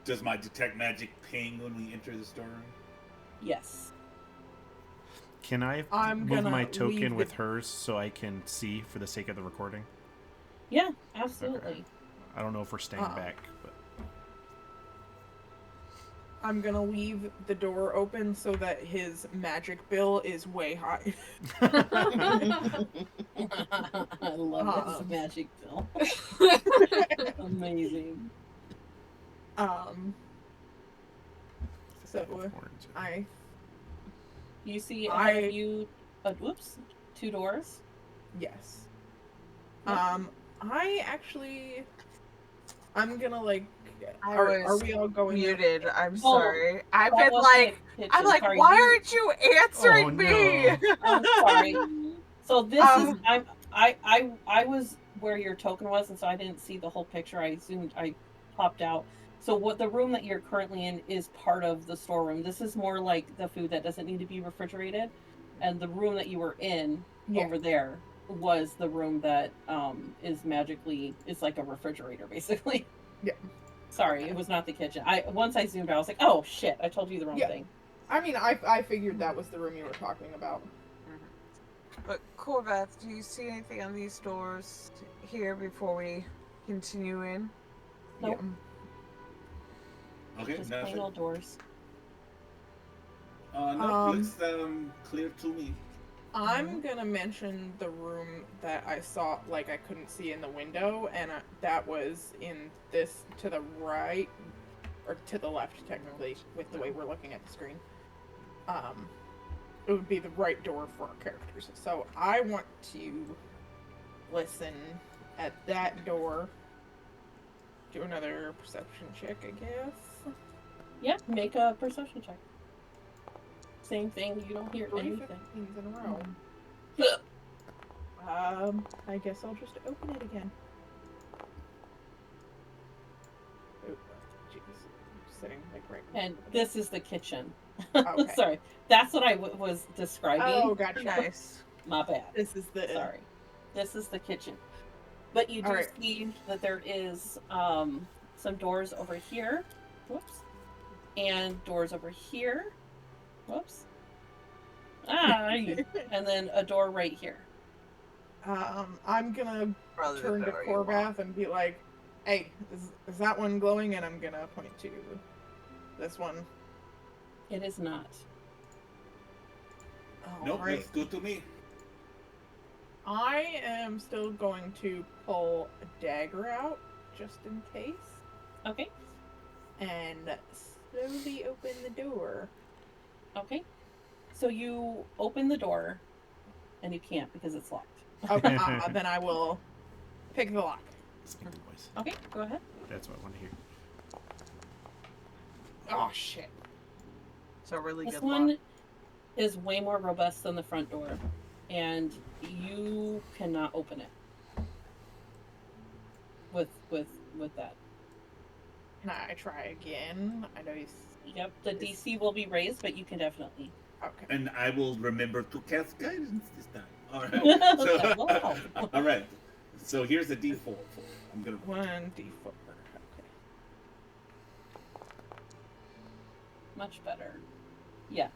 Does my detect magic ping when we enter the storeroom? Yes. Can I I'm move gonna my leave token with the- hers so I can see for the sake of the recording? Yeah, absolutely. Okay. I don't know if we're staying back, but I'm gonna leave the door open so that his magic bill is way high. I love this magic bill. Amazing. So You see ahead of you, two doors. Yes. Yep. I'm gonna like. I Are was we all going muted. there? I'm sorry. I've that been was like, the kitchen. I'm like, Sorry, why you- aren't you answering me? no. I'm sorry. So this is I was where your token was, and so I didn't see the whole picture. I popped out. So what the room that you're currently in is part of the storeroom. This is more like the food that doesn't need to be refrigerated, and the room that you were in over there was the room that is magically is like a refrigerator basically. Yeah. Sorry, it was not the kitchen. Once I zoomed out, I was like, oh shit, I told you the wrong thing. I mean, I figured that was the room you were talking about. But Corveth, do you see anything on these doors here before we continue in? Nope. Okay, Just nothing. plain old doors. No, looks clear to me. I'm gonna mention the room that I saw, like I couldn't see in the window, and that was in this to the right, or to the left, technically, with the way we're looking at the screen. It would be the right door for our characters. So I want to listen at that door do another perception check, I guess. Yeah, make a perception check. Same thing. You don't hear 3 anything. 15s in a row. I guess I'll just open it again. Oh, jeez. I'm sitting like right. And this is the kitchen. Okay. Sorry, that's what I was describing. Oh, gotcha. Nice. My bad. This is the. Sorry. This is the kitchen. But you do Alright. see that there is some doors over here. Whoops. And doors over here. Whoops. And then a door right here. I'm gonna Probably turn the to door you want. Korvath and be like, "Hey, is that one glowing?" And I'm gonna point to this one. It is not. Nope, Alright. looks good to me. I am still going to pull a dagger out, just in case, Okay. and slowly open the door. Okay. So you open the door, and you can't because it's locked. Okay, then I will pick the lock. Speaking voice. Okay, go ahead. That's what I want to hear. Oh, shit. So really This good one luck. is way more robust than the front door, and you cannot open it with that. Can I try again? I know he's... Yep, the DC will be raised, but you can definitely. Okay. And I will remember to cast guidance this time. All right. That will help. All right. So here's the D4. I'm gonna. 1d4. Okay. Much better. Yeah.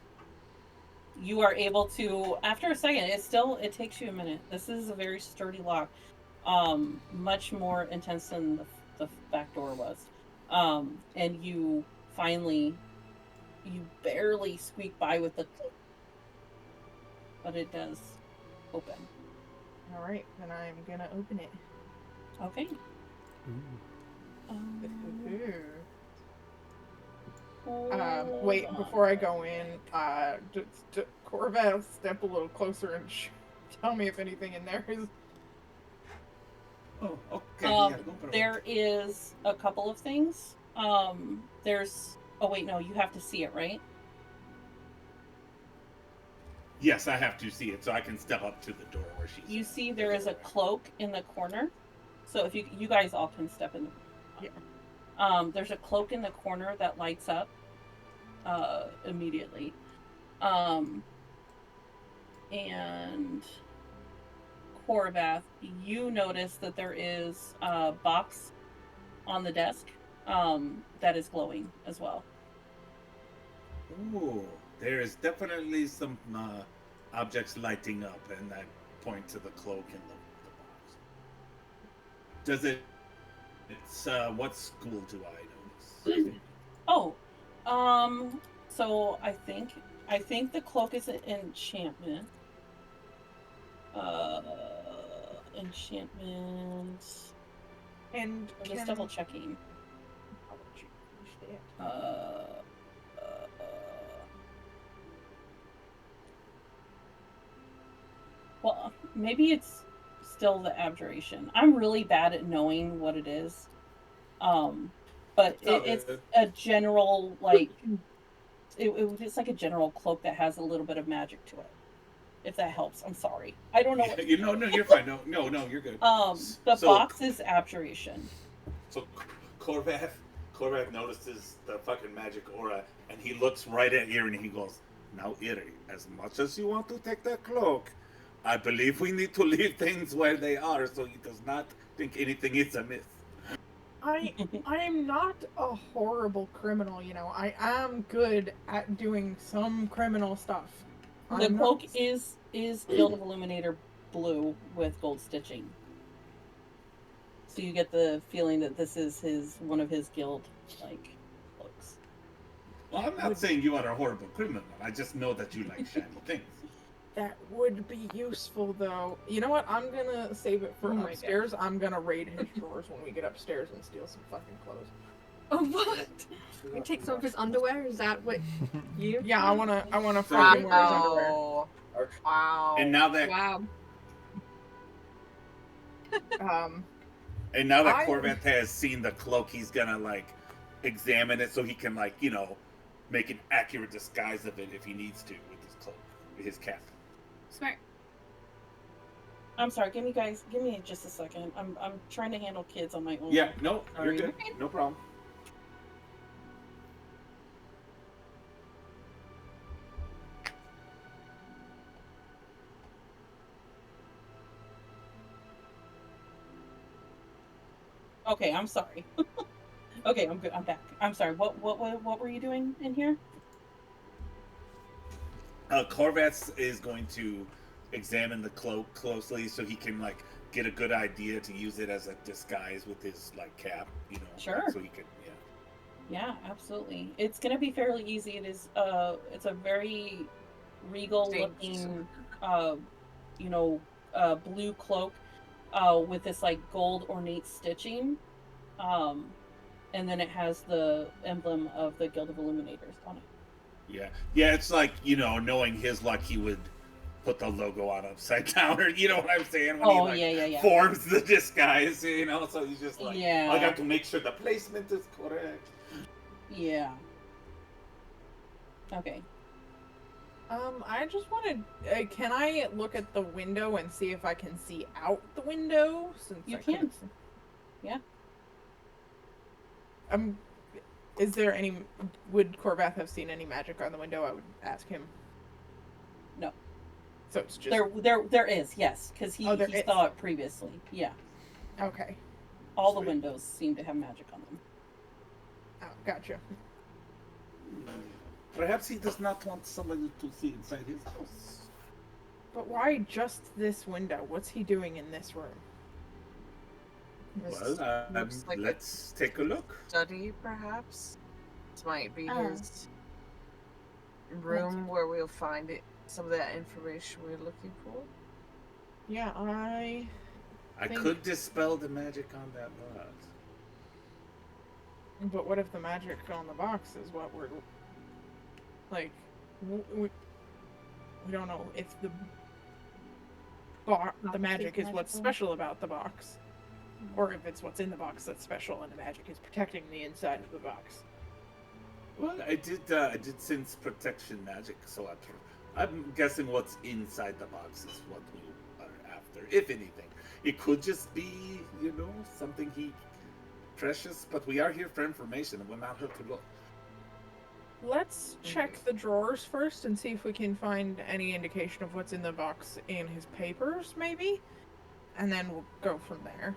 You are able to, after a second, it takes you a minute. This is a very sturdy lock. Much more intense than the back door was. And you finally, you barely squeak by with the click, but it does open. Alright, then I'm gonna open it. Okay. Ooh. Wait, Hold before I on. go in, Korvath, step a little closer and tell me if anything in there is... Oh, okay. Yeah, no problem. There is a couple of things. There's. Oh wait, no, you have to see it, right? Yes, I have to see it so I can step up to the door where she's. You see, there is a cloak in the corner. So if you guys all can step in. Yeah. There's a cloak in the corner that lights up immediately. And Korvath, you notice that there is a box on the desk that is glowing as well. Ooh, there is definitely some objects lighting up, and I point to the cloak in the box. Does it? It's what school do I notice? Oh, so I think the cloak is an enchantment. Enchantment. And I'm just double checking. I'll let you finish that. Well, maybe it's still the abjuration. I'm really bad at knowing what it is. But it's a general, like, it's like a general cloak that has a little bit of magic to it. If that helps, I'm sorry. I don't know. What No, you're fine. No, you're good. The box is abjuration. So Korvath notices the fucking magic aura, and he looks right at Erie, and he goes, "Now, Erie, as much as you want to take that cloak, I believe we need to leave things where they are so he does not think anything is amiss." I am not a horrible criminal, you know. I am good at doing some criminal stuff. The cloak is Guild of Illuminator blue with gold stitching. So you get the feeling that this is one of his guild cloaks. Well, I'm not saying you are a horrible criminal. I just know that you like shiny things. That would be useful, though. You know what? I'm gonna save it for upstairs. I'm gonna raid his drawers when we get upstairs and steal some fucking clothes. Oh, what? You take some of his underwear? Is that what you? Yeah, I wanna fucking wear his underwear. Wow. Wow. And now that Wow. And now that I- Corvette has seen the cloak, he's gonna like examine it so he can like make an accurate disguise of it if he needs to with his cloak, his cap. Smart. I'm sorry. Give me just a second. I'm trying to handle kids on my own. Yeah, no, Sorry. you're good. No problem. Okay, I'm sorry. Okay, I'm good. I'm back. I'm sorry. What were you doing in here? Corvette is going to examine the cloak closely so he can like get a good idea to use it as a disguise with his like cap, Sure. so he can, Yeah, absolutely. It's gonna be fairly easy. It's a very regal looking, blue cloak, with this like gold ornate stitching, and then it has the emblem of the Guild of Illuminators on it. yeah. It's like knowing his luck, he would put the logo on upside down, or you know what I'm saying when he like yeah. forms the disguise, So he's just like, Yeah. I got to make sure the placement is correct. Yeah. Okay. I just wanted. Can I look at the window and see if I can see out the window? Since You I can. couldn't see- Yeah. Is there any? Would Corvath have seen any magic on the window? I would ask him. No. So it's just There is, yes, because he is. saw it previously. Yeah. Okay. All the windows seem to have magic on them. Oh, gotcha. Perhaps he does not want somebody to see inside his house. But why just this window? What's he doing in this room? Well, looks like let's take a look. Study, perhaps. This might be Oh. his room where we'll find it. Some of that information we're looking for. Yeah, I think- could dispel the magic on that box. But what if the magic on the box is what we're like? We don't know if the magic is what's magical. special about the box, or if it's what's in the box that's special, and the magic is protecting the inside of the box. Well, I did sense protection magic, so I'm guessing what's inside the box is what we are after, if anything. It could just be, something precious, but we are here for information, and we're not here to look. Let's check the drawers first and see if we can find any indication of what's in the box in his papers, maybe, and then we'll go from there.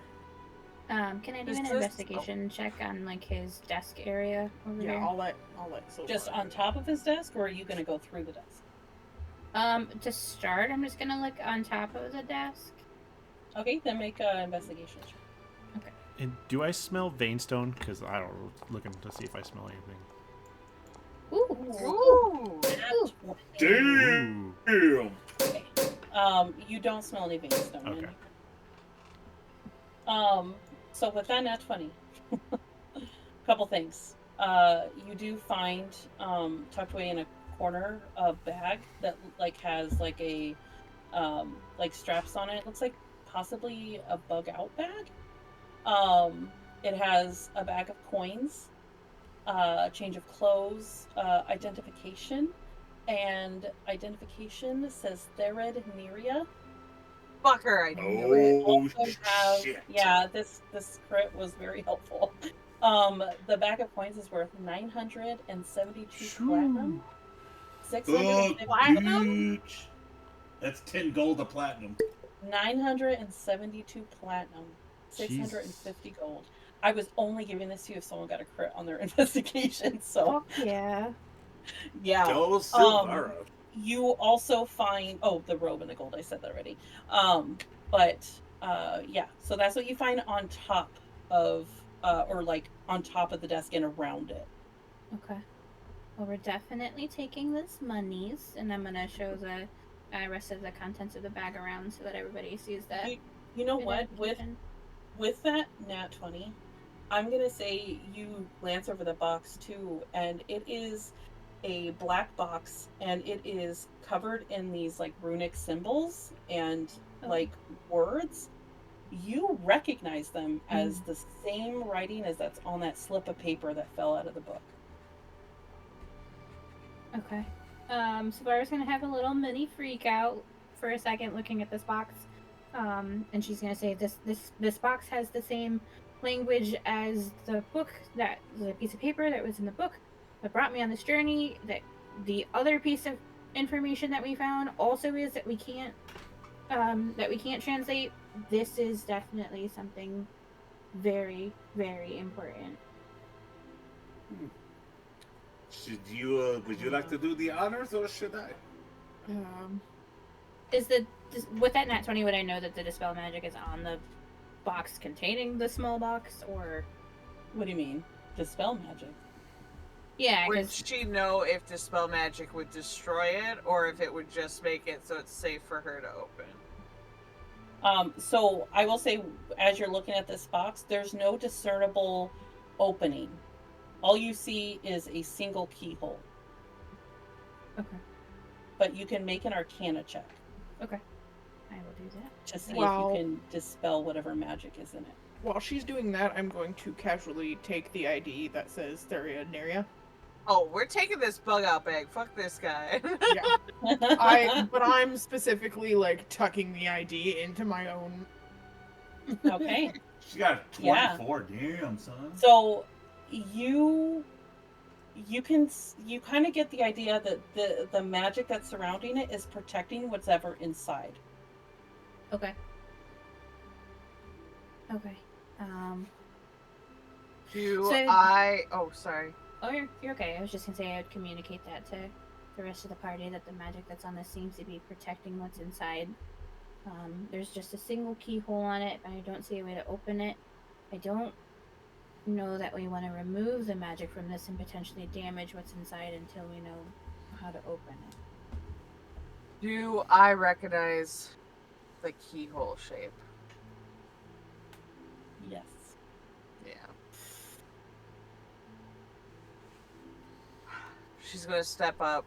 Can I do Is an this- investigation check on like his desk area over Yeah, there? I'll let Silver Just do on it. top of his desk, or are you going to go through the desk? To start, I'm just gonna look on top of the desk. Okay, then make an investigation check. And do I smell veinstone? Because I don't know, looking to see if I smell anything. Ooh. Ooh! Damn! Okay. You don't smell any veinstone. Okay. So with that nat 20, couple things. You do find tucked away in a corner a bag that like has like a like straps on it. It looks like possibly a bug out bag. It has a bag of coins, change of clothes, identification, and identification says Therid Neria. Fucker, I knew it. Oh, Also shit. yeah, this crit was very helpful. The bag of coins is worth 972 platinum. Oh, 650 platinum? That's 10 gold a platinum. 972 platinum. 650 gold. I was only giving this to you if someone got a crit on their investigation, so Yeah. yeah. Go Silvara. You also find the robe and the gold, I said that already. Yeah, so that's what you find on top of or like on top of the desk and around it. Okay. Well, we're definitely taking this monies, and I'm gonna show the rest of the contents of the bag around so that everybody sees that. You know what? identification. With that nat 20, I'm gonna say you glance over the box too, and it is a black box, and it is covered in these like runic symbols and like words. you recognize them as the same writing as that's on that slip of paper that fell out of the book. Okay. Savara's gonna have a little mini freak out for a second looking at this box. And she's gonna say this box has the same language as the book, that the piece of paper that was in the book that brought me on this journey. That the other piece of information that we found also is that we can't translate. This is definitely something very, very important. Should you? Would you like to do the honors, or should I? Is with that nat 20, would I know that the dispel magic is on the box containing the small box, or What do you mean? Dispel magic? yeah? Would Because she know if dispel magic would destroy it, or if it would just make it so it's safe for her to open? So I will say, as you're looking at this box, there's no discernible opening. All you see is a single keyhole. okay, But you can make an Arcana check okay, I will do that. to see Wow. if you can dispel whatever magic is in it. While she's doing that, I'm going to casually take the ID that says Therianaria. Oh, we're taking this bug out bag. Fuck this guy. Yeah. But I'm specifically like tucking the ID into my own. Okay. She got a Yeah. 24. Damn, son. So you kind of get the idea that the magic that's surrounding it is protecting what's ever inside. Okay. Okay. Oh, sorry. Oh, you're okay. I was just gonna say I would communicate that to the rest of the party, that the magic that's on this seems to be protecting what's inside. There's just a single keyhole on it, and I don't see a way to open it. I don't know that we want to remove the magic from this and potentially damage what's inside until we know how to open it. Do I recognize the keyhole shape? Yes. Yeah. She's gonna step up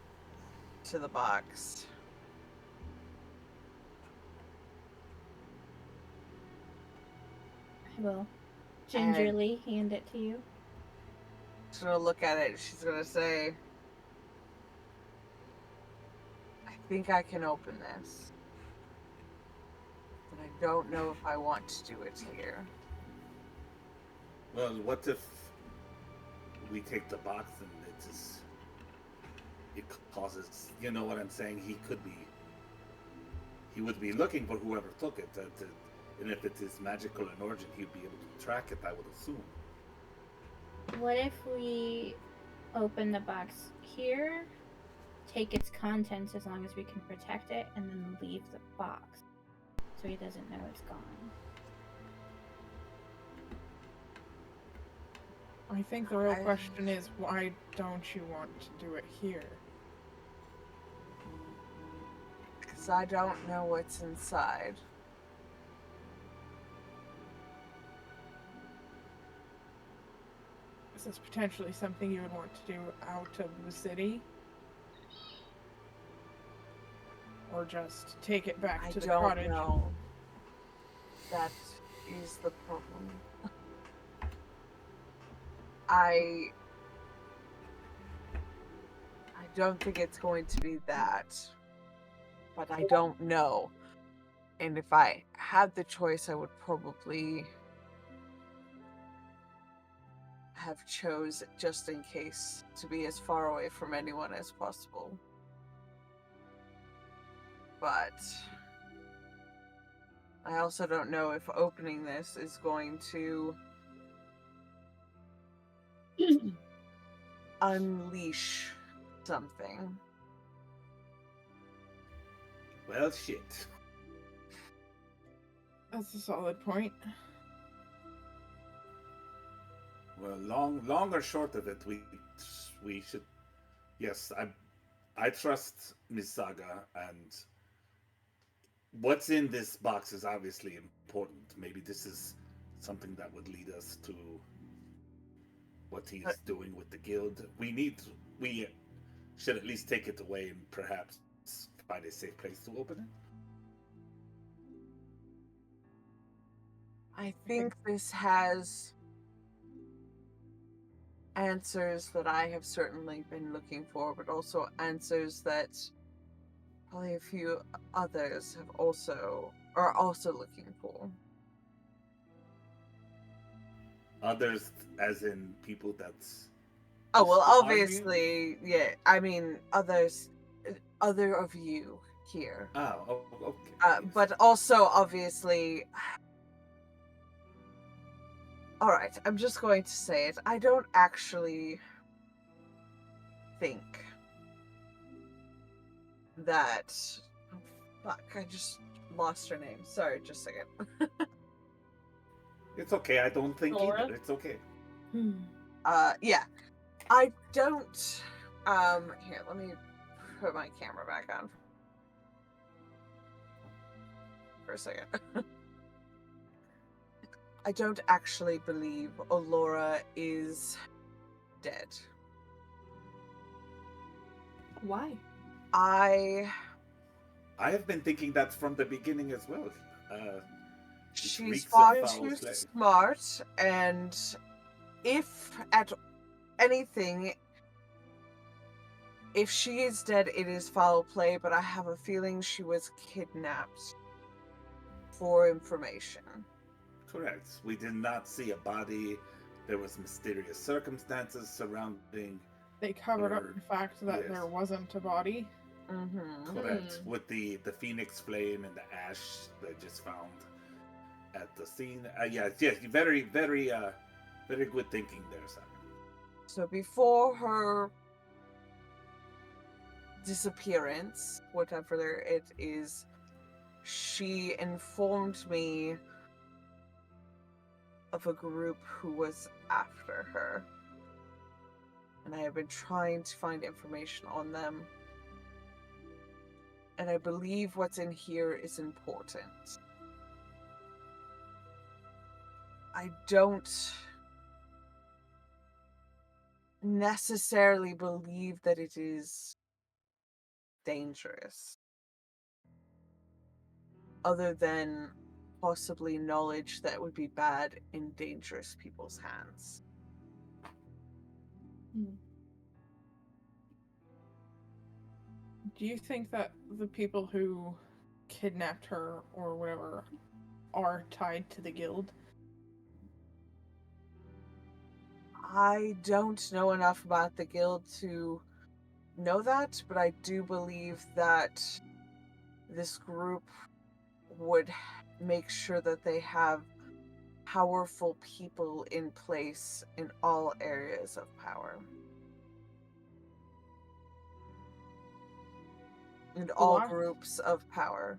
to the box. I will gingerly hand it to you. She's gonna look at it. She's gonna say, I think I can open this, but I don't know if I want to do it here. Well, what if we take the box and it causes, you know what I'm saying? He would be looking for whoever took it, and if it is magical in origin, he'd be able to track it, I would assume. What if we open the box here, take its contents as long as we can protect it, and then leave the box so he doesn't know it's gone? I think the real question is, why don't you want to do it here? Because I don't know what's inside. Is this potentially something you would want to do out of the city? Or just take it back to the cottage? I don't know. That is the problem. I don't think it's going to be that. But I don't know. And if I had the choice, I would probably have chose, just in case, to be as far away from anyone as possible. But I also don't know if opening this is going to unleash something. Well, shit. That's a solid point. Well, long or short of it, we should. Yes, I trust Miss Saga, and what's in this box is obviously important. Maybe this is something that would lead us to what he's doing with the guild. We should at least take it away and perhaps find a safe place to open it. I think this has answers that I have certainly been looking for, but also answers that probably a few others are also looking for. Others, as in people that's Oh well, used to arguing. obviously, yeah. I mean, other of you here, Oh, okay. Yes. but also obviously. All right, I'm just going to say it. I don't actually think that. Oh, fuck! I just lost her name. Sorry, just a second. It's okay. I don't think Laura? either. It's okay. Yeah. I don't. Here, let me put my camera back on for a second. I don't actually believe Olora is dead. Why? I. I have been thinking that from the beginning as well. Uh, it She's reeks of far foul too play. smart, and if at anything, if she is dead, it is foul play, but I have a feeling she was kidnapped for information. Correct. We did not see a body. There was mysterious circumstances surrounding They covered up her. the fact that Yes. there wasn't a body. Mm-hmm. Correct. With the phoenix flame and the ash they just found at the scene. Yes. Very good thinking there, Simon. So before her disappearance, whatever it is, she informed me of a group who was after her. And I have been trying to find information on them. And I believe what's in here is important. I don't necessarily believe that it is dangerous, other than possibly knowledge that would be bad in dangerous people's hands. Do you think that the people who kidnapped her or whatever are tied to the guild? I don't know enough about the guild to know that, but I do believe that this group would make sure that they have powerful people in place in all areas of power. And all groups of power.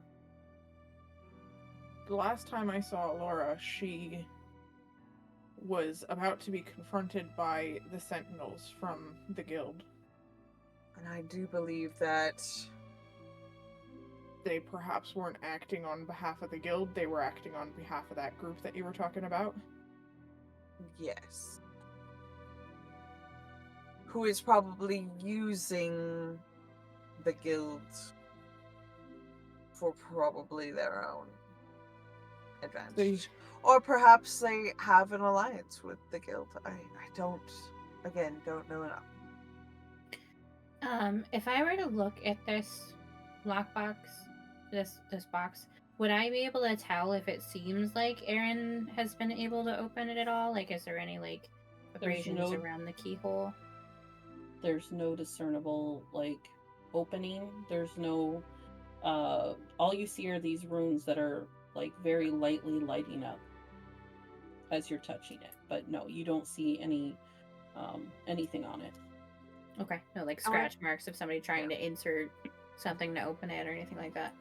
The last time I saw Laura, she was about to be confronted by the Sentinels from the guild. And I do believe that they perhaps weren't acting on behalf of the guild, they were acting on behalf of that group that you were talking about. Yes. Who is probably using the guild for probably their own advantage. Or perhaps they have an alliance with the guild. I don't know enough. If I were to look at this lockbox, this box, would I be able to tell if it seems like Aaron has been able to open it at all? Like, is there any like abrasions around the keyhole? There's no discernible like opening. There's no. All you see are these runes that are like very lightly lighting up as you're touching it, but no, you don't see anything on it. Okay, no like scratch marks of somebody trying to insert something to open it or anything like that.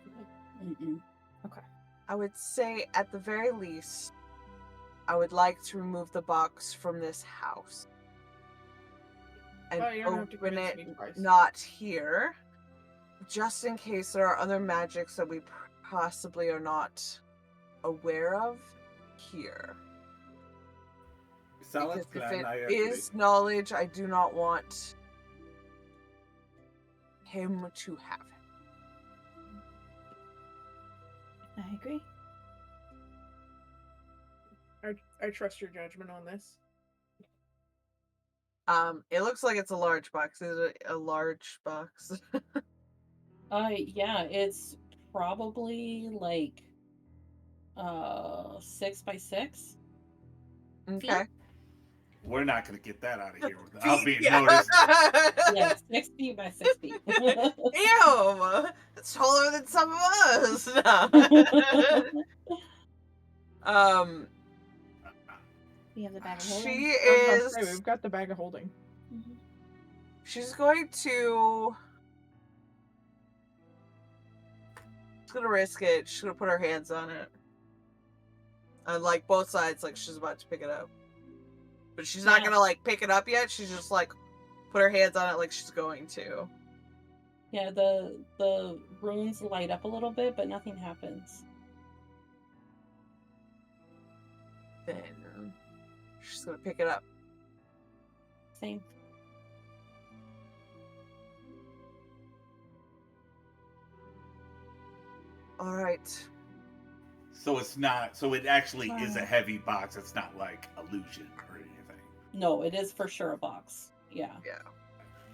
Mm-mm. Okay. I would say at the very least, I would like to remove the box from this house and open it not here, just in case there are other magics that we possibly are not aware of here. Solid because plan, if I it agree. is knowledge, I do not want him to have it. I agree. I trust your judgment on this. It looks like it's a large box. Is it a large box? Yeah, it's probably like 6 by 6. Okay. We're not going to get that out of here without being Yeah. noticed. Yeah, 6 feet by 6 feet. Ew! It's taller than some of us. No. We have the bag of She holding. I was about to say, is. we've got the bag of holding. She's going to. She's gonna risk it. She's gonna put her hands on it. On like both sides, like she's about to pick it up. But she's not gonna like pick it up yet. She's just like put her hands on it like she's going to. Yeah, the runes light up a little bit, but nothing happens. Then she's gonna pick it up. Same. All right. So it's not. So it actually is a heavy box. It's not like illusion or anything. No, it is for sure a box. Yeah. Yeah.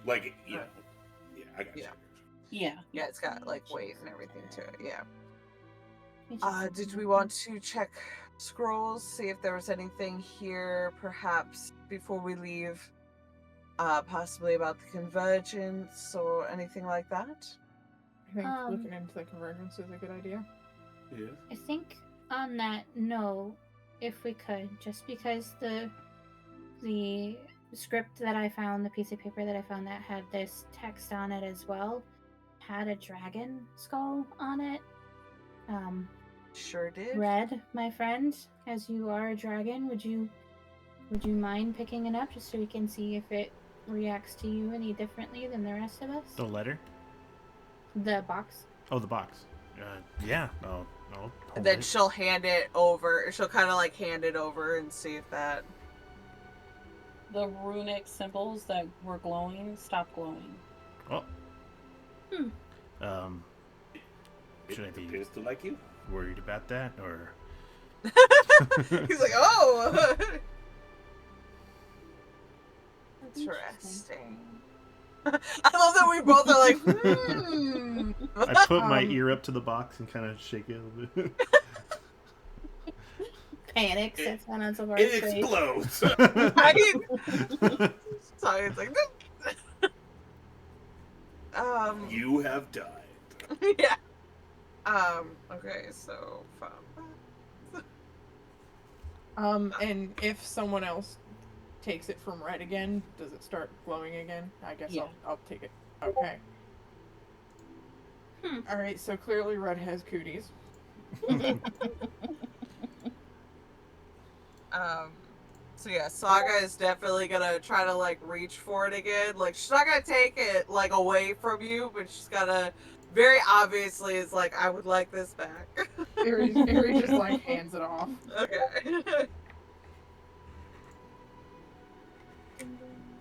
Like yeah, I got you. Yeah. Yeah, it's got like weight and everything to it. Yeah. We just- Did we want to check scrolls, see if there was anything here, perhaps before we leave? Possibly about the convergence or anything like that? I think Um, looking into the convergence is a good idea. Yeah. I think on that, no, if we could, just because the script that I found, the piece of paper that I found that had this text on it as well, had a dragon skull on it. Sure did. Red, my friend, as you are a dragon, would you mind picking it up just so we can see if it reacts to you any differently than the rest of us? The letter? The box. Oh, the box. Yeah. I'll And hold then it. she'll hand it over. She'll kind of like hand it over and see if that. The runic symbols that were glowing stop glowing. Oh. Hmm. Should I It be appears to like you. worried about that, or? He's like, oh! Interesting. I love that we both are like, hmm. I put my ear up to the box and kind of shake it a little bit. Panic sits on Elzabar's It face. explodes. Right? So it's like, You have died. yeah. Okay, so And if someone else takes it from Red again, does it start glowing again? I guess Yeah. I'll take it. Okay. All right. So clearly Red has cooties. So yeah, Saga is definitely gonna try to like reach for it again. Like she's not gonna take it like away from you, but she's gonna very obviously is like, I would like this back. Ari just like hands it off. Okay.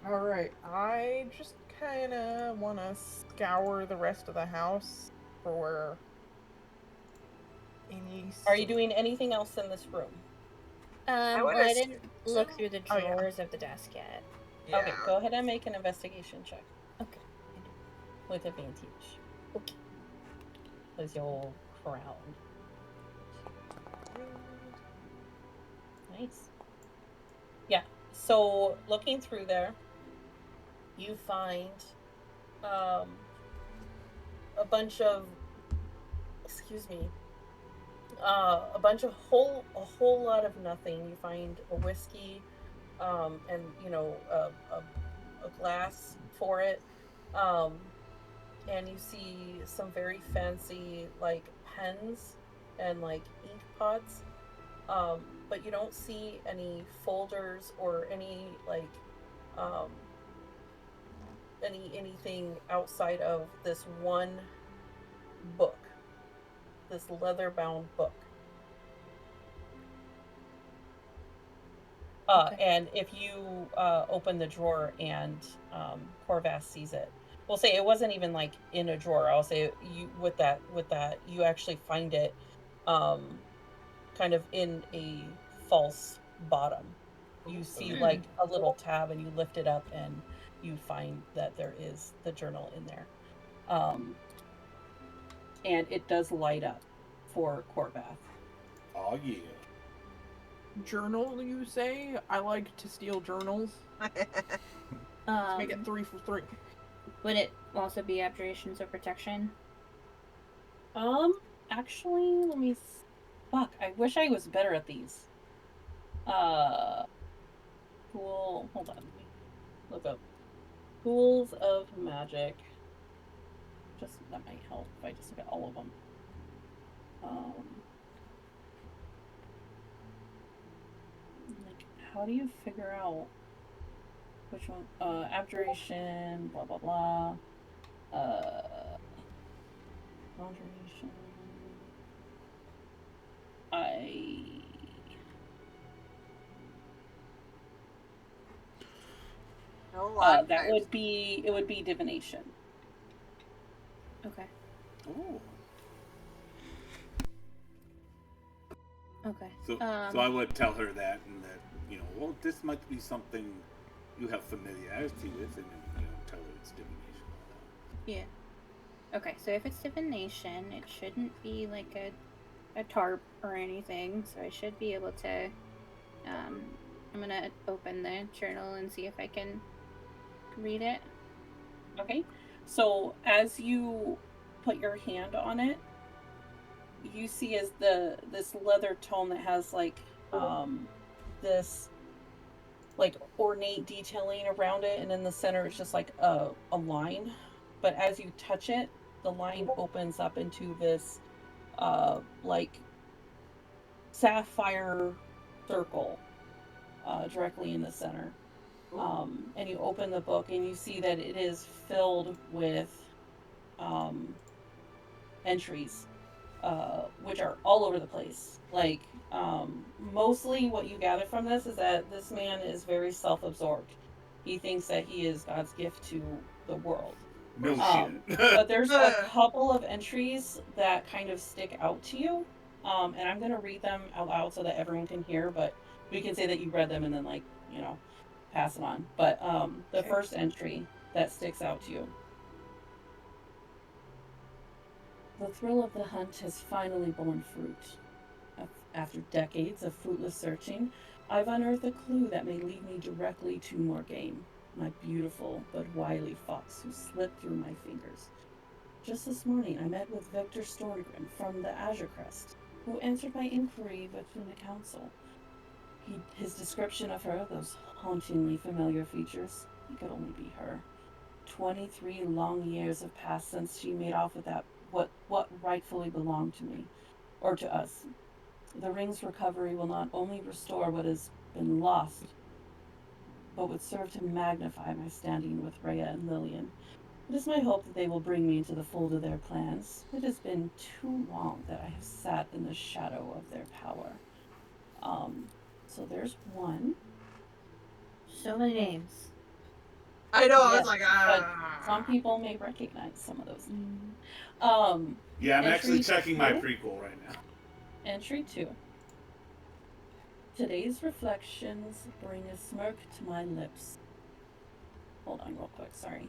All right. I just kind of want to scour the rest of the house for any. Are you doing anything else in this room? Well, would I assume didn't look through the Oh, yeah. drawers of the desk yet. Yeah. Okay, go ahead and make an investigation check Okay. with advantage. Okay. As you'll crown. Nice. Yeah, so looking through there, you find a bunch of, a whole lot of nothing. You find a whiskey, and a glass for it, and you see some very fancy like pens and like ink pots, but you don't see any folders or any like anything outside of this one book, this leather-bound book. And if you open the drawer and Corvass sees it, we'll say it wasn't even like in a drawer. I'll say you with that you actually find it kind of in a false bottom. You see like a little tab, and you lift it up, and you find that there is the journal in there. And it does light up for Court Bath. Oh yeah. Journal, you say? I like to steal journals. Let's make it 3 for 3. Would it also be abjurations of protection? Actually, let me. Fuck, I wish I was better at these. Cool. Hold on. Let me look up. Tools of magic. Just that might help if I just look at all of them. Like, how do you figure out which one? Abjuration. Blah blah blah. Conjuration. That would be, it would be divination. Okay. Oh. Okay. So I would tell her that, and that, you know, well, this might be something you have familiarity with, and then, you know, tell her it's divination. Yeah. Okay, so if it's divination, it shouldn't be like a tarp or anything, so I should be able to. I'm gonna open the journal and see if I can read it. Okay. So as you put your hand on it, you see as this leather tome that has like this like ornate detailing around it, and in the center it's just like a line. But as you touch it, the line opens up into this like sapphire circle directly in the center. And you open the book and you see that it is filled with entries, which are all over the place. Like, mostly what you gather from this is that this man is very self absorbed. He thinks that he is God's gift to the world. No shit. But there's a couple of entries that kind of stick out to you. And I'm going to read them out loud so that everyone can hear, but we can say that you read them and then, like, you know, pass it on. But the first entry that sticks out to you. The thrill of the hunt has finally borne fruit. After decades of fruitless searching, I've unearthed a clue that may lead me directly to more game. My beautiful but wily fox who slipped through my fingers. Just this morning, I met with Victor Stormgren from the Azure Crest, who answered my inquiry within the council. His description of her, those hauntingly familiar features, it could only be her. 23 long years have passed since she made off with that what rightfully belonged to me, or to us. The ring's recovery will not only restore what has been lost, but would serve to magnify my standing with Rhea and Lillian. It is my hope that they will bring me into the fold of their plans. It has been too long that I have sat in the shadow of their power. So there's one. So many names. I know, I Yes, was like, but some people may recognize some of those. Yeah, I'm actually Entry checking my 2. prequel right now. Entry 2. Today's reflections bring a smirk to my lips. Hold on real quick, sorry.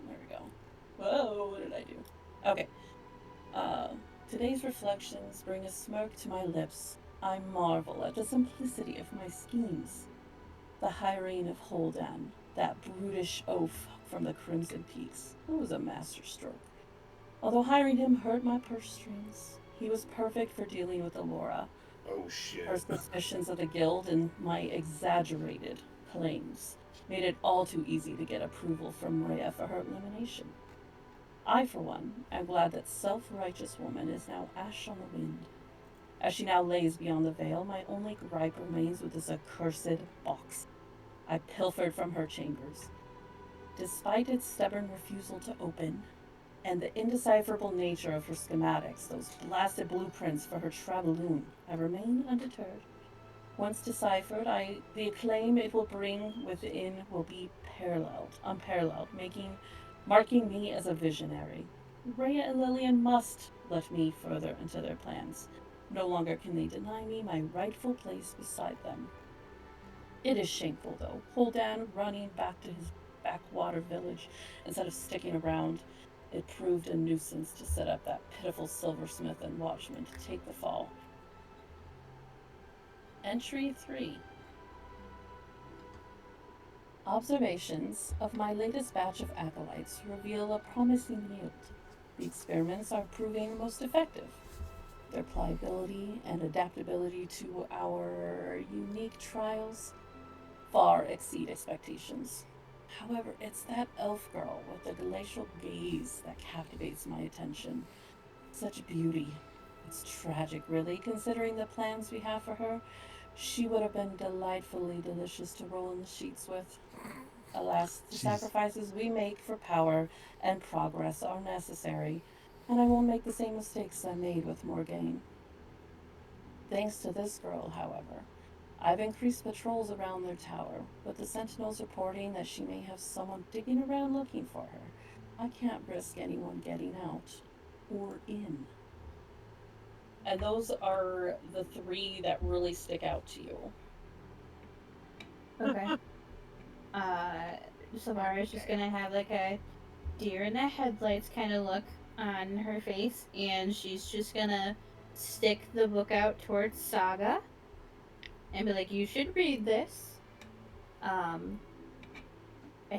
There we go. Whoa, what did I do? Okay. Today's reflections bring a smirk to my lips. I marvel at the simplicity of my schemes. The hiring of Holdan, that brutish oaf from the Crimson Peaks, it was a masterstroke. Although hiring him hurt my purse strings, he was perfect for dealing with Alora. Oh shit. Her suspicions of the guild and my exaggerated claims made it all too easy to get approval from Rhea for her elimination. I, for one, am glad that self-righteous woman is now ash on the wind. As she now lays beyond the veil, my only gripe remains with this accursed box I pilfered from her chambers. Despite its stubborn refusal to open, and the indecipherable nature of her schematics, those blasted blueprints for her Traveloon, I remain undeterred. Once deciphered, the acclaim it will bring within will be unparalleled, marking me as a visionary. Rhea and Lillian must let me further into their plans. No longer can they deny me my rightful place beside them. It is shameful, though. Holdan running back to his backwater village instead of sticking around. It proved a nuisance to set up that pitiful silversmith and watchman to take the fall. Entry 3. Observations of my latest batch of acolytes reveal a promising yield. The experiments are proving most effective. Their pliability and adaptability to our unique trials far exceed expectations. However, it's that elf girl with the glacial gaze that captivates my attention. Such beauty. It's tragic, really, considering the plans we have for her. She would have been delightfully delicious to roll in the sheets with. Alas, the Jeez. sacrifices we make for power and progress are necessary, and I won't make the same mistakes I made with Morgaine. Thanks to this girl, however, I've increased patrols around their tower, with the sentinels reporting that she may have someone digging around looking for her. I can't risk anyone getting out or in. And those are the 3 that really stick out to you. Okay. Samara's just gonna have like a deer in the headlights kind of look on her face, and she's just gonna stick the book out towards Saga and be like, "You should read this." I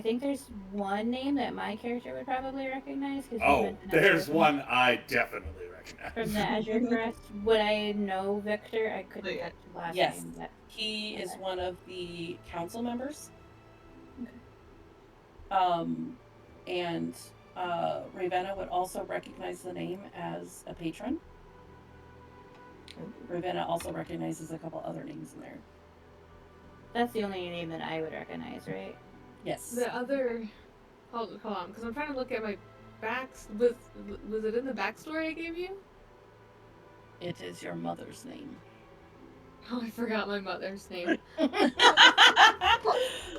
think there's one name that my character would probably recognize. Oh, there's one I definitely recognize. From the Azure Crest. Would I know Victor? I couldn't Yeah. catch the last Yes. name. But He is one of the council members. Okay. And Ravenna would also recognize the name as a patron. Ravenna also recognizes a couple other names in there. That's the only name that I would recognize, right? Yes. The other, hold on, because I'm trying to look at my backs. Was it in the backstory I gave you? It is your mother's name. Oh, I forgot my mother's name.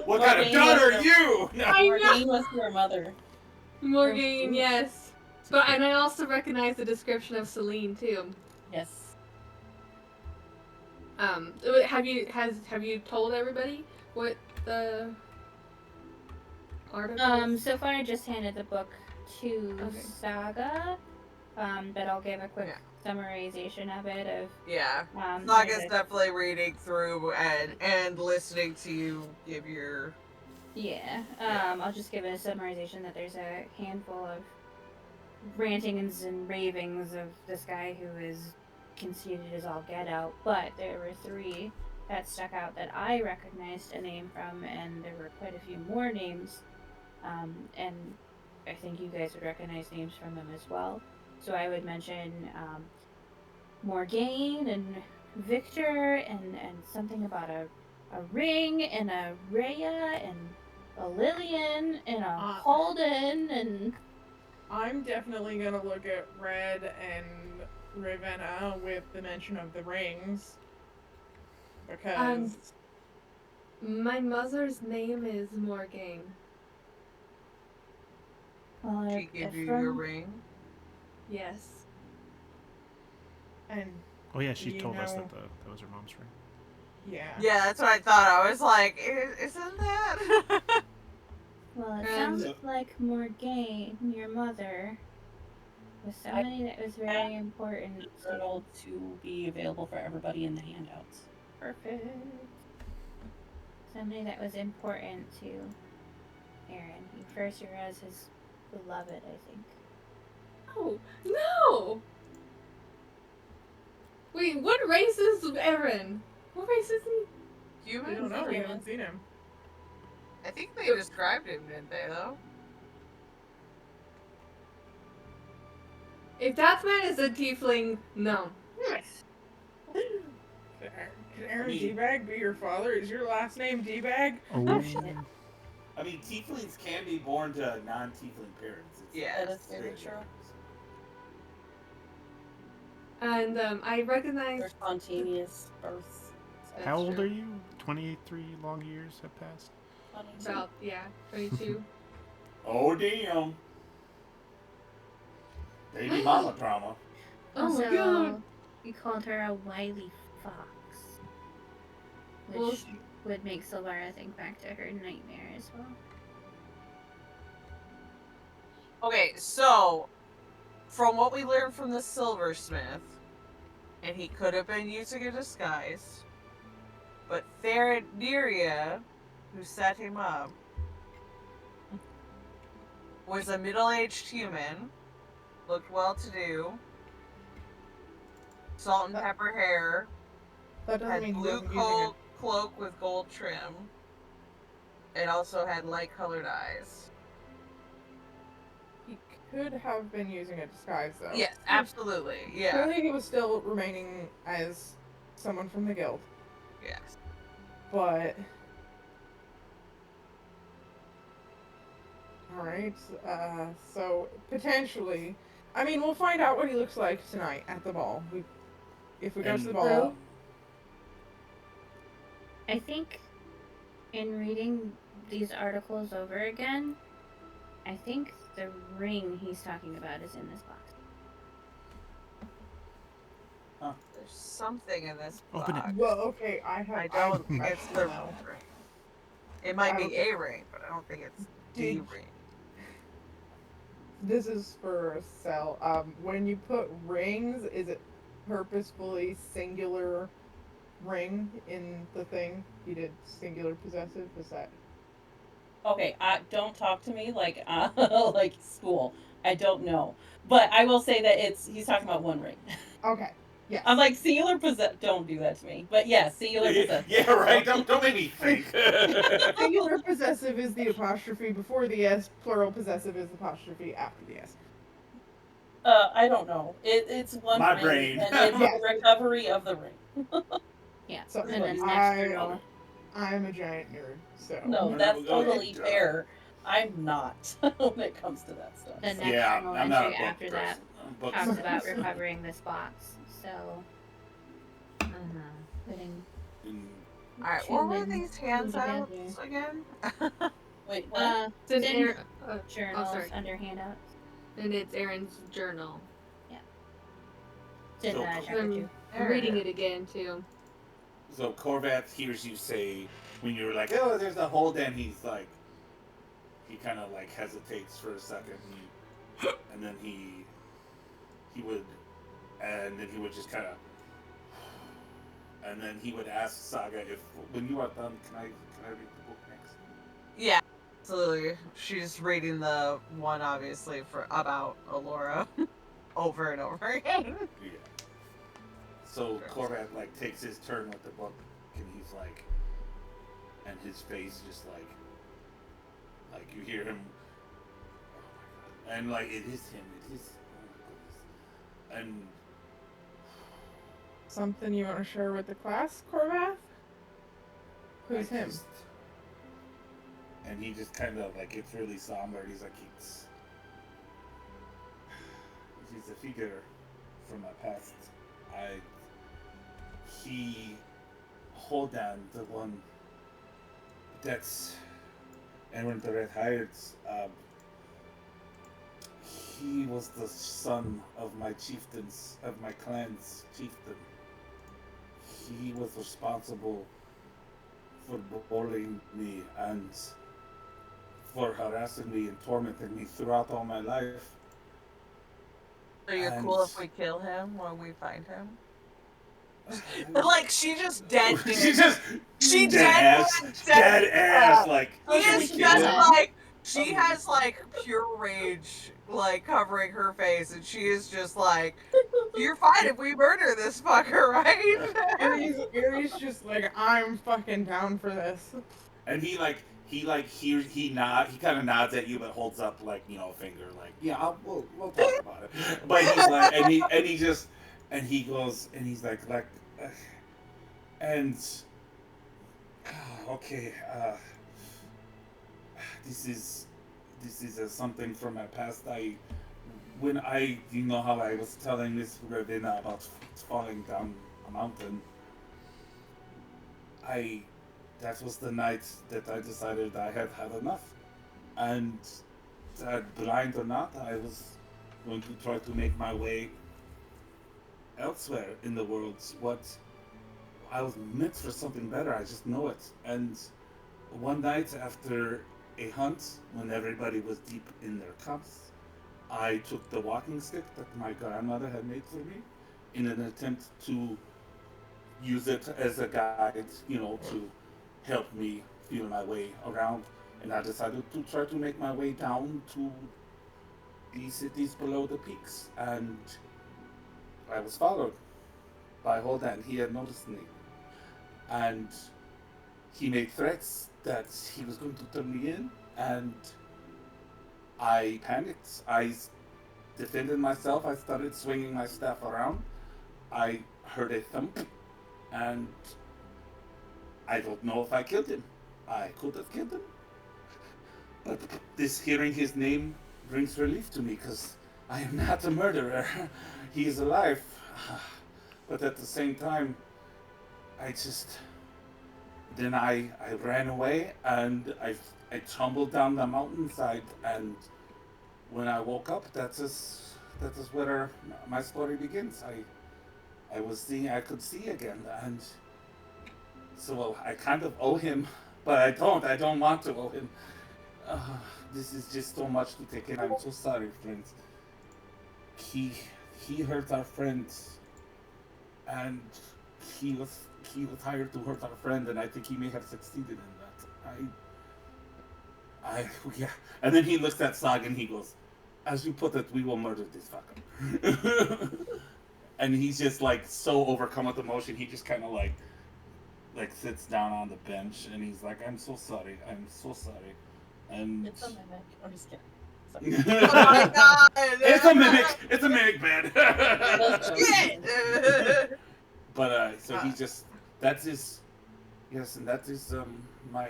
What kind of daughter are you? No. Morgaine was your mother. Morgaine, yes. But and I also recognize the description of Celine too. Yes. Have you told everybody what the article? So far I just handed the book to Okay. Saga. But I'll give a quick summarization of it. Yeah. Saga's Saga's definitely reading through and listening to you give your... Yeah. I'll just give a summarization that there's a handful of rantings and ravings of this guy who is conceited as all get out, but there were 3 that stuck out that I recognized a name from, and there were quite a few more names, and I think you guys would recognize names from them as well. So I would mention Morgaine and Victor and something about a ring and a Rhea and a Lillian and a Holden and... I'm definitely gonna look at Red and Ravenna with the mention of the rings. Because... My mother's name is Morgaine. Well, She gave you your ring? Yes. And Oh yeah, she you told us know- that that was her mom's ring. yeah. Yeah, that's what I thought. I was like, isn't that? Well, it And- sounds like Morgaine, your mother, was somebody that was very important to... Journal to be available for everybody in the handouts. Perfect. Somebody that was important to Aaron. He first year as his beloved, I think. Oh no! Wait, what race is Aaron? What race is he? We don't Humans? know, we haven't seen him. I think they described him, didn't they, though? If that man is a tiefling, no. Could Aaron D-Bag be your father? Is your last name D-Bag? Oh shit. I mean, tieflings can be born to non-tiefling parents. Yes. That is very true. And I recognize. They're spontaneous births. That's How old true. are you? 23 long years have passed. About 22. Oh, damn. Baby mama trauma. Oh my Also, god. We called her a wily fox, which Well, would make Silvara think back to her nightmare as well. Okay, so from what we learned from the silversmith, and he could have been using a disguise, but Therineria, who set him up, was a middle-aged human, looked well-to-do, salt and pepper hair, That doesn't had mean he blue wasn't using it. cloak with gold trim, and also had light-colored eyes. He could have been using a disguise, though. Yes, absolutely. Yeah. Clearly, he was still remaining as someone from the guild. Yes. But all right, so potentially, I mean, we'll find out what he looks like tonight at the ball. If we go to the ball. So, I think in reading these articles over again, I think the ring he's talking about is in this box. There's something in this Open it. box. Well, okay, I don't. It's the ring. It might be a ring, but I don't think it's the Did- ring. This is for Cell. When you put rings, is it purposefully singular ring in the thing? You did singular possessive. Is that? Okay, don't talk to me like like school. I don't know, but I will say that he's talking about one ring. Okay. Yes. I'm like singular possess. Don't do that to me. But yes, singular possessive. Yeah, right. Don't make me think. Singular possessive is the apostrophe before the S. Plural possessive is the apostrophe after the S. I don't know. It's one My ring, brain. and it's Yes. the recovery of the ring. Yeah. So, And then I- next journal. I'm a giant nerd, so. No, No, that's no, totally no. fair. I'm not when it comes to that stuff. The next Yeah, journal I'm not a entry book after person. that Books talks are about awesome. recovering this box. So, putting Mm. Alright, two what were and these two handouts together. again? Wait, what? it's an in Aaron, journals sorry. under handouts. and it's Aaron's journal. It's in So chapter 2. I'm reading it again too. So Corvath hears you say when you're like, "Oh, there's a hole," then he's like, he kind of like hesitates for a second, and then he would, and then he would just kind of, and then he would ask Saga if, when you are done, can I read the book next? Yeah, absolutely. She's reading the one, obviously, about Alora over and over again. Yeah. So Corvath like takes his turn with the book, and he's like, and his face just like you hear him, oh my god, and like it is him, oh my goodness, and Something you want to share with the class, Corvath? Who's I him? just- and he just kind of like gets really somber. He's like, he's a figure from my past. He hold down the one that's Aaron the Red Hired. He was the son of my chieftains, of my clan's chieftain. He was responsible for bullying me and for harassing me and tormenting me throughout all my life. So you're And- cool if we kill him when we find him? But like, she just dead. She dead ass. Like, She can we is kill just him? like, she has like pure rage, like covering her face, and she is just like, "You're fine if we murder this fucker, right?" Aries just like, I'm fucking down for this. And he kind of nods at you, but holds up like, a finger, like, yeah, we'll talk about it. But he's like, and he goes, and he's like, and okay, this is something from my past. You know how I was telling Miss Ravenna about falling down a mountain. That was the night that I decided I had had enough, and blind or not, I was going to try to make my way elsewhere in the world. What I was meant for something better. I just know it. And one night after a hunt, when everybody was deep in their cups, I took the walking stick that my grandmother had made for me in an attempt to use it as a guide, to help me feel my way around. And I decided to try to make my way down to the cities below the peaks. And I was followed by Holden. He had noticed me. And he made threats that he was going to turn me in. And I panicked. I defended myself. I started swinging my staff around. I heard a thump, and I don't know if I killed him. I could have killed him. But this hearing his name brings relief to me because I am not a murderer. He is alive. But at the same time, I just. Then I ran away and I tumbled down the mountainside. And when I woke up, that is where my story begins. I was seeing, I could see again. And so I kind of owe him, but I don't want to owe him. Uh, this is just so much to take in. I'm so sorry, friends. He he hurt our friends, and he was he was hired to hurt our friend, and I think he may have succeeded in that. Yeah. And then he looks at Sag and he goes, "As you put it, we will murder this fucker." And he's just like so overcome with emotion. He just kind of like sits down on the bench and he's like, "I'm so sorry. I'm so sorry." And It's a mimic. I'm just kidding. Oh my god! it's a mimic. It's a mimic bed. Shit! So he just that's his yes, and that is my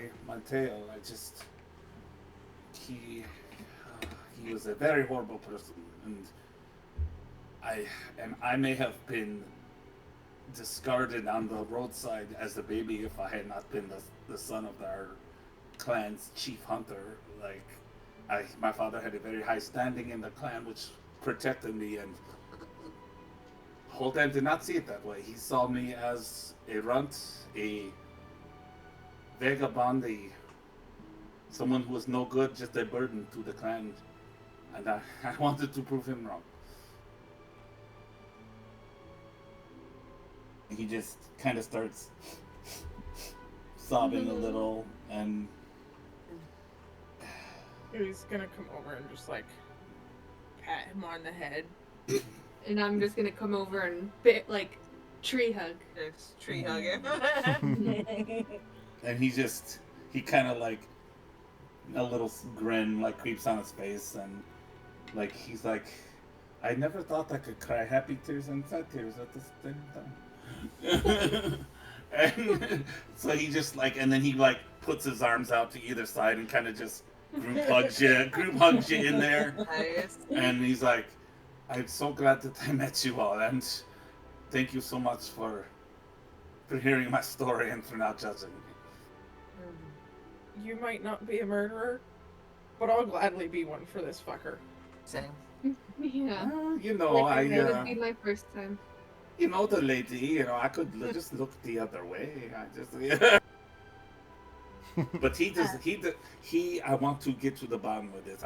tale. He he was a very horrible person, and I may have been discarded on the roadside as a baby if I had not been the son of our clan's chief hunter. Like my father had a very high standing in the clan, which protected me, and Holden did not see it that way. He saw me as a runt, a vagabond, someone who was no good, just a burden to the clan, and I wanted to prove him wrong. He just kind of starts sobbing a little, and He's gonna come over and just like pat him on the head. And I'm just gonna come over and tree hug. Just tree hugging. and he kind of like a little grin like creeps on his face, and like he's like, I never thought I could cry happy tears and sad tears at the same time. And so he just and then he puts his arms out to either side and kind of just group hugs you in there. Nice. And he's like, I'm so glad that I met you all, and thank you so much for hearing my story and for not judging me. You might not be a murderer, but I'll gladly be one for this fucker. Same. Yeah. That would be my first time. The lady, I could just look the other way. But I want to get to the bottom of this.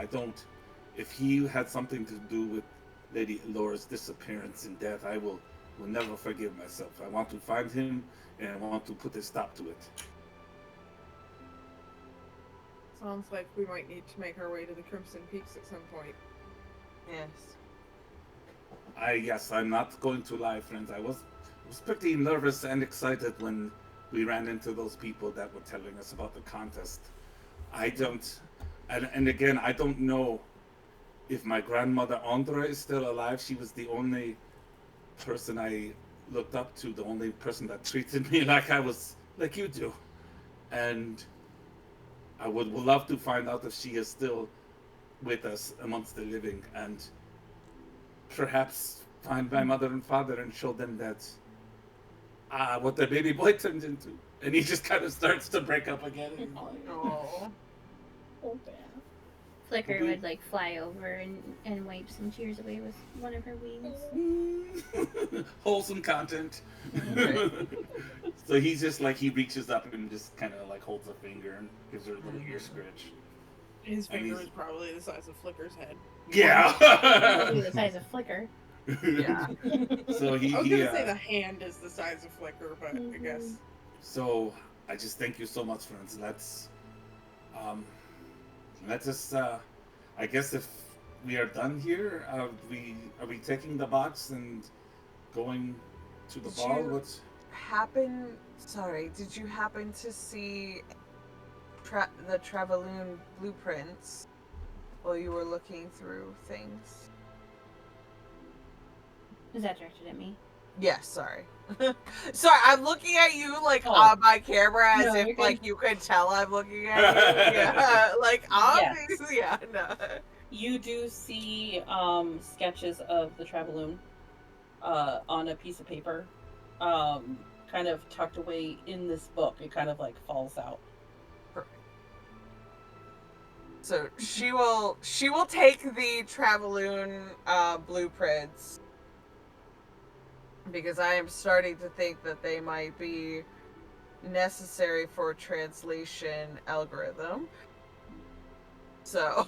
If he had something to do with Lady Laura's disappearance and death, I will never forgive myself. I want to find him, and I want to put a stop to it. Sounds like we might need to make our way to the Crimson Peaks at some point. Yes. Yes, I'm not going to lie, friends. I was pretty nervous and excited when we ran into those people that were telling us about the contest. And again, I don't know if my grandmother Andra is still alive. She was the only person I looked up to, the only person that treated me like you do. And I would love to find out if she is still with us amongst the living, and perhaps find my mother and father and show them that what their baby boy turned into. And he just kind of starts to break up again. Oh. Oh, bad. Flicker would like fly over and wipe some tears away with one of her wings. Wholesome content. So he's just like, he reaches up and just kind of like holds a finger and gives her a little ear scratch. His And finger he's- is probably the size of Flicker's head. Yeah. Probably the size of Flicker. Yeah. So I was gonna say the hand is the size of Flicker, but I guess. So I just thank you so much, friends. Let's just I guess if we are done here, are we taking the box and going to the Did ball? you- What's Did you happen to see the Travaloon blueprints while you were looking through things? Is that directed at me? Yes, sorry. Sorry, I'm looking at you like Oh. on my camera as No, if you're like good. you could tell I'm looking at you. Yeah, like obviously, yeah, no. You do see sketches of the Travaloon on a piece of paper, kind of tucked away in this book. It kind of like falls out. Perfect. So she will take the Travaloon blueprints because I am starting to think that they might be necessary for a translation algorithm. So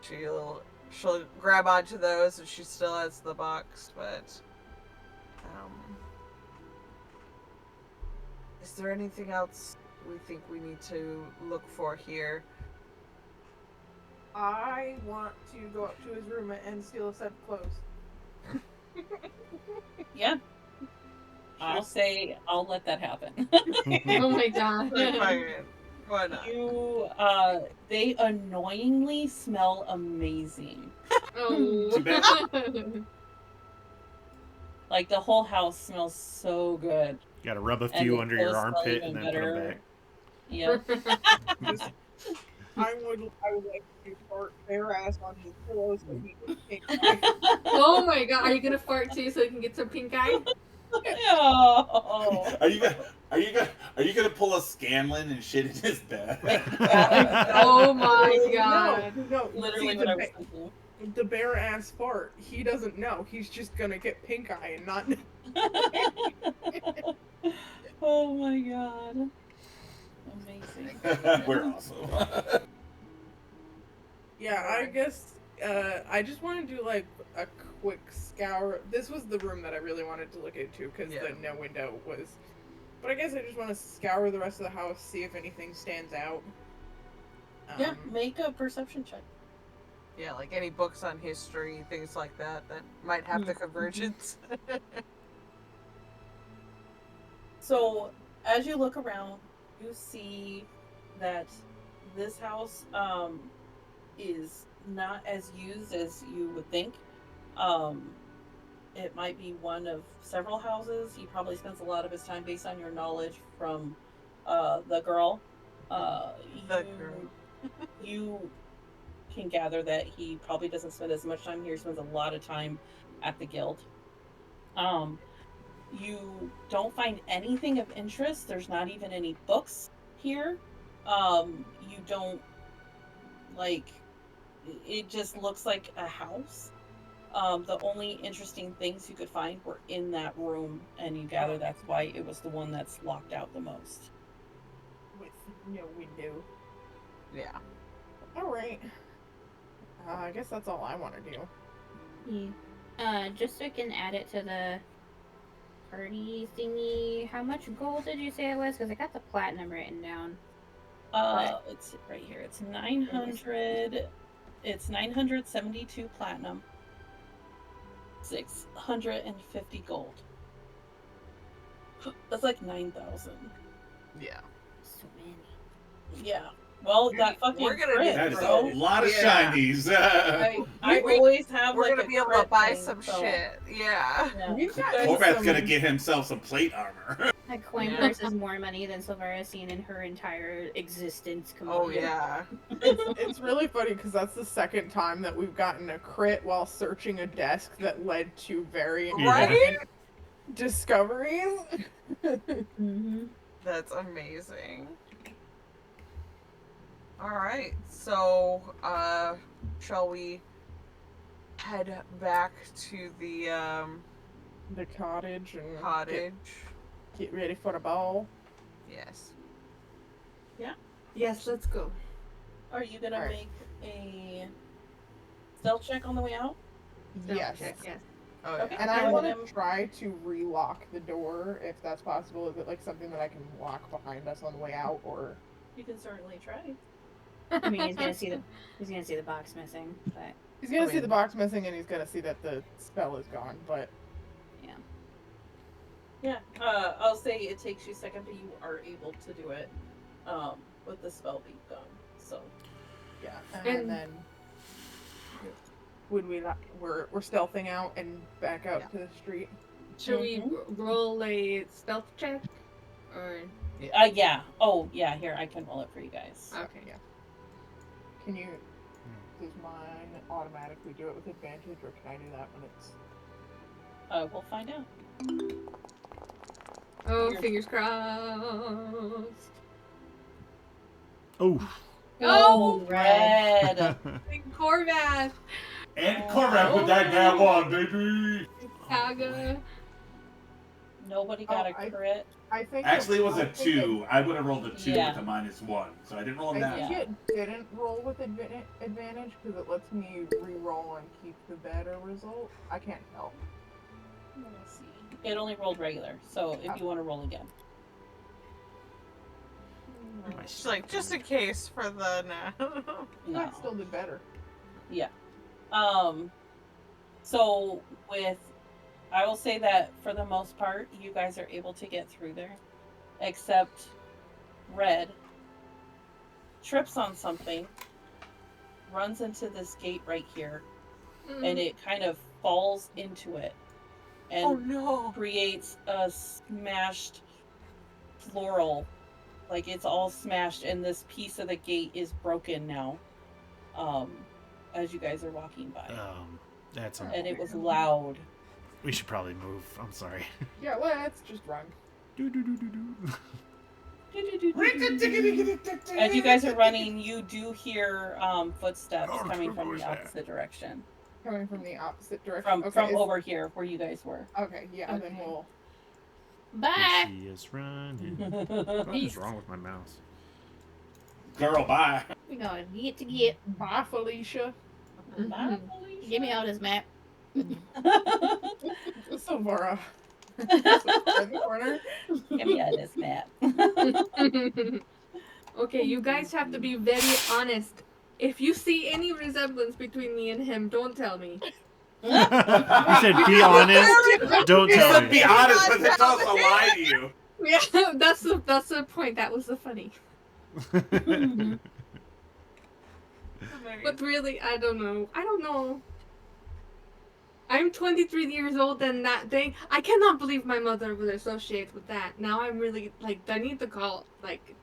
she'll grab onto those and she still has the box, but is there anything else we think we need to look for here? I want to go up to his room and steal a set of clothes. Yeah. I'll let that happen. Oh my god. Fine. Why not? They annoyingly smell amazing. Oh. Like the whole house smells so good. You gotta rub a And few the under your clothes smell armpit even and then put them back. Yeah. I would like to fart their ass on his pillow so he can take Oh my god, are you gonna fart too so you can get some pink eye? Oh. Are you gonna pull a Scanlan and shit in his bed? Oh my god. No, Literally see, what I was thinking. the bare ass fart. He doesn't know. He's just gonna get pink eye and not. Oh my god. Amazing. We're awesome. Yeah, I guess I just want to do like a quick scour. This was the room that I really wanted to look into because the no window was. But I guess I just want to scour the rest of the house, see if anything stands out. Yeah, make a perception check. Yeah, like any books on history, things like that might have the convergence. So, as you look around, you see that this house is not as used as you would think. It might be one of several houses. He probably spends a lot of his time, based on your knowledge from the girl. You can gather that he probably doesn't spend as much time here. He spends a lot of time at the guild. You don't find anything of interest. There's not even any books here. You don't it just looks like a house. The only interesting things you could find were in that room, and you gather that's why it was the one that's locked out the most. With no window. Yeah. Alright. I guess that's all I want to do. Yeah. Just so I can add it to the party thingy, how much gold did you say it was? Because I got the platinum written down. It's right here. It's 900. It's 972 platinum. 650 gold. That's like 9,000. Yeah. So many. Yeah. Well, that fucking We're gonna crit, get That is bro. a lot of Yeah. shinies. I always have We're like gonna a be able to crit buy thing, some so, shit. Yeah. Yeah. We've got Corbat's some- gonna get himself some plate armor. That coin purse is more money than Silvera's seen in her entire existence combined. Oh yeah. It's really funny because that's the second time that we've gotten a crit while searching a desk that led to very Right? important discoveries. Mm-hmm. That's amazing. Alright, so, shall we head back to the, The cottage and cottage? get ready for the ball. Yes. Yes, let's go. Are you gonna Alright. make a stealth check on the way out? Yes. Check, yes. Oh, Okay. yeah. And I And want then to I'm- try to relock the door if that's possible. Is it like something that I can lock behind us on the way out, or You can certainly try. I mean, he's gonna see the box missing, but he's gonna see mean- the box missing and he's gonna see that the spell is gone. But yeah. Yeah. I'll say it takes you a second, but you are able to do it. With the spell being gone. So. yeah, And- and then would we not? We're stealthing out and back out Yeah. to the street. Should we roll a stealth check? Or Yeah. Oh, yeah. Here, I can roll it for you guys. okay. Yeah. Can you? Does mine automatically do it with advantage, or can I do that when it's? We'll find out. Oh, Your- fingers crossed. Oh. Oh, red. Corvath, And Corvette with that damn one, baby. Saga. Nobody got Oh, a crit. I think Actually, it was I a think 2. I would have rolled a 2 Yeah. with a -1, so I didn't roll I that. think Yeah. it didn't roll with advantage because it lets me re-roll and keep the better result. I can't tell. Let me see. It only rolled regular, so if you want to roll again. It's like, just in case for the, no. No. I still did better. Yeah. So with, I will say that for the most part, you guys are able to get through there, except Red trips on something, runs into this gate right here, and it kind of falls into it, and Oh no! creates a smashed floral, like it's all smashed, and this piece of the gate is broken now. As you guys are walking by, That's and it was loud. we should probably move. I'm sorry. Yeah, let's just run. As you guys are running, you do hear footsteps coming from the opposite direction, Coming from the opposite direction. from over here where you guys were. Okay, yeah, then Okay. we'll. Bye. She is running. What is wrong with my mouse? Girl, bye. We going to get. Bye, Felicia. Bye, Give me all this map. Silvara. In the corner. Give me out this map. Okay, you guys have to be very honest. If you see any resemblance between me and him, don't tell me. I said be honest. Don't You tell should be me. honest, but it's also lie to you. Yeah, that's the point. That was the funny. But really, I don't know. I'm 23 years old, and that thing, I cannot believe my mother would associate with that. Now I'm really, like, I need to call,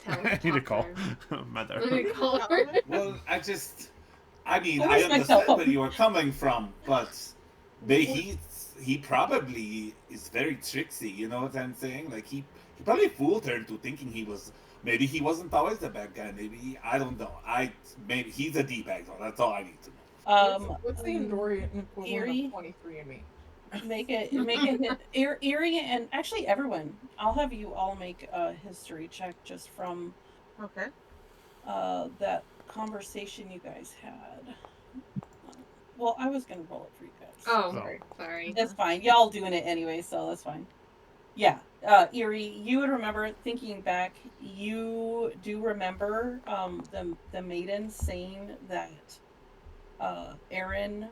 tell I need to talk call her. mother. I need to call her. Well, I mean, Who I is my understand cell where you are coming from, but he probably is very tricksy. You know what I'm saying? Like he probably fooled her into thinking he was. Maybe he wasn't always the bad guy. Maybe I don't know. Maybe he's a d-bag. So that's all I need to know. What's the Endorian equivalent Eerie? of 23 and me? Make it hit Erie, and actually everyone. I'll have you all make a history check just from Okay. that conversation you guys had. Well, I was gonna roll it for you guys. Oh, Sorry. sorry. That's fine. Y'all doing it anyway, so that's fine. Yeah, Erie, you would remember, thinking back, you do remember the maiden saying that Aaron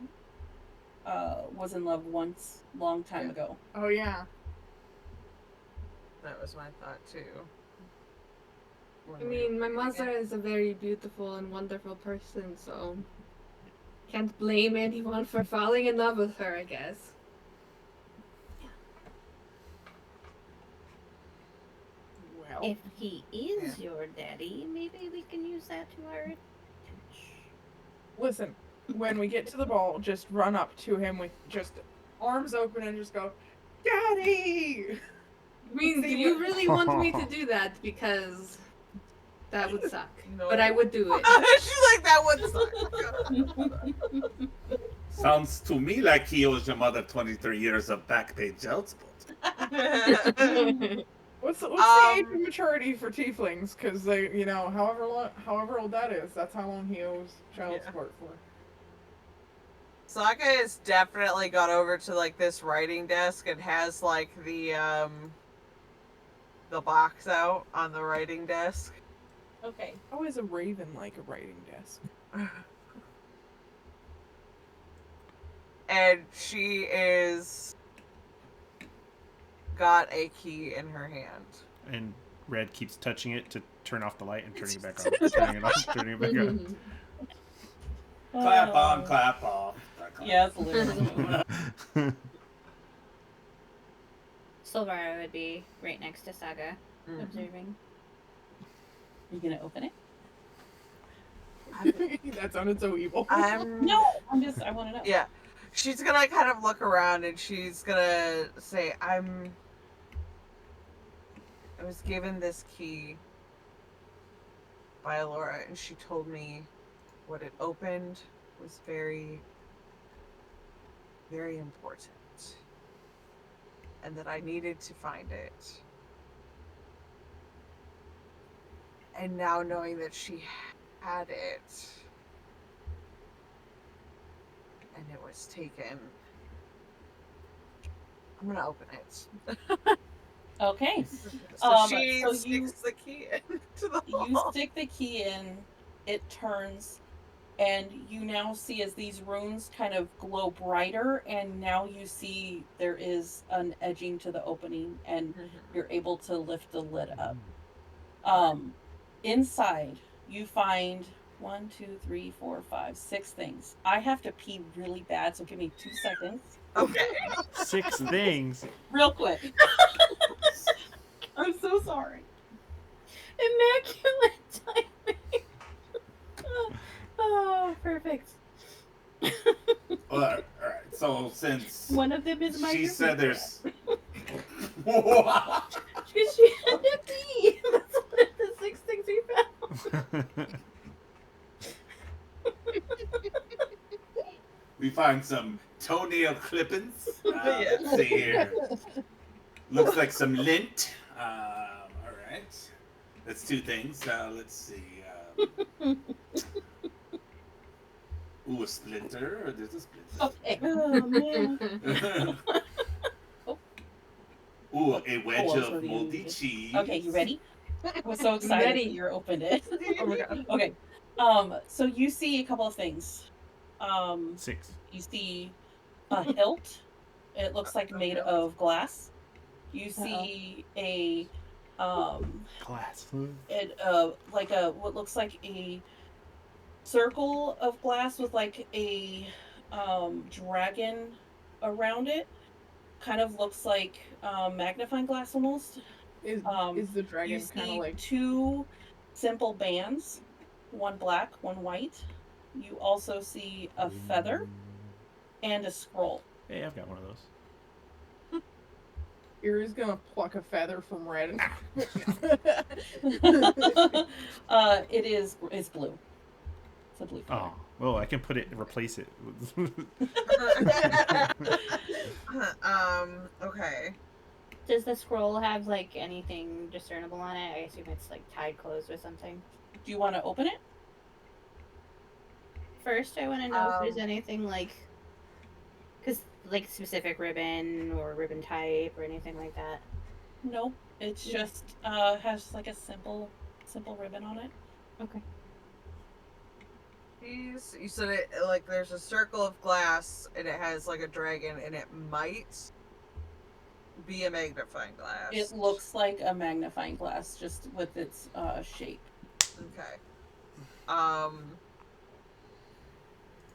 was in love once, long time ago. Oh, yeah. That was my thought too. I mean, my mother is a very beautiful and wonderful person, so can't blame anyone for falling in love with her, I guess. Well, If he is your daddy, maybe we can use that to our advantage. listen, when we get to the ball, just run up to him with just arms open and just go, Daddy! I mean, do you really want me to do that? Because That would suck. No. But I would do it. She's like, that would suck. Sounds to me like he owes your mother 23 years of back pay child support. What's the age of maturity for tieflings? Because they, however old that is, that's how long he owes child support for. Sokka has definitely got over to like this writing desk and has like the box out on the writing desk. Okay. How is a raven like a writing desk? And she is got a key in her hand. And Red keeps touching it to turn off the light and turning it back on. Turning it off, turning it back on. Clap on, clap off. Yeah, it's literally. Silvara would be right next to Saga, observing. You gonna open it? That sounded so evil. No, I want to know. Yeah. She's gonna kind of look around and she's gonna say, I was given this key by Laura and she told me what it opened was very, very important. And that I needed to find it. And now knowing that she had it and it was taken, I'm gonna open it. Okay. So she so sticks the key into the You wall. stick the key in, it turns, and you now see as these runes kind of glow brighter, and now you see there is an edging to the opening, and you're able to lift the lid up. Inside, you find 1, 2, 3, 4, 5, 6 things. I have to pee really bad, so give me 2 seconds. Okay. 6 things. Real quick. I'm so sorry. Immaculate timing. Oh, perfect. All right. So since One of them is my. she said there's. Because she had to pee. That's one of the 6 things we found. We find some toenail clippings. Let's see here. Looks like some lint. All right. That's 2 things. Let's see. Ooh, a splinter. There's a splinter. Okay. Oh, man. Ooh, a wedge I'm of sorry, moldy cheese. Okay, you ready? I was so excited that you opened it. Oh my god. Okay. So you see a couple of things. 6. You see a hilt. It looks like made of glass. You see a Glass. like a what looks like a circle of glass with like a dragon around it. Kind of looks like magnifying glass almost. Is the dragon You kind of see like 2 simple bands, one black, one white. You also see a feather and a scroll. Hey, I've got one of those. Irie's gonna pluck a feather from Red? It's blue. It's a blue feather. Oh, well, I can replace it. Okay. Does the scroll have like anything discernible on it? I assume it's like tied closed with something. Do you want to open it? First, I want to know if there's anything like, because like specific ribbon or ribbon type or anything like that. Nope. It's just has like a simple ribbon on it. Okay. You said it like there's a circle of glass and it has like a dragon and it might be a magnifying glass. It looks like a magnifying glass just with its shape. Okay.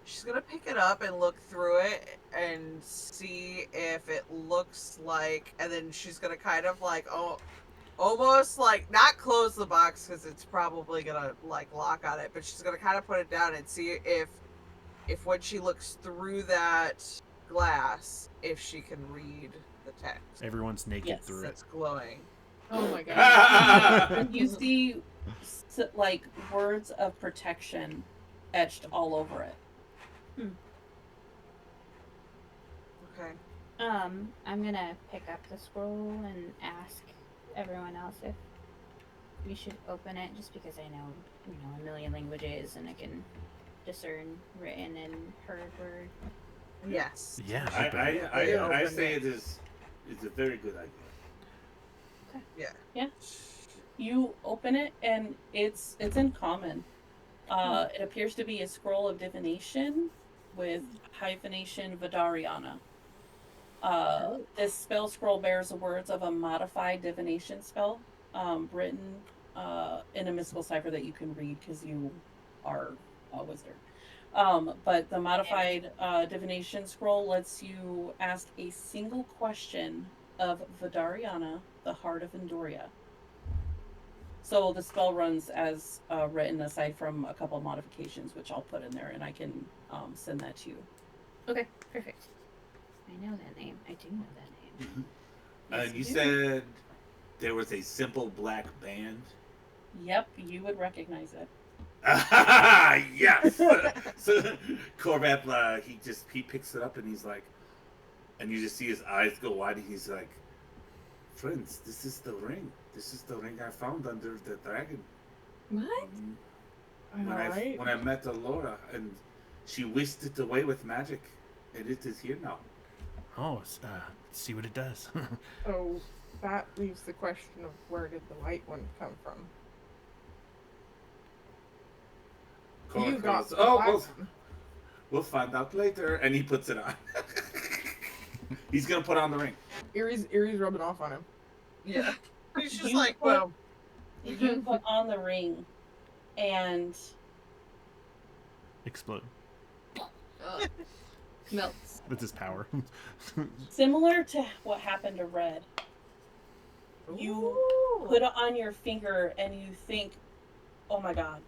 She's gonna pick it up and look through it and see if it looks like, and then she's gonna kind of like, almost like not close the box because it's probably gonna like lock on it, but she's gonna kind of put it down and see if when she looks through that glass, if she can read the text. Everyone's naked through that's it. glowing. Oh my god. You see, like, words of protection etched all over it. Okay. I'm gonna pick up the scroll and ask everyone else if we should open it, just because I know, a million languages and I can discern written and heard word. Yes. Yeah, we should open it. probably I open say it. it's a very good idea. Yeah. You open it, and it's in common. It appears to be a scroll of divination with hyphenation Vidariana. This spell scroll bears the words of a modified divination spell, written in a mystical cipher that you can read because you are a wizard. But the modified divination scroll lets you ask a single question of Vidariana, the heart of Endoria. So the spell runs as written, aside from a couple of modifications, which I'll put in there, and I can send that to you. Okay, perfect. I know that name. I do know that name. Yes, You do. said there was a simple black band. Yep, you would recognize it. Yes. So Corvath, he picks it up and he's like, and you just see his eyes go wide. And he's like, "Friends, this is the ring. This is the ring I found under the dragon. What? When I met Alora, and she whisked it away with magic, and it is here now." Oh, see what it does. So that leaves the question of where did the white one come from? You Corvath got goes, the "Oh, black one. we'll find out later," and he puts it on. He's gonna put on the ring. Erie's rubbing off on him. Yeah. He's just You like, put- well, You put on the ring, and Explode. Melts. With his power. similar to what happened to Red, you put it on your finger and you think, "Oh my god."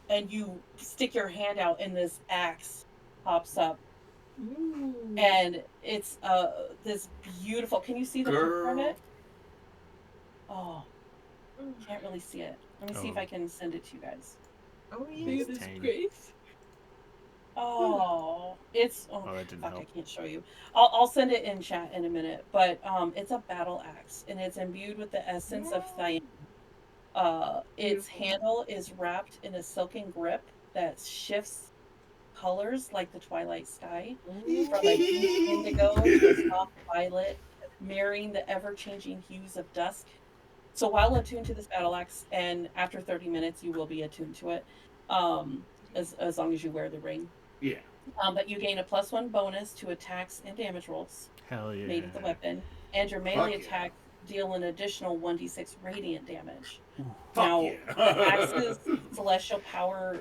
And you stick your hand out and this axe pops up. And it's this beautiful, can you see the picture of it? Oh, can't really see it. Let me see if I can send it to you guys. oh Look yeah. at this Tiny. grace. Oh, it's Oh, that didn't fuck, help. I can't show you. I'll send it in chat in a minute. But it's a battle axe, and it's imbued with the essence of Thyan. Its Beautiful. handle is wrapped in a silken grip that shifts colors like the twilight sky, from a deep indigo to a soft violet, mirroring the ever-changing hues of dusk. So while attuned to this battle axe, and after 30 minutes, you will be attuned to it, as long as you wear the ring. Yeah. But you gain a +1 bonus to attacks and damage rolls Hell yeah. made with the weapon, and your melee attack deal an additional 1d6 radiant damage. Now, the axe's celestial power.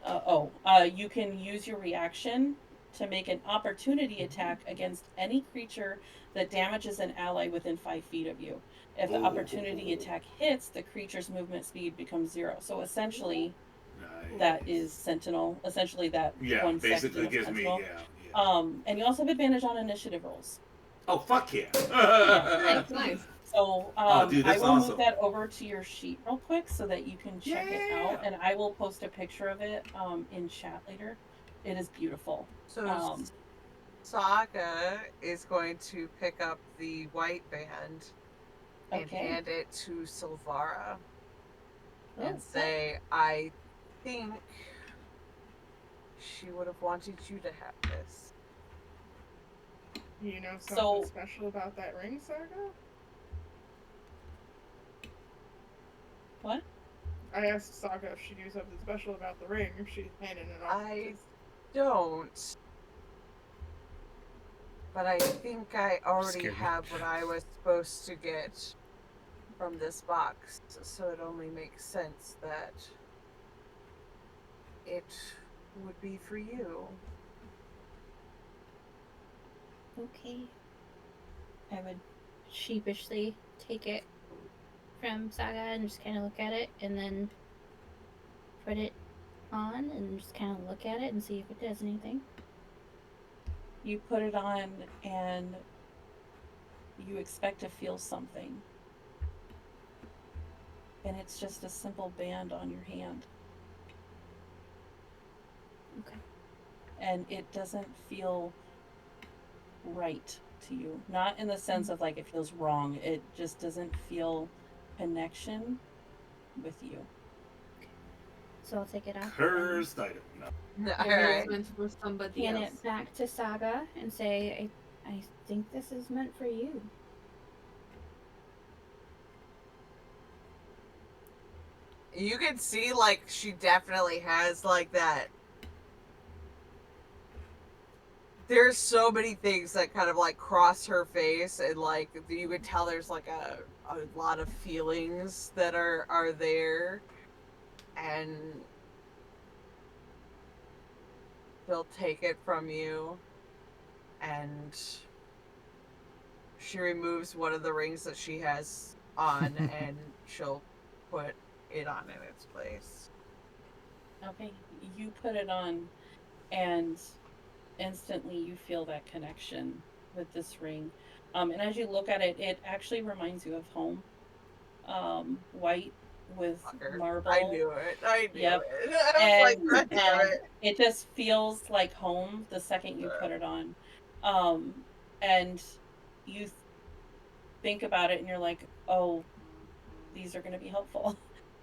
You can use your reaction to make an opportunity attack against any creature that damages an ally within 5 feet of you. If the opportunity attack hits, the creature's movement speed becomes 0. So essentially, that is Sentinel. Essentially, that one basically section of gives me Sentinel. yeah. And you also have advantage on initiative rolls. Oh fuck yeah! Nice. So dude, I that's will awesome. move that over to your sheet real quick so that you can check it out, Yeah. and I will post a picture of it in chat later. It is beautiful. So Saga is going to pick up the white band and Okay. hand it to Silvara Oh, and say, I think she would have wanted you to have this. You know something So- special about that ring, Saga? What? I asked Saga if she knew something special about the ring, if she handed it off. I don't. But I think I already Scared me. have what I was supposed to get from this box, so it only makes sense that it would be for you. Okay. I would sheepishly take it from Saga and just kind of look at it, and then put it on and just kind of look at it and see if it does anything. You put it on and you expect to feel something. and it's just a simple band on your hand. Okay. And it doesn't feel right to you. Not in the sense of like it feels wrong. It just doesn't feel connection with you. So I'll take it off. Cursed item. No. Maybe Alright. it's meant for somebody Hand else. it back to Saga and say, I think this is meant for you. You can see, like, she definitely has, like, that. There's so many things that kind of, like, cross her face, and, like, you can tell there's, like, a lot of feelings that are there. And she'll take it from you, and she removes one of the rings that she has on, and she'll put it on in its place. Okay, you put it on, and instantly you feel that connection with this ring. And as you look at it, it actually reminds you of home. White with Fucker. marble. I knew it. I knew Yep. it. I was like, And God damn it. it just feels like home the second you put it on. And you think about it and you're like, oh, these are going to be helpful.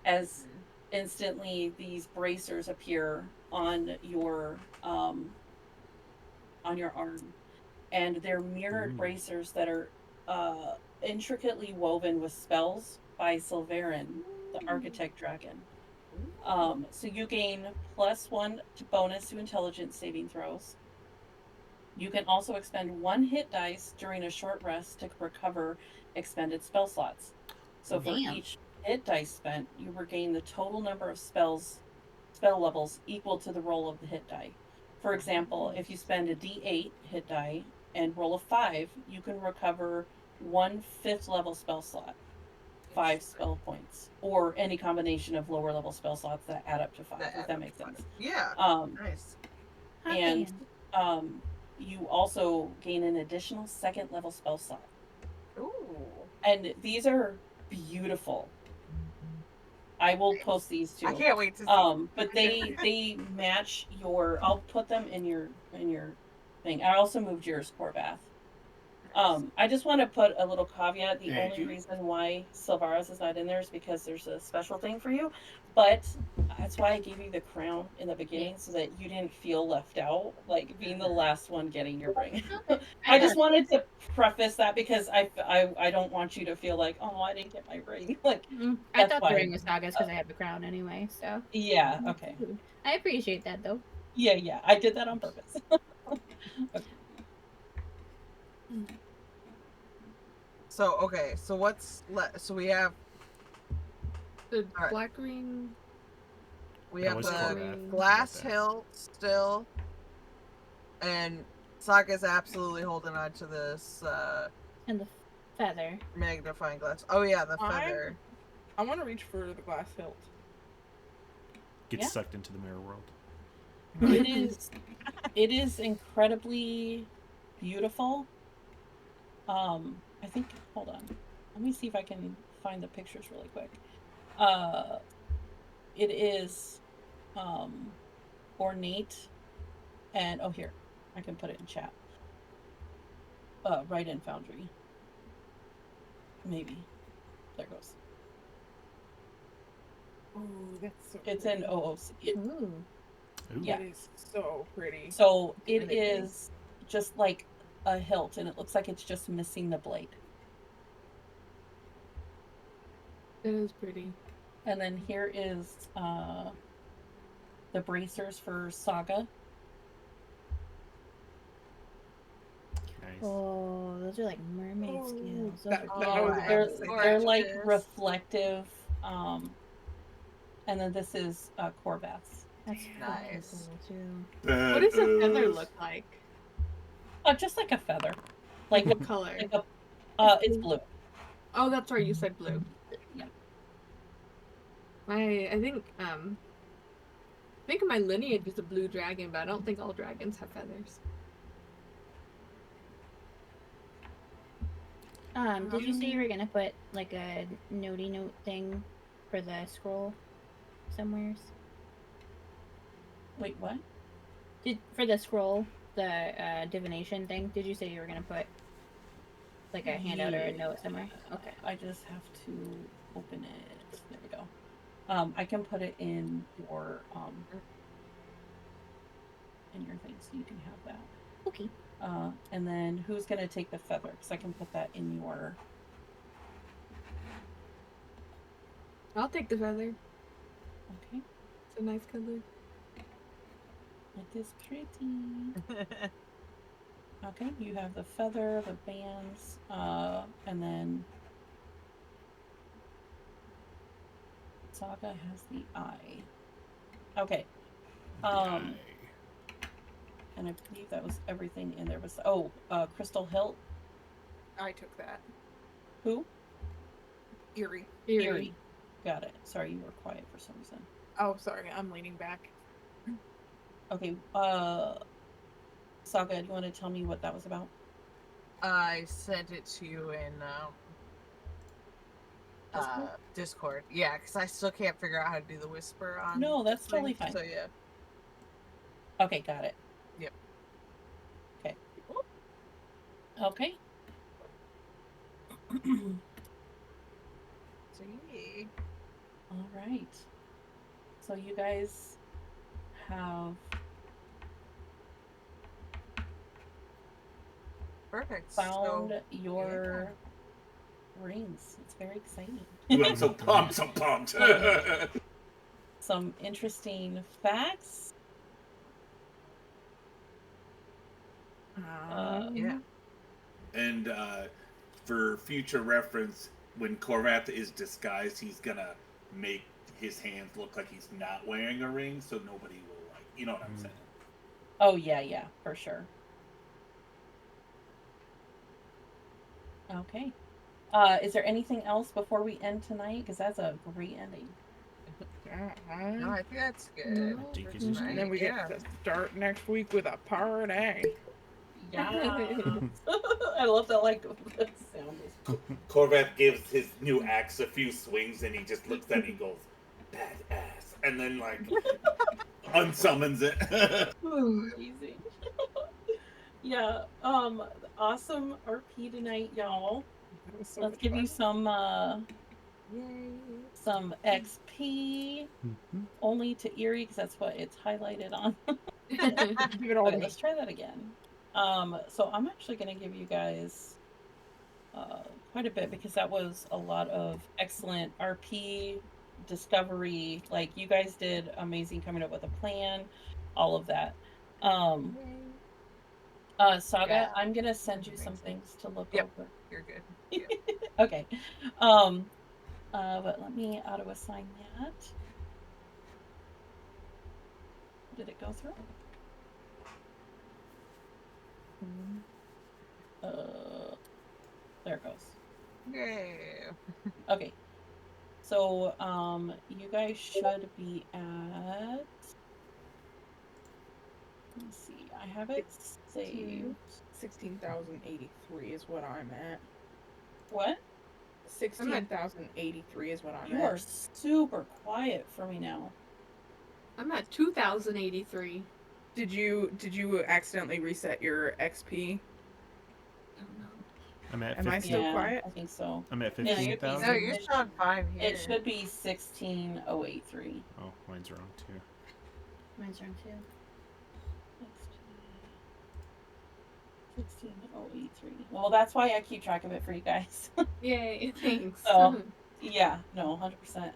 As instantly these bracers appear on your arm, and they're mirrored Ooh. bracers that are intricately woven with spells by Silverin, the architect dragon. So you gain +1 to bonus to intelligence saving throws. You can also expend 1 hit dice during a short rest to recover expended spell slots. So for Damn. each hit dice spent, you regain the total number of spell levels equal to the roll of the hit die. For example, if you spend a D8 hit die and roll a 5, you can recover 1 5th level spell slot, 5 spell points, or any combination of lower level spell slots that add up to 5, if that makes sense. Yeah. Um, Nice. Hot and damn. you also gain an additional 2nd level spell slot. Ooh. And these are beautiful. I will post these too. I can't wait to see. But they match your. I'll put them in your thing. I also moved yours, Corvath. I just want to put a little caveat. The Thank only you. reason why Silvara's is not in there is because there's a special thing for you. But that's why I gave you the crown in the beginning, so that you didn't feel left out, like being the last one getting your ring. Okay. I just wanted to preface that because I don't want you to feel like, oh, I didn't get my ring. Like I that's thought the why. ring was Saga's because I have the crown anyway, so. Yeah. Okay. I appreciate that though. Yeah. I did that on purpose. So okay, so what's so we have The Alright. black ring. we That have was the Corvath. glass Got that. hilt still, and Saga's absolutely holding on to this And the feather. magnifying glass. Oh yeah, the feather. I want to reach for the glass hilt. Gets Yeah. sucked into the mirror world. It is incredibly beautiful. I think, hold on. Let me see if I can find the pictures really quick. It is ornate, and oh, here, I can put it in chat. Right in Foundry. Maybe. There it goes. Ooh, that's so It's pretty. in OOC. Ooh. Ooh. Yeah. That is so pretty. So it Anything. is just like a hilt, and it looks like it's just missing the blade. It is pretty. And then here is the bracers for Saga. Nice. Oh, those are like mermaid Oh, scales. Those that- are that Oh, was cute. they're absolutely they're like gorgeous. reflective. And then this is Corvath's. That's Nice. fucking cool too. What does the feather look like? Just like a feather. Like Like what color? like it's blue. Oh, that's right. You said blue. Yeah. I think my lineage is a blue dragon, but I don't think all dragons have feathers. Did you say you were gonna put like a notey note thing for the scroll somewheres? Wait, what? For the scroll, the divination thing, did you say you were gonna put like a handout or a note somewhere? Okay. I just have to open it. There we go. I can put it in your thing, so you can have that. Okay. And then who's gonna take the feather? Because I can put that in your. I'll take the feather. Okay. It's a nice color. It is pretty. Okay, you have the feather, the bands, and then Saga has the eye. Okay. And I believe that was everything in there. Was Crystal Hilt. I took that. Who? Eerie. Got it. Sorry, you were quiet for some reason. Oh, sorry. I'm leaning back. Okay. Saga, do you want to tell me what that was about? I sent it to you in Discord. Yeah, because I still can't figure out how to do the whisper on. No, that's this thing, totally fine. So yeah. Okay, got it. Yep. Okay. Okay. So yeah. All right. So you guys have Perfect. found So, your rings. It's very exciting. Ooh, I'm so pumped. Some interesting facts. Yeah. And for future reference, when Korvath is disguised, he's gonna make his hands look like he's not wearing a ring, so nobody will you know what I'm saying. Oh yeah, for sure. Okay. Is there anything else before we end tonight? Because that's a great ending. No, I think that's good. And then we get to start next week with a party. Yeah. I love that, like, that sound. Korvath gives his new axe a few swings, and he just looks at it and goes, badass. And then, like, unsummons it. Amazing. Yeah. Awesome RP tonight, y'all. So Let's give you some Yay. some XP only to Erie, because that's what it's highlighted on. Give it all Okay, to me. let's try that again. So I'm actually going to give you guys quite a bit, because that was a lot of excellent RP discovery. Like, you guys did amazing coming up with a plan, all of that. Saga, Yeah. I'm gonna send you Amazing. some things to look Yep. over. You're good. Yep. Okay. But let me auto assign that. Did it go through? There it goes. Yay. Okay. So, you guys should be at. Let me see. I have it saved. 16,083 is what I'm at. What? 16,083 is what I'm You at. are super quiet for me now. I'm at 2,083. Did you accidentally reset your XP? I'm at Am I 15. still Yeah, quiet? I think so. I'm at Yeah, you're 15,000. No, you're showing fine here. It should be 16,083. Oh, mine's wrong too. Mine's wrong too. 16,083. Well, that's why I keep track of it for you guys. Yay, thanks. So, yeah, no, 100%.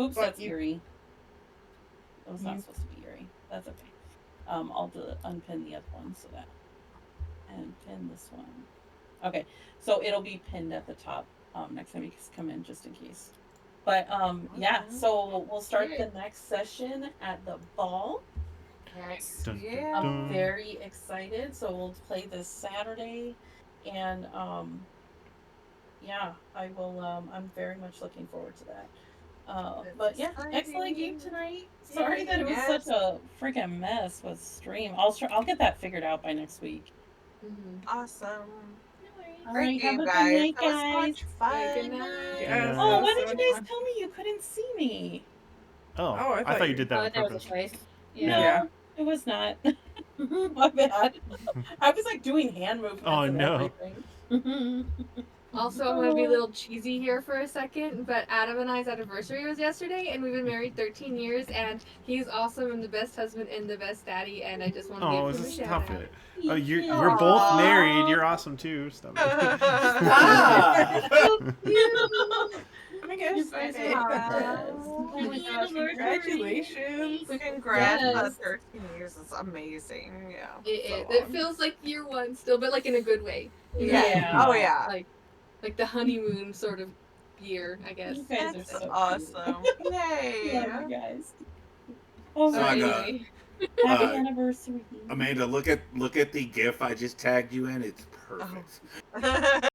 Oops, But that's you- Erie. It was not you- supposed to be Erie. That's okay. I'll unpin the other one so that, and pin this one. Okay, so it'll be pinned at the top next time you come in, just in case. But yeah, so we'll start the next session at the ball. Yes. Dun, dun, Yeah. I'm dun. very excited. So we'll play this Saturday, and yeah, I will. I'm very much looking forward to that. But yeah, excellent game tonight. Sorry that it was such a freaking mess with stream. I'll get that figured out by next week. Awesome. No worries. All Great right, have game, a good guys. night, That was so guys. much fun. Good night. Yes, Oh, that why was so did much you guys fun. tell me you couldn't see me? Oh, Oh, I thought you did that Oh, on that was a purpose. choice. No, Yeah. Yeah. it was not. My bad. I was like doing hand movements Oh, and no. everything. Also, I'm gonna be a little cheesy here for a second, but Adam and I's anniversary was yesterday, and we've been married 13 years, and he's awesome and the best husband and the best daddy, and I just want to Oh, give him a shout stop out. it. We're both Aw. married. You're awesome too. Stop it. Ah! I guess You guys I are the did. best. Aw. Oh my gosh, Congratulations. Congrats on Yes. 13 years. It's amazing. Yeah. It, So it long. feels like year one still, but like in a good way. You know? Yeah. Oh, yeah. Like the honeymoon sort of year, I guess. You guys are That's so awesome. cute. Yay. Love you guys. Oh, So my I got- anyway. happy uh, anniversary. Amanda, look at the GIF I just tagged you in. It's perfect.